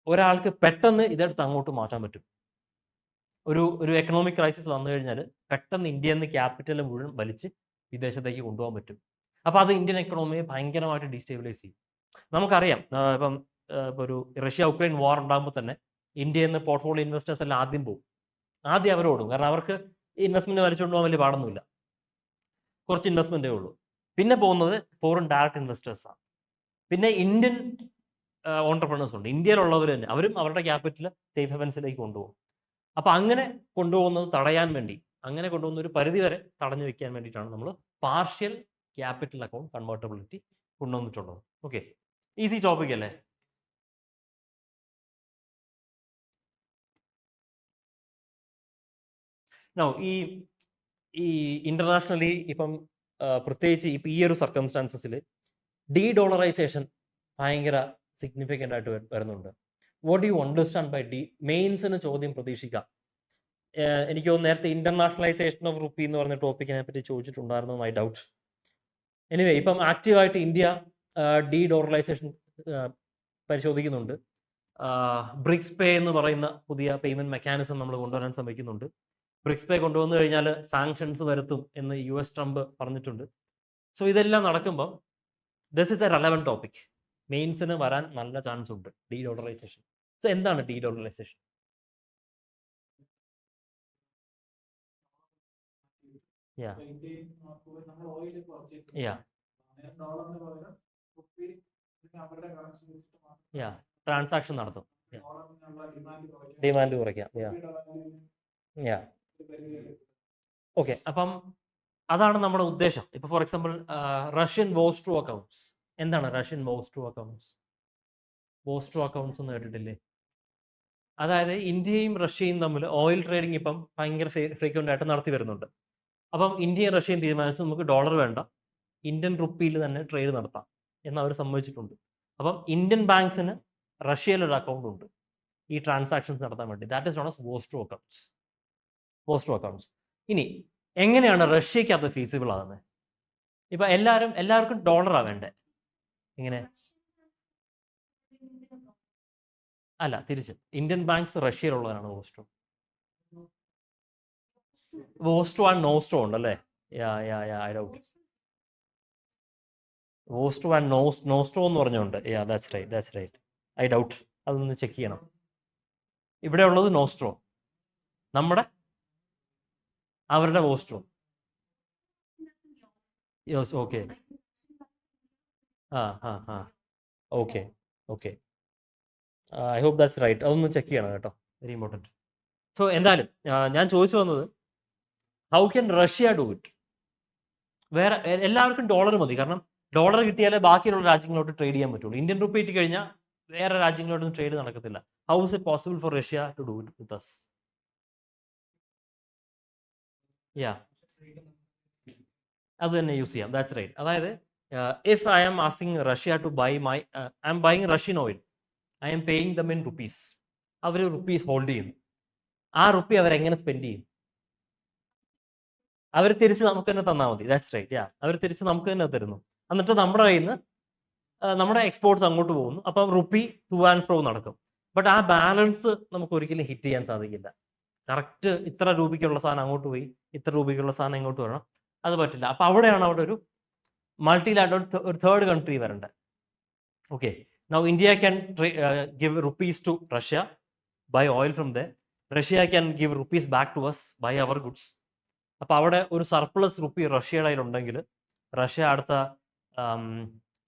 ഒരാൾക്ക് പെട്ടെന്ന് ഇതെടുത്ത് അങ്ങോട്ട് മാറ്റാൻ പറ്റും. ഒരു എക്കണോമിക് ക്രൈസിസ് വന്നു കഴിഞ്ഞാൽ പെട്ടെന്ന് ഇന്ത്യയിൽ നിന്ന് ക്യാപിറ്റൽ മുഴുവൻ വലിച്ച് വിദേശത്തേക്ക് കൊണ്ടുപോകാൻ പറ്റും. അപ്പോൾ അത് ഇന്ത്യൻ എക്കണോമിയെ ഭയങ്കരമായിട്ട് ഡീസ്റ്റേബിലൈസ് ചെയ്യും. നമുക്കറിയാം, ഇപ്പം ഒരു റഷ്യ ഉക്രൈൻ വാർ ഉണ്ടാകുമ്പോൾ തന്നെ ഇന്ത്യയിൽ നിന്ന് പോർട്ട്ഫോളിയോ ഇൻവെസ്റ്റേഴ്സ് എല്ലാം ആദ്യം പോകും, ആദ്യം അവരോടും. കാരണം അവർക്ക് ഇൻവെസ്റ്റ്മെന്റ് വലിച്ചുകൊണ്ട് പോകാൻ വലിയ പാടൊന്നുമില്ല, കുറച്ച് ഇൻവെസ്റ്റ്മെന്റേ ഉള്ളൂ. പിന്നെ പോകുന്നത് ഫോറിൻ ഡയറക്റ്റ് ഇൻവെസ്റ്റേഴ്സാണ്. പിന്നെ ഇന്ത്യൻ ഓണ്ടർപ്രണേഴ്സ് ഉണ്ട്, ഇന്ത്യയിലുള്ളവർ തന്നെ, അവരും അവരുടെ ക്യാപിറ്റൽ സേഫ് ഹെവൻസിലേക്ക് കൊണ്ടുപോകും. അപ്പം അങ്ങനെ കൊണ്ടുപോകുന്നത് തടയാൻ വേണ്ടി, അങ്ങനെ കൊണ്ടുപോകുന്ന ഒരു പരിധി വരെ തടഞ്ഞു വെക്കാൻ വേണ്ടിയിട്ടാണ് നമ്മൾ പാർഷ്യൽ ക്യാപിറ്റൽ അക്കൗണ്ട് കൺവേർട്ടബിലിറ്റി കൊണ്ടുവന്നിട്ടുള്ളത്. ഓക്കെ, ഈസി ടോപ്പിക് അല്ലേ? നോ, ഈ ഇന്റർനാഷണലി ഇപ്പം പ്രത്യേകിച്ച് ഇപ്പം ഈ ഒരു സർക്കംസ്റ്റാൻസസിൽ ഡീ ഡോളറൈസേഷൻ ഭയങ്കര സിഗ്നിഫിക്കൻ്റ് ആയിട്ട് വരുന്നുണ്ട്. What do you understand by മെയിൻസിന് ചോദ്യം പ്രതീക്ഷിക്കാം. എനിക്ക് തോന്നുന്നു നേരത്തെ ഇന്റർനാഷണലൈസേഷൻ ഓഫ് റുപ്പി എന്ന് പറഞ്ഞ ടോപ്പിക്കിനെ പറ്റി ചോദിച്ചിട്ടുണ്ടായിരുന്നു, മൈ ഡൗട്ട്. എനിവേ, ഇപ്പം ആക്റ്റീവായിട്ട് ഇന്ത്യ ഡീ ഡോളറൈസേഷൻ പരിശോധിക്കുന്നുണ്ട്. ബ്രിക്സ് പേ എന്ന് പറയുന്ന പുതിയ പേയ്മെന്റ് മെക്കാനിസം നമ്മൾ കൊണ്ടുവരാൻ ശ്രമിക്കുന്നുണ്ട്. ബ്രിക്സ് പേ കൊണ്ടുവന്നു കഴിഞ്ഞാൽ സാങ്ഷൻസ് വരുത്തും എന്ന് US ട്രംപ് പറഞ്ഞിട്ടുണ്ട്. സോ ഇതെല്ലാം നടക്കുമ്പോൾ this is a relevant topic, മെയിൻസിന് വരാൻ നല്ല ചാൻസ് ഉണ്ട് ഡീ ഡോളറൈസേഷൻ. സോ എന്താണ് ഡീ ഡോളറൈസേഷൻ? ട്രാൻസാക്ഷൻ നടത്തും, ഡിമാൻഡ് കുറയ്ക്കാം. ഓക്കെ, അപ്പം അതാണ് നമ്മുടെ ഉദ്ദേശം. ഇപ്പൊ for example Russian vostro accounts, എന്താണ് Russian vostro accounts? Vostro accounts എന്ന് കേട്ടിട്ടില്ലേ? അതായത് ഇന്ത്യയും റഷ്യയും തമ്മിൽ ഓയിൽ ട്രേഡിംഗ് ഇപ്പം ഭയങ്കര ഫ്രീക്വന്റ് ആയിട്ട് നടത്തി വരുന്നുണ്ട്. അപ്പം ഇന്ത്യയും റഷ്യയും തീരുമാനിച്ചു നമുക്ക് ഡോളർ വേണ്ട, ഇന്ത്യൻ റുപ്പിയിൽ തന്നെ ട്രേഡ് നടത്താം എന്ന് അവർ സമ്മതിച്ചിട്ടുണ്ട്. അപ്പം ഇന്ത്യൻ ബാങ്ക്സിന് റഷ്യയിലൊരു അക്കൗണ്ട് ഉണ്ട് ഈ ട്രാൻസാക്ഷൻസ് നടത്താൻ വേണ്ടി. That is known as vostro accounts. Vostro accounts. ഇനി എങ്ങനെയാണ് റഷ്യക്ക് അത് ഫീസിബിൾ ആകുന്നത്? ഇപ്പൊ എല്ലാവർക്കും ഡോളറാ വേണ്ടേ? ഇങ്ങനെ അല്ല, തിരിച്ച് ഇന്ത്യൻ ബാങ്ക്സ് റഷ്യയിലുള്ളതാണ് വോസ്റ്റോ. വോസ്റ്റോ ആൻഡ് നോസ്റ്റോ ഉണ്ടല്ലേ? I doubt. Vostro and nostro എന്ന് പറഞ്ഞുണ്ട്. That's right. I doubt. അതൊന്ന് ചെക്ക് ചെയ്യണം. ഇവിടെ ഉള്ളത് നോസ്ട്രോ, അവരുടെ vostro. Yes, okay. Okay. I hope that's right. അതൊന്ന് ചെക്ക് ചെയ്യണം കേട്ടോ, വെരി ഇമ്പോർട്ടൻറ്റ്. സോ എന്തായാലും ഞാൻ ചോദിച്ചു വന്നത്, how can Russia do it? വേറെ എല്ലാവർക്കും ഡോളർ മതി, കാരണം ഡോളർ കിട്ടിയാലേ ബാക്കിയുള്ള രാജ്യങ്ങളോട്ട് ട്രേഡ് ചെയ്യാൻ പറ്റുള്ളൂ. ഇന്ത്യൻ റുപ്പി കിട്ടി കഴിഞ്ഞാൽ വേറെ രാജ്യങ്ങളോട്ടൊന്നും ട്രേഡ് നടക്കത്തില്ല. How is it possible for Russia to do it with us? അത് തന്നെ യൂസ് ചെയ്യാം. That's right. അതായത് if I am asking Russia to buy I'm buying Russian oil, I'm paying them in rupees. അവർ rupees hold ചെയ്യുന്നു. ആ rupee അവരെങ്ങനെ spend ചെയ്യും? അവർ തിരിച്ച് നമുക്ക് തന്നെ തന്നാൽ മതി. That's right. അവർ തിരിച്ച് നമുക്ക് തന്നെ തരുന്നു. എന്നിട്ട് നമ്മുടെ കയ്യിൽ നിന്ന് നമ്മുടെ എക്സ്പോർട്ട്സ് അങ്ങോട്ട് പോകുന്നു. അപ്പം റുപ്പി ടു ആൻഡ് ഫ്രോ നടക്കും. ബട്ട് ആ ബാലൻസ് നമുക്ക് ഒരിക്കലും ഹിറ്റ് ചെയ്യാൻ സാധിക്കില്ല. കറക്റ്റ് ഇത്ര രൂപയ്ക്കുള്ള സാധനം അങ്ങോട്ട് പോയി, ഇത്ര രൂപയ്ക്കുള്ള സാധനം ഇങ്ങോട്ട് വരണം, അത് പറ്റില്ല. അപ്പം അവിടെയാണ് അവിടെ ഒരു മൾട്ടിലാറ്ററൽ ഒരു തേർഡ് കൺട്രി വരേണ്ടത്. Okay, now India can give rupees to Russia, buy oil from the. Russia can give rupees back to us, buy our goods. അപ്പോൾ അവിടെ ഒരു സർപ്ലസ് റുപ്പി റഷ്യയുടെ കയ്യിലുണ്ടെങ്കിൽ റഷ്യ അടുത്ത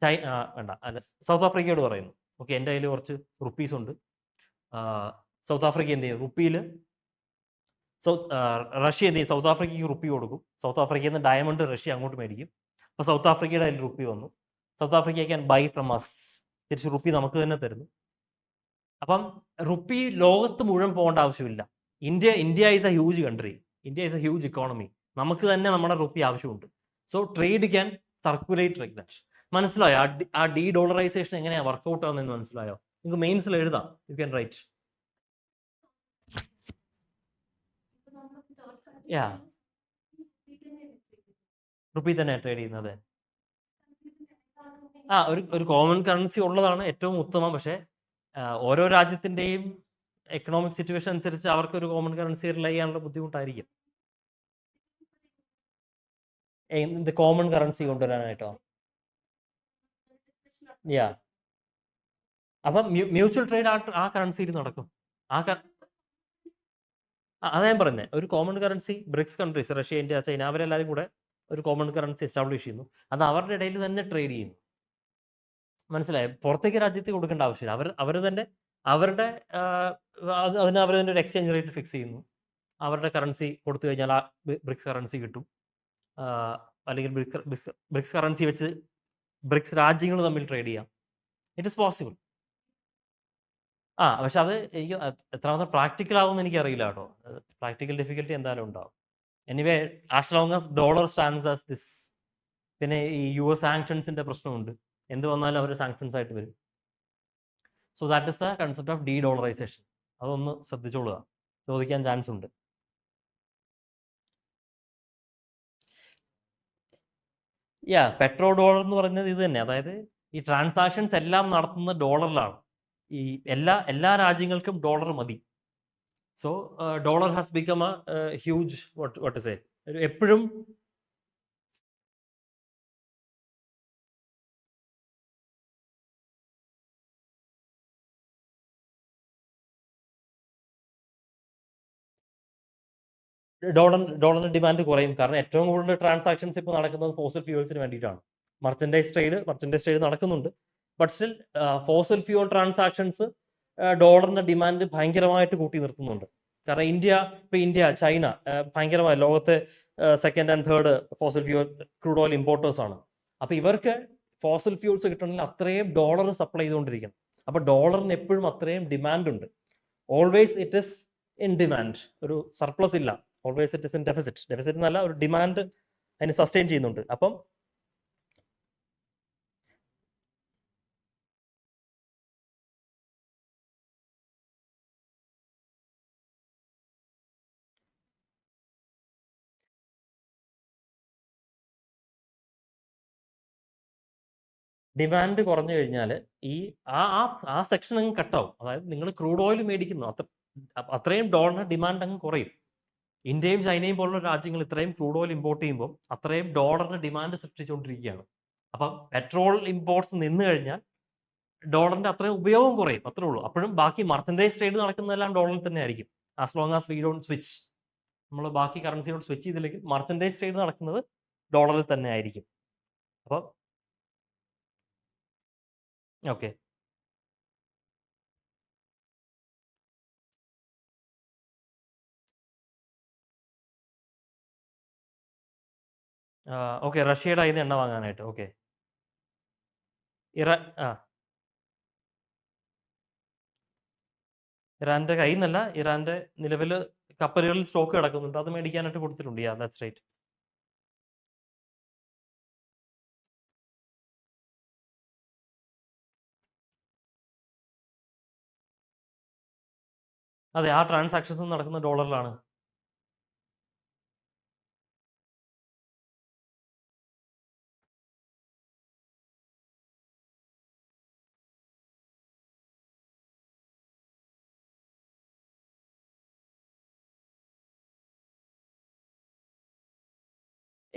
വേണ്ട അല്ല സൗത്ത് ആഫ്രിക്കയോട് പറയുന്നു, ഓക്കെ എൻ്റെ കയ്യിൽ കുറച്ച് റുപ്പീസ് ഉണ്ട്. സൗത്ത് ആഫ്രിക്ക എന്ത് ചെയ്യും? റുപ്പിയിൽ റഷ്യ എന്ത് ചെയ്യും? സൗത്ത് ആഫ്രിക്കയ്ക്ക് റുപ്പി കൊടുക്കും. സൗത്ത് ആഫ്രിക്കയിൽ നിന്ന് ഡയമണ്ട് റഷ്യ അങ്ങോട്ട് മേടിക്കും. അപ്പോൾ സൗത്ത് ആഫ്രിക്കയുടെ കയ്യിൽ റുപ്പി വന്നു. South Africa can bye from us, തിരിച്ച് റുപ്പി നമുക്ക് തന്നെ തരുന്നു. അപ്പം റുപ്പി ലോകത്ത് മുഴുവൻ പോകേണ്ട ആവശ്യമില്ല. India is a huge country, India is a huge economy. നമുക്ക് തന്നെ നമ്മുടെ റുപ്പി ആവശ്യമുണ്ട്. So trade can circulate like that. മനസ്സിലായോ? ആ ഡി ഡോളറൈസേഷൻ എങ്ങനെയാണ് വർക്ക്ഔട്ട് ആവുന്നതെന്ന് മനസ്സിലായോ? നിങ്ങൾക്ക് മെയിൻസിൽ എഴുതാം, യു ക്യാൻ റൈറ്റ്. റുപ്പി തന്നെ ട്രേഡ് ചെയ്യുന്നത്. ഒരു കോമൺ കറൻസി ഉള്ളതാണ് ഏറ്റവും ഉത്തമം. പക്ഷേ ഓരോ രാജ്യത്തിന്റെയും എക്കണോമിക് സിറ്റുവേഷൻ അനുസരിച്ച് അവർക്ക് ഒരു കോമൺ കറൻസി റിലൈ ചെയ്യാനുള്ള ബുദ്ധിമുട്ടായിരിക്കും. എന്ത് കോമൺ കറൻസി കൊണ്ടുവരാനായിട്ടോ? അപ്പം മ്യൂച്വൽ ട്രേഡ് ആ കറൻസിയിൽ നടക്കും. അതാ ഞാൻ പറഞ്ഞത്, ഒരു common currency BRICS countries, Russia, India, China, അവരെല്ലാവരും കൂടെ ഒരു കോമൺ കറൻസി എസ്റ്റാബ്ലിഷ് ചെയ്യുന്നു. അത് അവരുടെ ഇടയിൽ തന്നെ ട്രേഡ് ചെയ്യുന്നു. മനസ്സിലായോ? പുറത്തേക്ക് രാജ്യത്ത് കൊടുക്കേണ്ട ആവശ്യമില്ല. അവർ തന്നെ അവരുടെ അതിന് അവർ തന്നെ ഒരു എക്സ്ചേഞ്ച് റേറ്റ് ഫിക്സ് ചെയ്യുന്നു. അവരുടെ കറൻസി കൊടുത്തു കഴിഞ്ഞാൽ ആ ബ്രിക്സ് കറൻസി കിട്ടും. അല്ലെങ്കിൽ ബ്രിക്സ് കറൻസി വെച്ച് ബ്രിക്സ് രാജ്യങ്ങൾ തമ്മിൽ ട്രേഡ് ചെയ്യാം. It is possible. പക്ഷെ അത് എനിക്ക് എത്രമാത്രം പ്രാക്ടിക്കൽ ആവുമെന്ന് എനിക്കറിയില്ല കേട്ടോ. പ്രാക്ടിക്കൽ ഡിഫിക്കൽറ്റി എന്തായാലും ഉണ്ടാവും. Anyway, as long as dollar stands as this. പിന്നെ ഈ US സാങ്ഷൻസിന്റെ പ്രശ്നമുണ്ട്. എന്ത് വന്നാലും അവർ സാങ്ഷൻസ് ആയിട്ട് വരും. So that is the concept of D dollarisation. അതൊന്ന് ശ്രദ്ധിച്ചോളുക, ചോദിക്കാൻ ചാൻസ് ഉണ്ട്. പെട്രോ ഡോളർ എന്ന് പറയുന്നത് ഇത് തന്നെ. അതായത് ഈ ട്രാൻസാക്ഷൻസ് എല്ലാം നടത്തുന്നത് ഡോളറിലാണ്. ഈ എല്ലാ രാജ്യങ്ങൾക്കും ഡോളർ മതി. So dollar has become A huge what say എപ്പോഴും ഡോളറിന്റെ ഡിമാൻഡ് കുറയും. കാരണം ഏറ്റവും കൂടുതൽ ട്രാൻസാക്ഷൻസ് ഇപ്പോൾ നടക്കുന്നത് ഫോസിൽ ഫ്യൂവൽസിന് വേണ്ടിയിട്ടാണ്. മർച്ചൻഡൈസ് ട്രേഡ് നടക്കുന്നുണ്ട്. But still fossil fuel transactions ഡോളറിന്റെ ഡിമാൻഡ് ഭയങ്കരമായിട്ട് കൂട്ടി നിർത്തുന്നുണ്ട്. കാരണം ഇന്ത്യ, ചൈന ഭയങ്കരമായ ലോകത്തെ second and third fossil fuel crude oil importers ആണ്. അപ്പോൾ ഇവർക്ക് ഫോസിൽ ഫ്യൂൾസ് കിട്ടണമെങ്കിൽ അത്രയും ഡോളർ സപ്ലൈ ചെയ്തുകൊണ്ടിരിക്കണം. അപ്പോൾ ഡോളറിന് എപ്പോഴും അത്രയും ഡിമാൻഡ് ഉണ്ട്. Always it is in demand, ഒരു സർപ്ലസ് ഇല്ല. Always it is in deficit. Deficit എന്നല്ല, ഒരു ഡിമാൻഡ് അതിന് സസ്റ്റെയിൻ ചെയ്യുന്നുണ്ട്. അപ്പം ഡിമാൻഡ് കുറഞ്ഞു കഴിഞ്ഞാൽ ഈ ആ ആ ആ സെക്ഷൻ അങ്ങ് കട്ടാവും. അതായത് നിങ്ങൾ ക്രൂഡ് ഓയിൽ മേടിക്കുന്നു, അത്രയും ഡോളറിന് ഡിമാൻഡ് അങ്ങ് കുറയും. ഇന്ത്യയും ചൈനയും പോലുള്ള രാജ്യങ്ങൾ ഇത്രയും ക്രൂഡ് ഓയിൽ ഇമ്പോർട്ട് ചെയ്യുമ്പോൾ അത്രയും ഡോളറിന് ഡിമാൻഡ് സൃഷ്ടിച്ചുകൊണ്ടിരിക്കുകയാണ്. അപ്പം പെട്രോൾ ഇമ്പോർട്ട്സ് നിന്ന് കഴിഞ്ഞാൽ ഡോളറിന്റെ അത്രയും ഉപയോഗം കുറയും, അത്രേ ഉള്ളൂ. അപ്പോഴും ബാക്കി മർച്ചൻഡൈസ് ട്രേഡ് നടക്കുന്നതെല്ലാം ഡോളറിൽ തന്നെ ആയിരിക്കും. As long as we don't switch, നമ്മൾ ബാക്കി കറൻസിയോട് സ്വിച്ച് ചെയ്തില്ലെങ്കിൽ മർച്ചൻഡൈസ് ട്രേഡ് നടക്കുന്നത് ഡോളറിൽ തന്നെ ആയിരിക്കും. അപ്പം ഓക്കെ, ഓക്കെ, റഷ്യയുടെ കയ്യിൽ നിന്ന് എണ്ണ വാങ്ങാനായിട്ട്. ഓക്കെ, ഇറാൻ ഇറാന്റെ കയ്യിൽ നിന്നല്ല, ഇറാന്റെ നിലവിൽ കപ്പലുകളിൽ സ്റ്റോക്ക് കിടക്കുന്നുണ്ട്, അത് മേടിക്കാനായിട്ട് കൊടുത്തിട്ടുണ്ട്. യാ, ദാറ്റ്സ് റൈറ്റ്. അതെ, ആ ട്രാൻസാക്ഷൻസ് നടക്കുന്ന ഡോളറിലാണ്.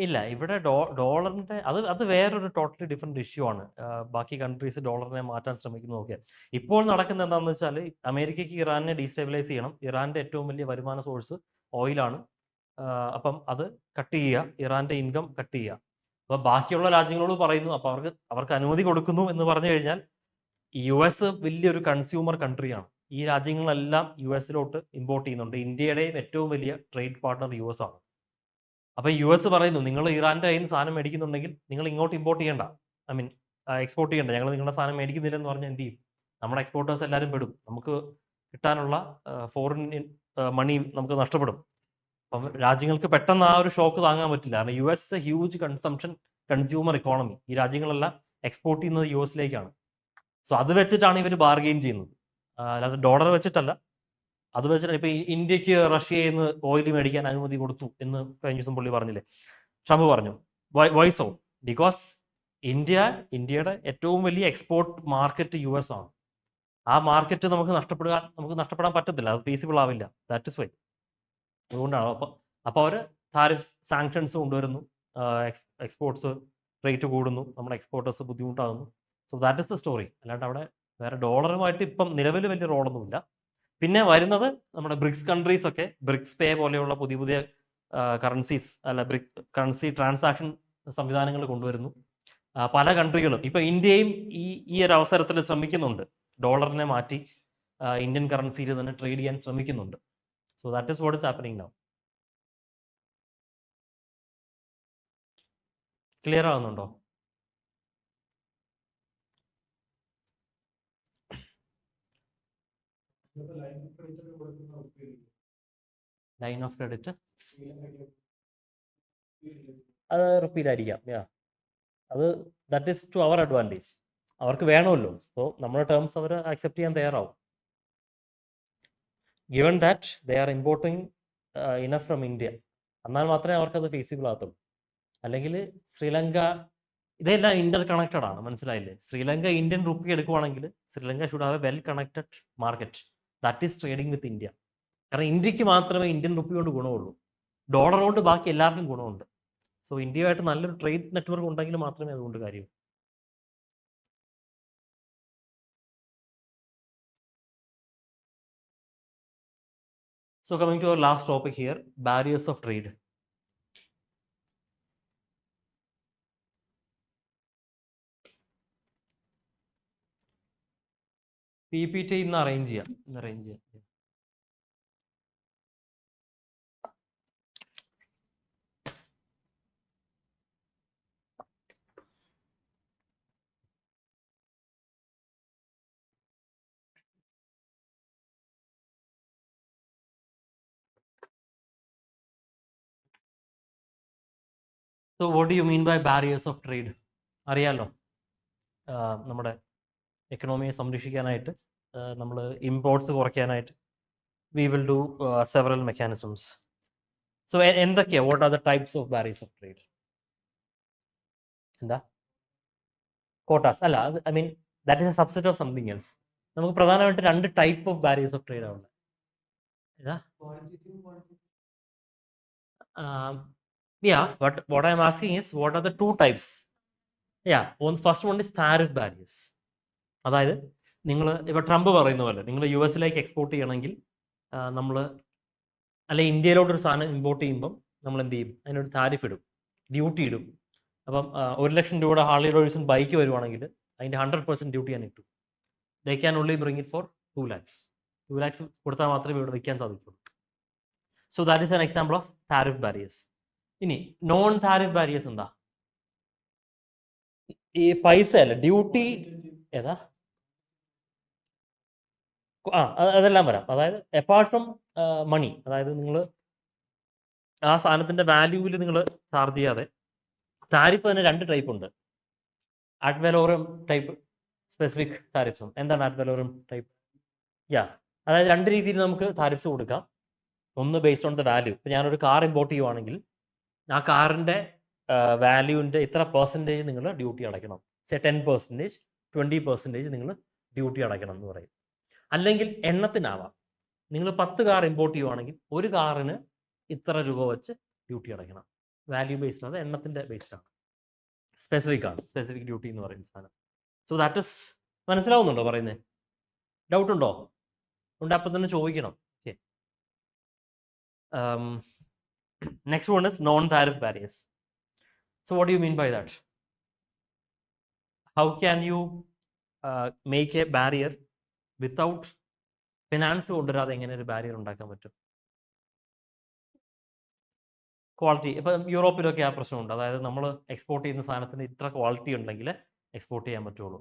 ഇല്ല, ഇവിടെ ഡോളറിന്റെ അത് വേറൊരു ടോട്ടലി ഡിഫറെന്റ് ഇഷ്യൂ ആണ്. ബാക്കി കൺട്രീസ് ഡോളറിനെ മാറ്റാൻ ശ്രമിക്കുന്നതൊക്കെ. ഇപ്പോൾ നടക്കുന്നത് എന്താണെന്ന് വെച്ചാൽ, അമേരിക്കയ്ക്ക് ഇറാനെ ഡീസ്റ്റെബിലൈസ് ചെയ്യണം. ഇറാന്റെ ഏറ്റവും വലിയ വരുമാന സോഴ്സ് ഓയിലാണ്. അപ്പം അത് കട്ട് ചെയ്യുക, ഇറാന്റെ ഇൻകം കട്ട് ചെയ്യുക. അപ്പൊ ബാക്കിയുള്ള രാജ്യങ്ങളോട് പറയുന്നു, അപ്പൊ അവർക്ക് അനുമതി കൊടുക്കുന്നു എന്ന് പറഞ്ഞു കഴിഞ്ഞാൽ, US വലിയൊരു കൺസ്യൂമർ കൺട്രിയാണ്. ഈ രാജ്യങ്ങളെല്ലാം US ഇമ്പോർട്ട് ചെയ്യുന്നുണ്ട്. ഇന്ത്യയുടെയും ഏറ്റവും വലിയ ട്രേഡ് പാർട്ണർ US ആണ്. അപ്പൊ US പറയുന്നു, നിങ്ങൾ ഇറാന്റെ കയ്യിൽ നിന്ന് സാധനം മേടിക്കുന്നുണ്ടെങ്കിൽ നിങ്ങൾ ഇങ്ങോട്ട് ഇമ്പോർട്ട് ചെയ്യണ്ട, ഐ മീൻ എക്സ്പോർട്ട് ചെയ്യണ്ട, ഞങ്ങൾ നിങ്ങളുടെ സാധനം മേടിക്കുന്നില്ലെന്ന് പറഞ്ഞാൽ എന്ത് ചെയ്യും? നമ്മുടെ എക്സ്പോർട്ടേഴ്സ് എല്ലാവരും പെടും, നമുക്ക് കിട്ടാനുള്ള ഫോറിൻ മണി നമുക്ക് നഷ്ടപ്പെടും. അപ്പം രാജ്യങ്ങൾക്ക് പെട്ടെന്ന് ആ ഒരു ഷോക്ക് താങ്ങാൻ പറ്റില്ല. കാരണം US is A huge consumer economy. ഈ രാജ്യങ്ങളെല്ലാം എക്സ്പോർട്ട് ചെയ്യുന്നത് US സോ അത് വെച്ചിട്ടാണ് ഇവർ ബാർഗെയിൻ ചെയ്യുന്നത്, അല്ലാതെ ഡോളർ വെച്ചിട്ടല്ല. അത് വെച്ചിട്ട് ഇപ്പൊ ഇന്ത്യക്ക് റഷ്യയിൽ നിന്ന് ഓയിൽ മേടിക്കാൻ അനുമതി കൊടുത്തു എന്ന് കഴിഞ്ഞ ദിവസം പുള്ളി പറഞ്ഞില്ലേ, ട്രംപ് പറഞ്ഞു. Y so? ബിക്കോസ് ഇന്ത്യയുടെ ഏറ്റവും വലിയ എക്സ്പോർട്ട് മാർക്കറ്റ് US ആണ്. ആ മാർക്കറ്റ് നമുക്ക് നഷ്ടപ്പെടാൻ പറ്റത്തില്ല, അത് ഫീസിബിൾ ആവില്ല. That is why. അതുകൊണ്ടാണ് അപ്പോൾ അവർ താരിഫ് സാങ്ഷൻസ് കൊണ്ടുവരുന്നു, എക്സ്പോർട്സ് റേറ്റ് കൂടുന്നു, നമ്മുടെ എക്സ്പോർട്ടേഴ്സ് ബുദ്ധിമുട്ടാകുന്നു. So that is the story. അല്ലാണ്ട് അവിടെ വേറെ ഡോളറുമായിട്ട് ഇപ്പം നിലവിൽ വലിയ റോളൊന്നുമില്ല. പിന്നെ വരുന്നത് നമ്മുടെ ബ്രിക്സ് കൺട്രീസ് ഒക്കെ, ബ്രിക്സ് പേ പോലെയുള്ള പുതിയ കറൻസീസ് അല്ല കറൻസി ട്രാൻസാക്ഷൻ സംവിധാനങ്ങൾ കൊണ്ടുവരുന്നു. പല കൺട്രികളും, ഇപ്പൊ ഇന്ത്യയും ഈ ഒരു അവസരത്തിൽ ശ്രമിക്കുന്നുണ്ട്, ഡോളറിനെ മാറ്റി ഇന്ത്യൻ കറൻസിയിൽ തന്നെ ട്രേഡ് ചെയ്യാൻ ശ്രമിക്കുന്നുണ്ട്. So that is what is happening now. Clear ആവുന്നുണ്ടോ? ലൈൻ ഓഫ് ക്രെഡിറ്റ് അത് റിപ്പീറ്റ് യാ, അത് that is to our advantage. അവർക്ക് വേണമല്ലോ, സോ നമ്മുടെ ടേംസ് അവർ അക്സെപ്റ്റ് ചെയ്യാൻ തയ്യാറാവും. Given that they are importing enough from India, എന്നാൽ മാത്രമേ അവർക്കത് ഫീസിബിൾ ആകത്തുള്ളൂ. അല്ലെങ്കിൽ ശ്രീലങ്ക, ഇതെല്ലാം ഇന്റർ കണക്റ്റഡ് ആണ്, മനസ്സിലായില്ലേ? ശ്രീലങ്ക ഇന്ത്യൻ റുപ്പി എടുക്കുവാണെങ്കിൽ Sri Lanka should have A well connected market that is trading with India. കാരണം ഇന്ത്യക്ക് മാത്രമേ ഇന്ത്യൻ റുപ്പി കൊണ്ട് ഗുണമുള്ളൂ, ഡോളർ കൊണ്ട് ബാക്കി എല്ലാവർക്കും ഗുണമുണ്ട്. സോ ഇന്ത്യയുമായിട്ട് നല്ലൊരു ട്രേഡ് നെറ്റ്വർക്ക് ഉണ്ടെങ്കിൽ മാത്രമേ അതുകൊണ്ട് കാര്യം. So coming to our last topic here, barriers of trade. PPT ഇന്ന് അറേഞ്ച് ചെയ്യാം. So what do you mean by barriers of trade? അറിയാലോ, നമ്മുടെ എക്കണോമിയെ സംരക്ഷിക്കാനായിട്ട്, നമ്മൾ ഇമ്പോർട്ട്സ് കുറയ്ക്കാനായിട്ട് we will do several mechanisms. So എന്തൊക്കെയാ, what are the types of barriers of trade? എന്താ quotas അല്ല, I mean that is A subset of something else. നമുക്ക് പ്രധാനമായിട്ട് 2 type of barriers of trade ആണ്. Yeah, but what I'm asking is what are the 2 types? Yeah, first one is tariff barriers. അതായത് നിങ്ങൾ ഇപ്പോൾ Trump പറയുന്ന പോലെ നിങ്ങൾ U എസിലേക്ക് എക്സ്പോർട്ട് ചെയ്യണമെങ്കിൽ നമ്മൾ, അല്ലെ ഇന്ത്യയിലോട്ടൊരു സാധനം ഇമ്പോർട്ട് ചെയ്യുമ്പം നമ്മൾ എന്ത് ചെയ്യും, അതിനൊരു താരിഫ് ഇടും, ഡ്യൂട്ടി ഇടും. അപ്പം 1 ലക്ഷം രൂപയുടെ ഹാർലി ഡേവിഡ്സൺ ബൈക്ക് വരുവാണെങ്കിൽ അതിൻ്റെ 100% ഡ്യൂട്ടി ഞാൻ ഇട്ടു. They can only bring it for 2 lakhs. 2 lakhs കൊടുത്താൽ മാത്രമേ ഇവിടെ വിൽക്കാൻ സാധിക്കുള്ളൂ. So that is an example of tariff barriers. ഇനി നോൺ താരിഫ് ബാരിയേഴ്സ് എന്താ? ഈ പൈസ അല്ല, ഡ്യൂട്ടി ഏതാ? അതെല്ലാം വരാം. അതായത് അപ്പാർട്ട് ഫ്രം മണി, അതായത് നിങ്ങൾ ആ സാധനത്തിൻ്റെ വാല്യൂവിൽ നിങ്ങൾ ചാർജ് ചെയ്യാതെ, താരിഫ് തന്നെ 2 ടൈപ്പ് ഉണ്ട്. അഡ് വലോറം ടൈപ്പ്, സ്പെസിഫിക് താരിഫ്സും. എന്താണ് അഡ് വലോറം ടൈപ്പ്? അതായത് 2 രീതിയിൽ നമുക്ക് താരിഫ്സ് കൊടുക്കാം. ഒന്ന് ബേസ്ഡ് ഓൺ ദ വാല്യൂ. ഇപ്പോൾ ഞാനൊരു കാർ ഇമ്പോർട്ട് ചെയ്യുവാണെങ്കിൽ ആ കാറിൻ്റെ വാല്യൂവിൻ്റെ ഇത്ര പെർസെൻറ്റേജ് നിങ്ങൾ ഡ്യൂട്ടി അടയ്ക്കണം. 10%, 20% നിങ്ങൾ ഡ്യൂട്ടി അടയ്ക്കണം എന്ന് പറയും. അല്ലെങ്കിൽ എണ്ണത്തിനാവാം. നിങ്ങൾ 10 കാർ ഇമ്പോർട്ട് ചെയ്യുവാണെങ്കിൽ ഒരു കാറിന് ഇത്ര രൂപ വെച്ച് ഡ്യൂട്ടി അടയ്ക്കണം. വാല്യൂ ബേസ്ഡ്, അത് എണ്ണത്തിൻ്റെ ബേസ്ഡാണ്, സ്പെസിഫിക് ആണ്, സ്പെസിഫിക് ഡ്യൂട്ടി എന്ന് പറയുന്ന സാധനം. സോ ദാറ്റ് ഇസ്, മനസ്സിലാവുന്നുണ്ടോ പറയുന്നത്? ഡൗട്ട് ഉണ്ടോ? ഉണ്ട്, അപ്പം തന്നെ ചോദിക്കണം. Okay. Next one is non tariff barriers. So what do you mean by that? How can you make a barrier without finance കൊണ്ടുവരാതെ എങ്ങനെ ഒരു ബാരിയർ ഉണ്ടാക്കാൻ പറ്റും? ക്വാളിറ്റി. ഇപ്പം യൂറോപ്പിലൊക്കെ ആ പ്രശ്നമുണ്ട്. അതായത് നമ്മൾ എക്സ്പോർട്ട് ചെയ്യുന്ന സാധനത്തിന് ഇത്ര ക്വാളിറ്റി ഉണ്ടെങ്കിൽ എക്സ്പോർട്ട് ചെയ്യാൻ പറ്റുള്ളൂ.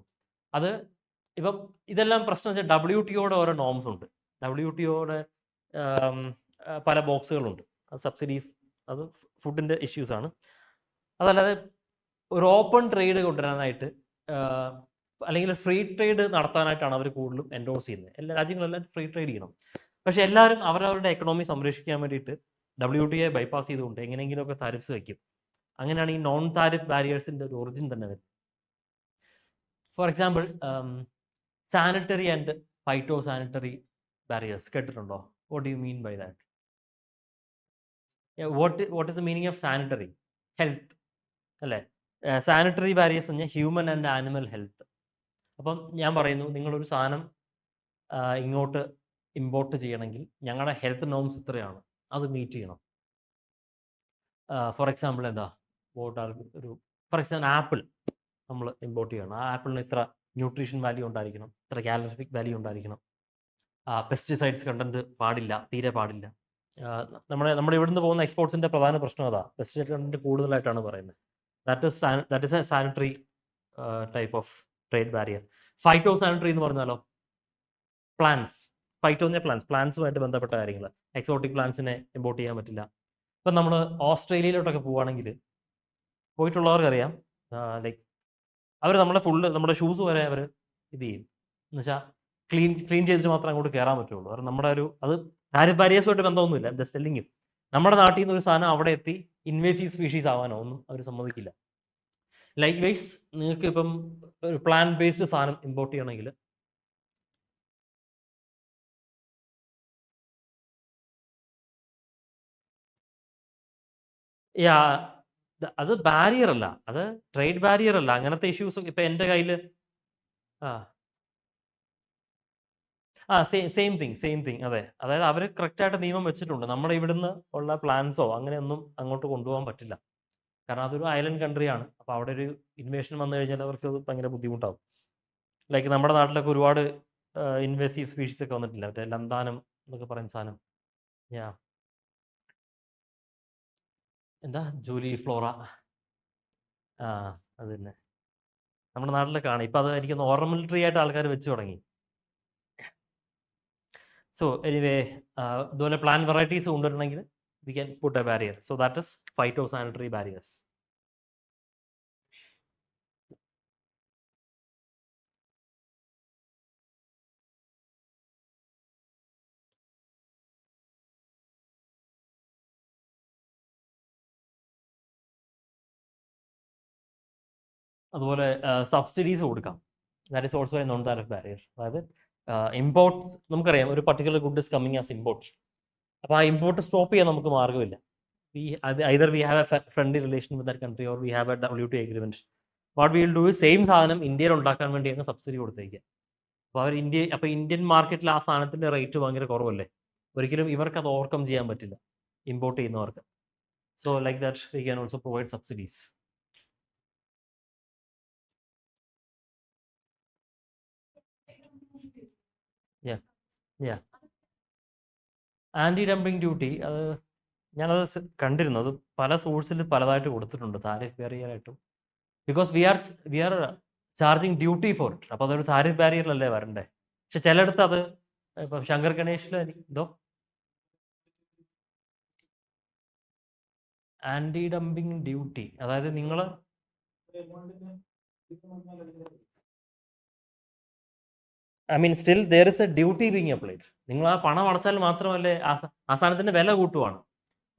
അത് ഇപ്പം ഇതെല്ലാം പ്രശ്നം വെച്ചാൽ WTOയുടെ ഓരോ നോംസ് ഉണ്ട്. WTOയുടെ പല ബോക്സുകളുണ്ട്. അത് സബ്സിഡീസ്, അത് ഫുഡിൻ്റെ ഇഷ്യൂസാണ്. അതല്ലാതെ ഒരു ഓപ്പൺ ട്രേഡ് കൊണ്ടുവരാനായിട്ട്, അല്ലെങ്കിൽ ഫ്രീ ട്രേഡ് നടത്താനായിട്ടാണ് അവർ കൂടുതലും എൻഡോഴ്സ് ചെയ്യുന്നത്. എല്ലാ രാജ്യങ്ങളെല്ലാം ഫ്രീ ട്രേഡ് ചെയ്യണം. പക്ഷേ എല്ലാവരും അവരവരുടെ എക്കണോമി സംരക്ഷിക്കാൻ വേണ്ടിയിട്ട് WTO ബൈപ്പാസ് ചെയ്തുകൊണ്ട് എങ്ങനെയെങ്കിലുമൊക്കെ താരിഫ്സ് വയ്ക്കും. അങ്ങനെയാണ് ഈ നോൺ താരിഫ് ബാരിയേഴ്സിൻ്റെ ഒരു ഒറിജിൻ തന്നെ വരുന്നത്. For example, sanitary and phyto sanitary barriers കേട്ടിട്ടുണ്ടോ? What do you mean by that? What is the meaning of sanitary? Health അല്ലേ? സാനിറ്ററി ബാരിയേഴ്സ് എന്ന് പറഞ്ഞാൽ ഹ്യൂമൻ ആൻഡ് ആനിമൽ ഹെൽത്ത്. അപ്പം ഞാൻ പറയുന്നു, നിങ്ങളൊരു സാധനം ഇങ്ങോട്ട് ഇമ്പോർട്ട് ചെയ്യണമെങ്കിൽ ഞങ്ങളുടെ ഹെൽത്ത് നോംസ് ഇത്രയാണ്, അത് മീറ്റ് ചെയ്യണം. ഫോർ എക്സാമ്പിൾ എന്താ, ഫോർ എക്സാമ്പിൾ ആപ്പിൾ നമ്മൾ ഇമ്പോർട്ട് ചെയ്യണം. ആ ആപ്പിളിന് ഇത്ര ന്യൂട്രീഷൻ വാല്യൂ ഉണ്ടായിരിക്കണം, ഇത്ര കാലറിഫിക് വാല്യൂ ഉണ്ടായിരിക്കണം, പെസ്റ്റിസൈഡ്സ് കണ്ടന്റ് പാടില്ല, തീരെ പാടില്ല. നമ്മുടെ ഇവിടുന്ന് പോകുന്ന എക്സ്പോർട്സിൻ്റെ പ്രധാന പ്രശ്നം അതാ, പെസ്റ്റിസൈഡ് കണ്ടന്റ് കൂടുതലായിട്ടാണ് പറയുന്നത്. That is A sanitary type of trade barrier. Phyto sanitary എന്ന് പറഞ്ഞാലോ, പ്ലാന്റ്സ്. ഫൈറ്റോ എന്ന് പറഞ്ഞാൽ പ്ലാന്റ്സുമായിട്ട് ബന്ധപ്പെട്ട കാര്യങ്ങൾ. എക്സോട്ടിക് പ്ലാന്റ്സിനെ ഇമ്പോർട്ട് ചെയ്യാൻ പറ്റില്ല. ഇപ്പം നമ്മൾ ഓസ്ട്രേലിയയിലോട്ടൊക്കെ പോവുകയാണെങ്കിൽ, പോയിട്ടുള്ളവർക്കറിയാം, ലൈക്ക് അവർ നമ്മുടെ ഷൂസ് വരെ അവർ ഇത് ചെയ്യും. എന്ന് വെച്ചാൽ ക്ലീൻ ചെയ്തിട്ട് മാത്രമേ അങ്ങോട്ട് കയറാൻ പറ്റുള്ളൂ. കാരണം നമ്മുടെ അത് താരിഫ് ബാരിയേഴ്സുമായിട്ട് ബന്ധമൊന്നുമില്ല. Just telling. നമ്മുടെ നാട്ടിൽ നിന്ന് ഒരു സാധനം അവിടെ എത്തി ഇൻവേസീവ് സ്പീഷീസ് ആവാനോ ഒന്നും അവർ സമ്മതിക്കില്ല. ലൈക്ക് വൈസ് നിങ്ങൾക്ക് ഇപ്പം ഒരു പ്ലാന്റ് ബേസ്ഡ് സാധനം ഇമ്പോർട്ട് ചെയ്യണമെങ്കിൽ, അത് ബാരിയർ അല്ല, അത് ട്രേഡ് ബാരിയർ അല്ല. അങ്ങനത്തെ ഇഷ്യൂസ് ഇപ്പം എൻ്റെ കയ്യിൽ സെയിം തിങ്. അതെ, അതായത് അവർ കറക്റ്റായിട്ട് നിയമം വെച്ചിട്ടുണ്ട്. നമ്മുടെ ഇവിടുന്ന് ഉള്ള പ്ലാൻസോ അങ്ങനെയൊന്നും അങ്ങോട്ട് കൊണ്ടുപോകാൻ പറ്റില്ല. കാരണം അതൊരു ഐലൻഡ് കൺട്രിയാണ്. അപ്പോൾ അവിടെ ഒരു ഇൻവേഷൻ വന്നു കഴിഞ്ഞാൽ അവർക്ക് അത് ഭയങ്കര ബുദ്ധിമുട്ടാവും. ലൈക്ക് നമ്മുടെ നാട്ടിലൊക്കെ ഒരുപാട് ഇൻവേസീവ് സ്പീഷീസ് ഒക്കെ വന്നിട്ടില്ല. മറ്റേ ലന്താനം എന്നൊക്കെ പറയുന്ന സാധനം. എന്താ ജൂലി ഫ്ലോറ, അത് തന്നെ നമ്മുടെ നാട്ടിലൊക്കെ ആണ്. ഇപ്പം അത് എനിക്കൊന്ന് ഓർണമെന്ററി ആയിട്ട് ആൾക്കാർ വെച്ച് തുടങ്ങി. സോ എനിവേ, ഇതുപോലെ പ്ലാന്റ് വെറൈറ്റീസ് കൊണ്ടുവരണമെങ്കിൽ we can put a barrier. So that is phyto sanitary barriers. അതുപോലെ സബ്സിഡീസ് കൊടുക്കാം. That is also a non tariff barrier. അതായത് ഇമ്പോർട്ട്സ് നമുക്കറിയാം ഒരു particular good is coming as import. അപ്പോൾ ആ ഇമ്പോർട്ട് സ്റ്റോപ്പ് ചെയ്യാൻ നമുക്ക് മാർഗ്ഗമില്ല. either we have a friendly relation with that country or we have a WTO agreement. What we will do is same സാധനം ഇന്ത്യയിൽ ഉണ്ടാക്കാൻ വേണ്ടിയാണ് സബ്സിഡി കൊടുത്തേക്കുക. അപ്പോൾ ഇന്ത്യൻ മാർക്കറ്റിൽ ആ സാധനത്തിൻ്റെ റേറ്റ് ഭയങ്കര കുറവല്ലേ, ഒരിക്കലും ഇവർക്ക് അത് ഓവർകം ചെയ്യാൻ പറ്റില്ല ഇമ്പോർട്ട് ചെയ്യുന്നവർക്ക്. So like that we can also provide subsidies. Anti dumping duty അത് ഞാനത് കണ്ടിരുന്നു. അത് പല സോഴ്സിൽ പലതായിട്ട് കൊടുത്തിട്ടുണ്ട്, താരിഫ് ബാരിയറായിട്ടും. Because we are charging duty for it. അപ്പോൾ അതൊരു താരിഫ് ബാരിയറിലല്ലേ വരണ്ടേ. പക്ഷെ ചിലയിടത്ത് അത് ഇപ്പം ശങ്കർ ഗണേഷിൽ എന്തോ ആൻറ്റി ഡംപിങ് ഡ്യൂട്ടി, അതായത് നിങ്ങൾ still there is a duty being applied. നിങ്ങൾ ആ പണം അടച്ചാൽ മാത്രമല്ലേ ആ സാധനത്തിൻ്റെ വില കൂട്ടുവാണ്.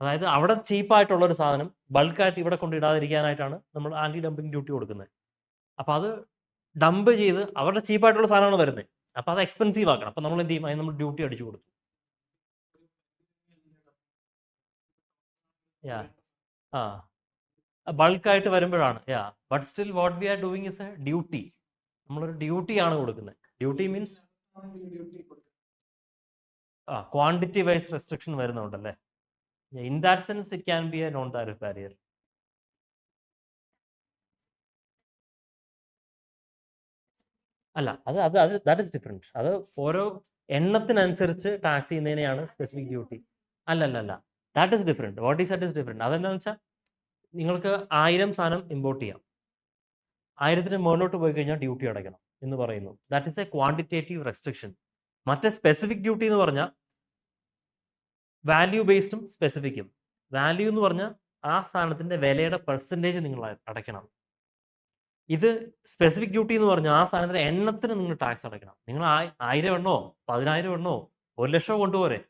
അതായത് അവിടെ ചീപ്പായിട്ടുള്ളൊരു സാധനം ബൾക്കായിട്ട് ഇവിടെ കൊണ്ടിടാതിരിക്കാനായിട്ടാണ് നമ്മൾ ആൻറ്റി ഡംപിങ് ഡ്യൂട്ടി കൊടുക്കുന്നത്. അപ്പോൾ അത് ഡംപ് ചെയ്ത് അവരുടെ ചീപ്പായിട്ടുള്ള സാധനമാണ് വരുന്നത്. അപ്പോൾ അത് എക്സ്പെൻസീവ് ആക്കണം. അപ്പോൾ നമ്മൾ എന്ത് ചെയ്യും, അതിന് നമ്മൾ ഡ്യൂട്ടി അടിച്ചു കൊടുക്കും. ബൾക്കായിട്ട് വരുമ്പോഴാണ്. But still what we are doing is a duty. നമ്മളൊരു ഡ്യൂട്ടിയാണ് കൊടുക്കുന്നത്. Duty means quantity wise restriction വരുന്നുണ്ടല്ലേ. In that sense it can be a non tariff barrier. അല്ല, അത് ദാറ്റ് ഇസ് ഡിഫറെൻറ്റ്. അത് ഓരോ എണ്ണത്തിനനുസരിച്ച് ടാക്സ് ചെയ്യുന്നതിനെയാണ് സ്പെസിഫിക് ഡ്യൂട്ടി. അല്ല, that is different. What is that is different. അതെന്താണെന്ന് വെച്ചാൽ നിങ്ങൾക്ക് 1000 സാധനം ഇമ്പോർട്ട് ചെയ്യാം, 1000ന് മുകളിലോട്ട് പോയി കഴിഞ്ഞാൽ ഡ്യൂട്ടി അടയ്ക്കണം എന്ന് പറയുന്നു. That is A quantitative restriction. മറ്റേ സ്പെസിഫിക് ഡ്യൂട്ടി എന്ന് പറഞ്ഞാൽ വാല്യൂ ബേസ്ഡും സ്പെസിഫിക്കും. വാല്യൂ എന്ന് പറഞ്ഞാൽ ആ സാധനത്തിൻ്റെ വിലയുടെ പെർസെൻറ്റേജ് നിങ്ങൾ അടയ്ക്കണം. ഇത് സ്പെസിഫിക് ഡ്യൂട്ടി എന്ന് പറഞ്ഞാൽ ആ സാധനത്തിൻ്റെ എണ്ണത്തിന് നിങ്ങൾ ടാക്സ് അടയ്ക്കണം. നിങ്ങൾ 1000 എണ്ണോ 10,000 എണ്ണോ 1,00,000 കൊണ്ടുപോരെ,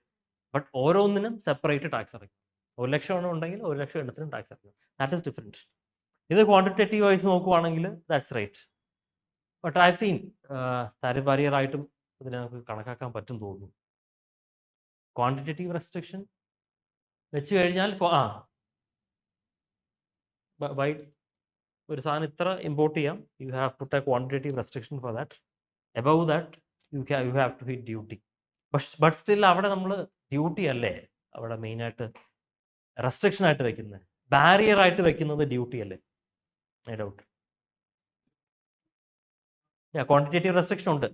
ബട്ട് ഓരോന്നിനും സെപ്പറേറ്റ് ടാക്സ് അടയ്ക്കണം. 1,00,000 എണ്ണം ഉണ്ടെങ്കിൽ 1,00,000 എണ്ണത്തിനും ടാക്സ് അടയ്ക്കണം. That is different. ഇത് ക്വാണ്ടിറ്റേറ്റീവ് വൈസ് നോക്കുവാണെങ്കിൽ that's right. But I have seen tariff ബാരിയറായിട്ടും ഇതിനെ നമുക്ക് കണക്കാക്കാൻ പറ്റും തോന്നുന്നു. ക്വാണ്ടിറ്റേറ്റീവ് റെസ്ട്രിക്ഷൻ വെച്ച് കഴിഞ്ഞാൽ ബൈ ഒരു സാധനം ഇത്ര ഇമ്പോർട്ട് ചെയ്യാം, you have put a quantitative restriction for that. Above that you have to hit duty. But still അവിടെ നമ്മൾ ഡ്യൂട്ടി അല്ലേ അവിടെ മെയിനായിട്ട് റെസ്ട്രിക്ഷൻ ആയിട്ട് വെക്കുന്നത്, ബാരിയർ ആയിട്ട് വെക്കുന്നത് ഡ്യൂട്ടി അല്ലേ. No doubt. ക്വാണ്ടിറ്റേറ്റീവ് റെസ്ട്രിക്ഷൻ ഉണ്ട്.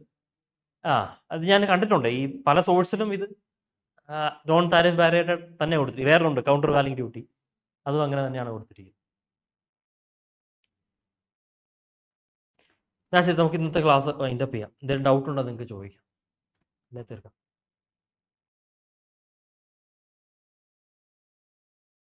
അത് ഞാൻ കണ്ടിട്ടുണ്ട്. ഈ പല സോഴ്സിലും ഇത് നോൺ താരിഫ് ബാരിയർ തന്നെ കൊടുത്തിരിക്കും. വേറെയുണ്ട് കൗണ്ടർ വാലിംഗ് ഡ്യൂട്ടി, അതും അങ്ങനെ തന്നെയാണ് കൊടുത്തിരിക്കുന്നത്. നമുക്ക് ഇന്നത്തെ ക്ലാസ് വൈൻഡപ്പ് ചെയ്യാം. എന്തെങ്കിലും ഡൗട്ട് ഉണ്ടോ നിങ്ങൾക്ക് ചോദിക്കാം, അല്ലേ തീർക്കാം.